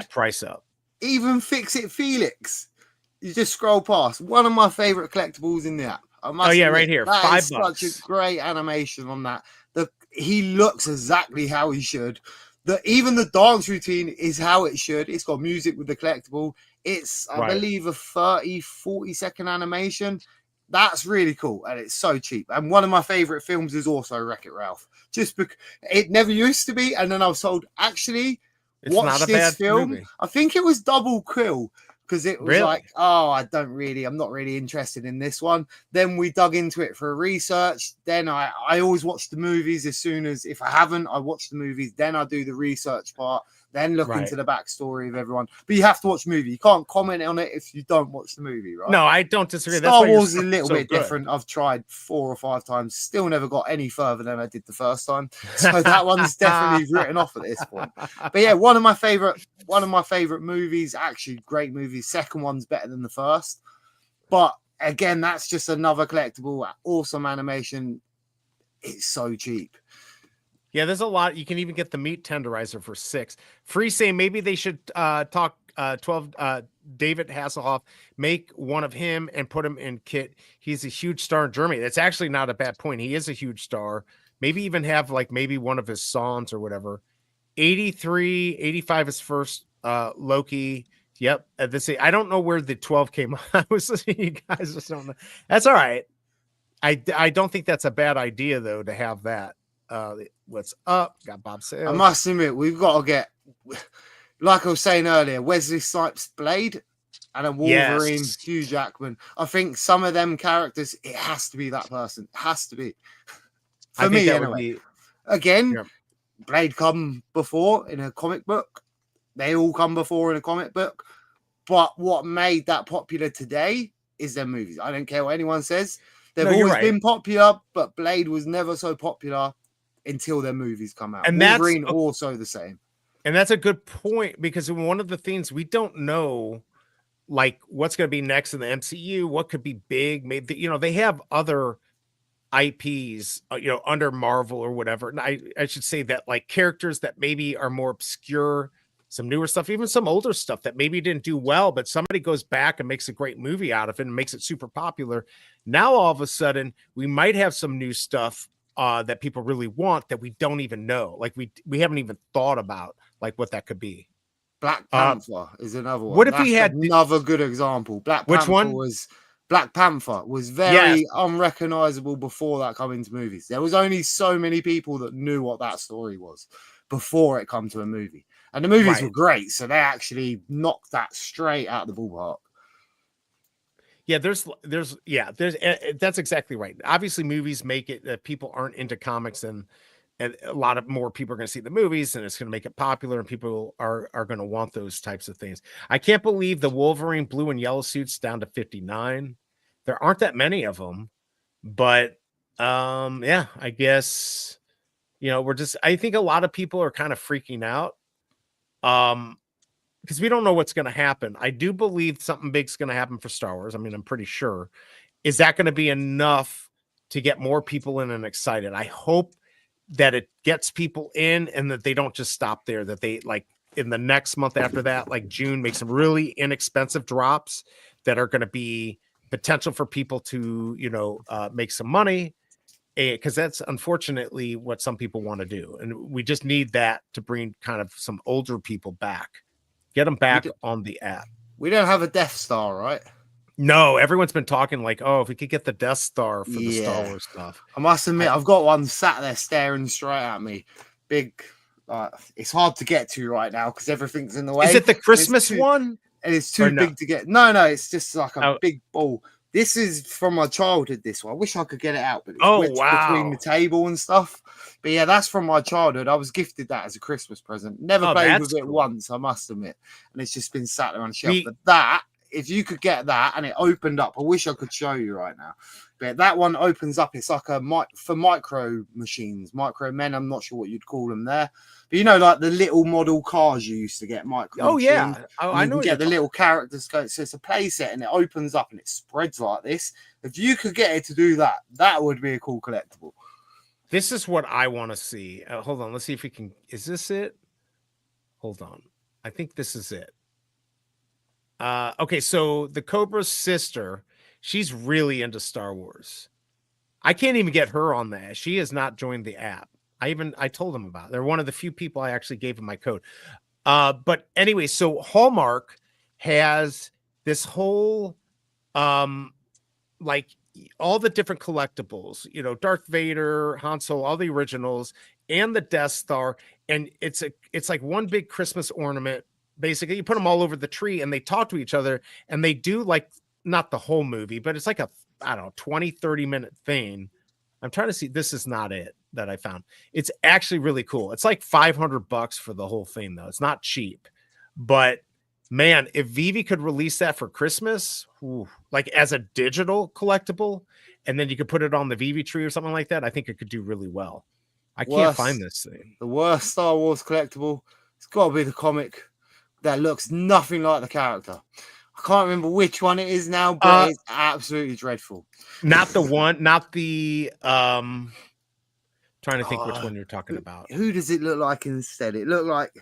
price up. Even Fix It Felix. You just scroll past. One of my favorite collectibles in the app. I must Oh yeah, admit, right here. that is $5. such a great animation on that. He looks exactly how he should. Even the dance routine is how it should. It's got music with the collectible. It's, I believe, a 40 second animation. That's really cool, and it's so cheap. And one of my favorite films is also Wreck-It Ralph. Just because it never used to be, and then I was told, actually, It's watch not a this bad film. movie. I think it was Double Kill, because it was Really? like, oh, I'm not really interested in this one. Then we dug into it for research. Then I always watch the movies as soon as, if I haven't, I watch the movies. Then I do the research part. Then look into the backstory of everyone. But you have to watch the movie. You can't comment on it if you don't watch the movie, right? No, I don't disagree. That's Star why your Wars is a stuff little so bit good. different. I've tried 4 or 5 times. Still never got any further than I did the first time. So that one's definitely written off at this point. But yeah, one of my favorite movies. Actually, great movies. Second one's better than the first. But again, that's just another collectible. Awesome animation. It's so cheap. Yeah, there's a lot. You can even get the meat tenderizer for $6. Free say maybe they should talk 12 David Hasselhoff, make one of him and put him in kit. He's a huge star in Germany. That's actually not a bad point. He is a huge star. Maybe even have like maybe one of his songs or whatever. 83, 85 is first Loki. Yep. I don't know where the 12 came. I was listening to you guys just don't know. That's all right. I don't think that's a bad idea though to have that. What's up? Got Bob Sales. I must admit, we've got to get, like I was saying earlier, Wesley Snipes Blade and a Wolverine, Hugh Jackman. I think some of them characters, it has to be that person. It has to be. For me, anyway. Again, Blade come before in a comic book. They all come before in a comic book. But what made that popular today is their movies. I don't care what anyone says. They've always been popular, but Blade was never so popular until their movies come out. And Wolverine also the same. And that's a good point, because one of the things we don't know, like what's going to be next in the MCU, what could be big. Maybe, they have other IPs, under Marvel or whatever. And I should say that like characters that maybe are more obscure, some newer stuff, even some older stuff that maybe didn't do well, but somebody goes back and makes a great movie out of it and makes it super popular. Now, all of a sudden, we might have some new stuff that people really want that we don't even know. Like we haven't even thought about like what that could be. Black Panther is another one. What if we had another good example? Black Panther was very unrecognizable before that came into movies. There was only so many people that knew what that story was before it come to a movie. And the movies were great, so they actually knocked that straight out of the ballpark. Yeah, there's that's exactly right. Obviously, movies make it that people aren't into comics, and a lot of more people are going to see the movies, and it's going to make it popular, and people are going to want those types of things. I can't believe the Wolverine blue and yellow suits down to 59. There aren't that many of them, but yeah, I guess I think a lot of people are kind of freaking out. Because we don't know what's going to happen. I do believe something big's going to happen for Star Wars. I mean, I'm pretty sure. Is that going to be enough to get more people in and excited? I hope that it gets people in and that they don't just stop there, that they like in the next month after that, like June, make some really inexpensive drops that are going to be potential for people to, make some money. Because that's unfortunately what some people want to do. And we just need that to bring kind of some older people back. Get them back on the app. We don't have a Death Star, right? No, everyone's been talking like, oh, if we could get the Death Star for the Star Wars stuff. I must admit, I've got one sat there staring straight at me. Big. It's hard to get to right now because everything's in the way. Is it the Christmas one? And it's too big to get. No, it's just like a big ball. This is from my childhood, this one. I wish I could get it out, but it's between the table and stuff. But yeah, that's from my childhood. I was gifted that as a Christmas present. Never played with it once, I must admit. And it's just been sat there on the shelf. But that, if you could get that and it opened up, I wish I could show you right now. But that one opens up. It's like for micro machines, micro men. I'm not sure what you'd call them there. But like the little model cars you used to get, micro. Oh, yeah. I know. You get the little characters. So it's a play set and it opens up and it spreads like this. If you could get it to do that, that would be a cool collectible. This is what I want to see. Hold on. Let's see if we can. Is this it? Hold on. I think this is it. Okay, so the Cobra's sister, she's really into Star Wars. I can't even get her on that. She has not joined the app. I told them about it. They're one of the few people I actually gave them my code. But anyway, so Hallmark has this whole like all the different collectibles, you know, Darth Vader, Han Solo, all the originals, and the Death Star, and it's like one big Christmas ornament. Basically, you put them all over the tree, and they talk to each other, and they do like not the whole movie, but it's like a I don't know 20-30 minute thing. I'm trying to see. This is not it that I found. It's actually really cool. It's like $500 for the whole thing, though. It's not cheap, but man, if Veve could release that for Christmas, like as a digital collectible, and then you could put it on the Veve tree or something like that, I think it could do really well. I can't find this thing. The worst Star Wars collectible, it's got to be the comic that looks nothing like the character. I can't remember which one it is now, but it's absolutely dreadful. Not the one, not the trying to think which one you're talking about. Who does it look like instead? It looked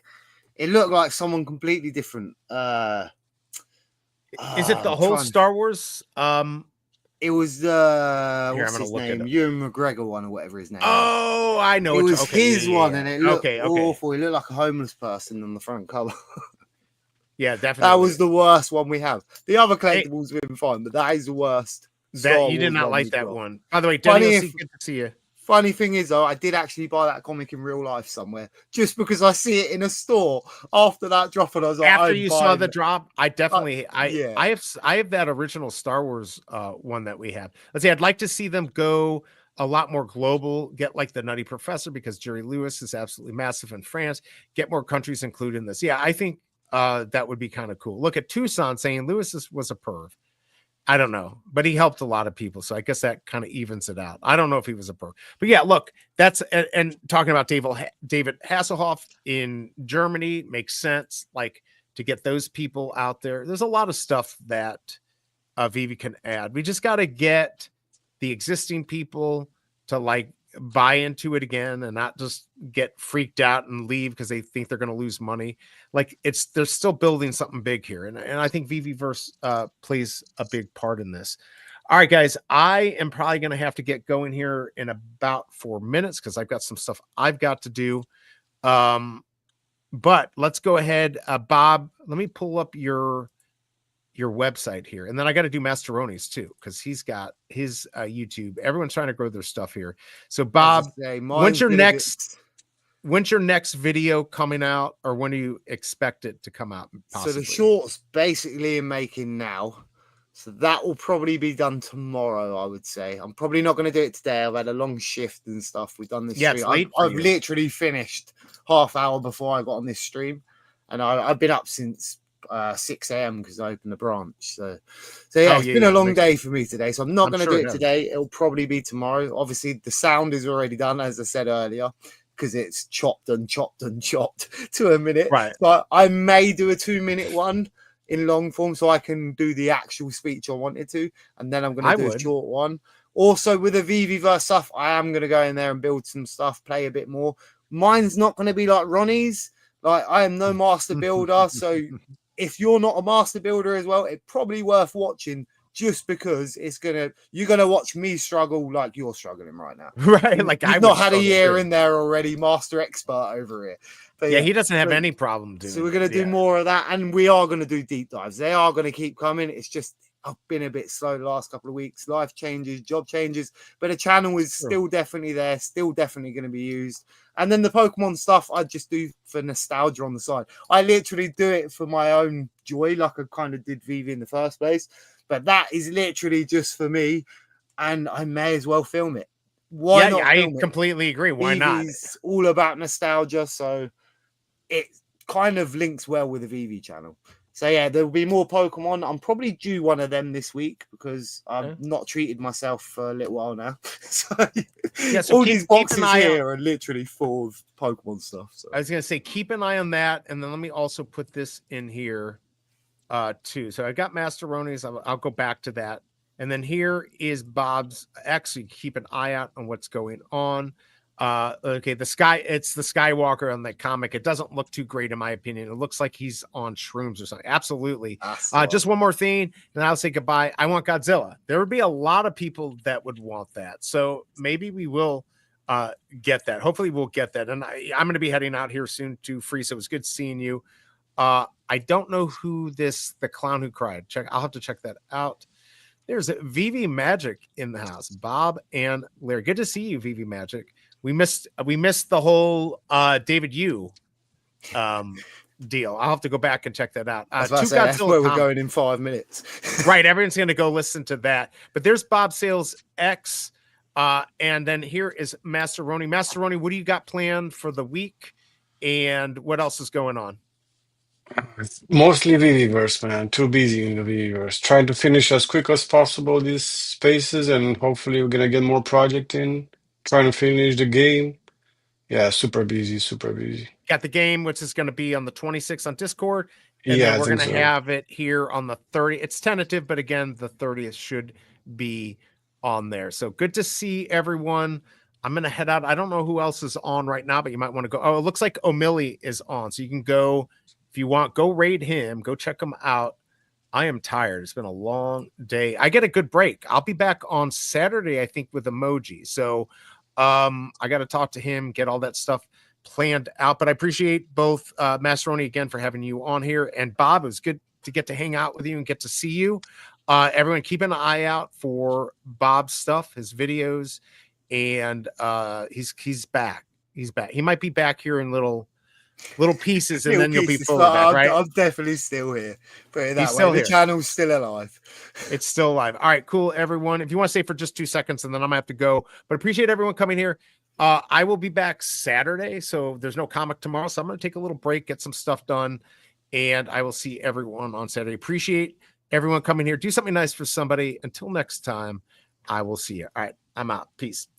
like someone completely different. Is it the whole Star Wars? It was what's his name? Ewan McGregor one or whatever his name. Oh, I know. It was his one, and it looked awful. He looked like a homeless person on the front cover. Yeah, definitely. That was the worst one we have. The other collectibles have been fine, but that is the worst. That you did not like that one. By the way, Daniel, good to see you. Funny thing is, though, I did actually buy that comic in real life somewhere just because I see it in a store after that drop, and I was like, after you saw the drop, I definitely, I have that original Star Wars one that we have. Let's see, I'd like to see them go a lot more global. Get like the Nutty Professor because Jerry Lewis is absolutely massive in France. Get more countries included in this. Yeah, I think that would be kind of cool. Look at Tucson saying Lewis was a perv. I don't know, but he helped a lot of people. So I guess that kind of evens it out. I don't know if he was a perv, but yeah, look, that's, and talking about David Hasselhoff in Germany makes sense. Like to get those people out there, there's a lot of stuff that Veve can add. We just got to get the existing people to like buy into it again and not just get freaked out and leave because they think they're going to lose money. Like they're still building something big here. And I think VeveVerse plays a big part in this. All right, guys, I am probably going to have to get going here in about 4 minutes because I've got some stuff I've got to do. But let's go ahead. Bob, let me pull up your website here, and then I got to do Materroni's too because he's got his YouTube. Everyone's trying to grow their stuff here. So Bob, when's your next video coming out, or when do you expect it to come out? Possibly? So the short's basically in making now, so that will probably be done tomorrow. I would say I'm probably not going to do it today. I've had a long shift and stuff. We've done this. Yeah, stream. It's late I've literally finished half hour before I got on this stream, and I've been up since 6 a.m. because I opened the branch. So yeah, it's been a long day for me today. So I'm not going to do it today. It'll probably be tomorrow. Obviously, the sound is already done, as I said earlier, because it's chopped and chopped and chopped to a minute. Right. So I may do a 2-minute one in long form so I can do the actual speech I wanted to, and then I'm going to do a short one. Also, with the VeveVerse stuff, I am going to go in there and build some stuff, play a bit more. Mine's not going to be like Ronnie's. Like, I am no master builder, so if you're not a master builder as well, it's probably worth watching just because you're gonna watch me struggle like you're struggling right now. Right. Like I've not had a year in there already, master expert over here. But yeah, he doesn't have any problem doing. So we're gonna do more of that, and we are gonna do deep dives. They are gonna keep coming. It's just I've been a bit slow the last couple of weeks. Life changes, job changes, but the channel is still definitely there, still definitely going to be used. And then the Pokemon stuff, I just do for nostalgia on the side. I literally do it for my own joy, like I kind of did Veve in the first place. But that is literally just for me, and I may as well film it. Why not? I completely agree. Why not? It's all about nostalgia, so it kind of links well with the Veve channel. So yeah, there will be more Pokemon. I'm probably due one of them this week because I've not treated myself for a little while now. So, so all these boxes here are literally full of Pokemon stuff. So. I was gonna say keep an eye on that, and then let me also put this in here too. So I got Materroni's. I'll go back to that, and then here is Bob's. Actually, keep an eye out on what's going on. Okay, it's the Skywalker on that comic. It doesn't look too great in my opinion. It looks like he's on shrooms or something. Absolutely. Just one more thing, and I'll say goodbye. I want Godzilla. There would be a lot of people that would want that. So maybe we will get that. Hopefully we'll get that. And I'm going to be heading out here soon to Free. So it was good seeing you. I don't know who the clown who cried. I'll have to check that out. There's Veve Magic in the house. Bob and Larry. Good to see you, Veve Magic. We missed the whole David Yu deal. I'll have to go back and check that out. That's where we're going in 5 minutes. Right, everyone's going to go listen to that. But there's Bob Sales X, and then here is Materroni. Materroni, what do you got planned for the week, and what else is going on? Mostly VeveVerse, man. Too busy in the VeveVerse. Trying to finish as quick as possible these spaces, and hopefully we're gonna get more project in. Trying to finish the game. Yeah, super busy, super busy. Got the game, which is going to be on the 26th on Discord, and Yeah, then we're going to so. have it here on the 30th. It's tentative, but again, the 30th should be on there. So good to see everyone. I'm going to head out. I don't know who else is on right now, but you might want to go. Oh, it looks like O'Milly is on, so you can go if you want. Go raid him. Go check him out. I am tired. It's been a long day. I get a good break. I'll be back on Saturday, I think, with Emoji. So I got to talk to him, get all that stuff planned out. But I appreciate both Materroni again for having you on here, and Bob. It was good to get to hang out with you and get to see you. Everyone, keep an eye out for Bob's stuff, his videos, and he's back. He's back. He might be back here in little pieces, and then you'll be fully back, right? I'm definitely still here. Put it that He's way. still The here. channel's still alive. It's still alive. All right, cool, everyone. If you want to stay for just 2 seconds, and then I'm gonna have to go. But appreciate everyone coming here. I will be back Saturday, so there's no comic tomorrow. So I'm gonna take a little break, get some stuff done, and I will see everyone on Saturday. Appreciate everyone coming here. Do something nice for somebody. Until next time, I will see you. All right, I'm out. Peace.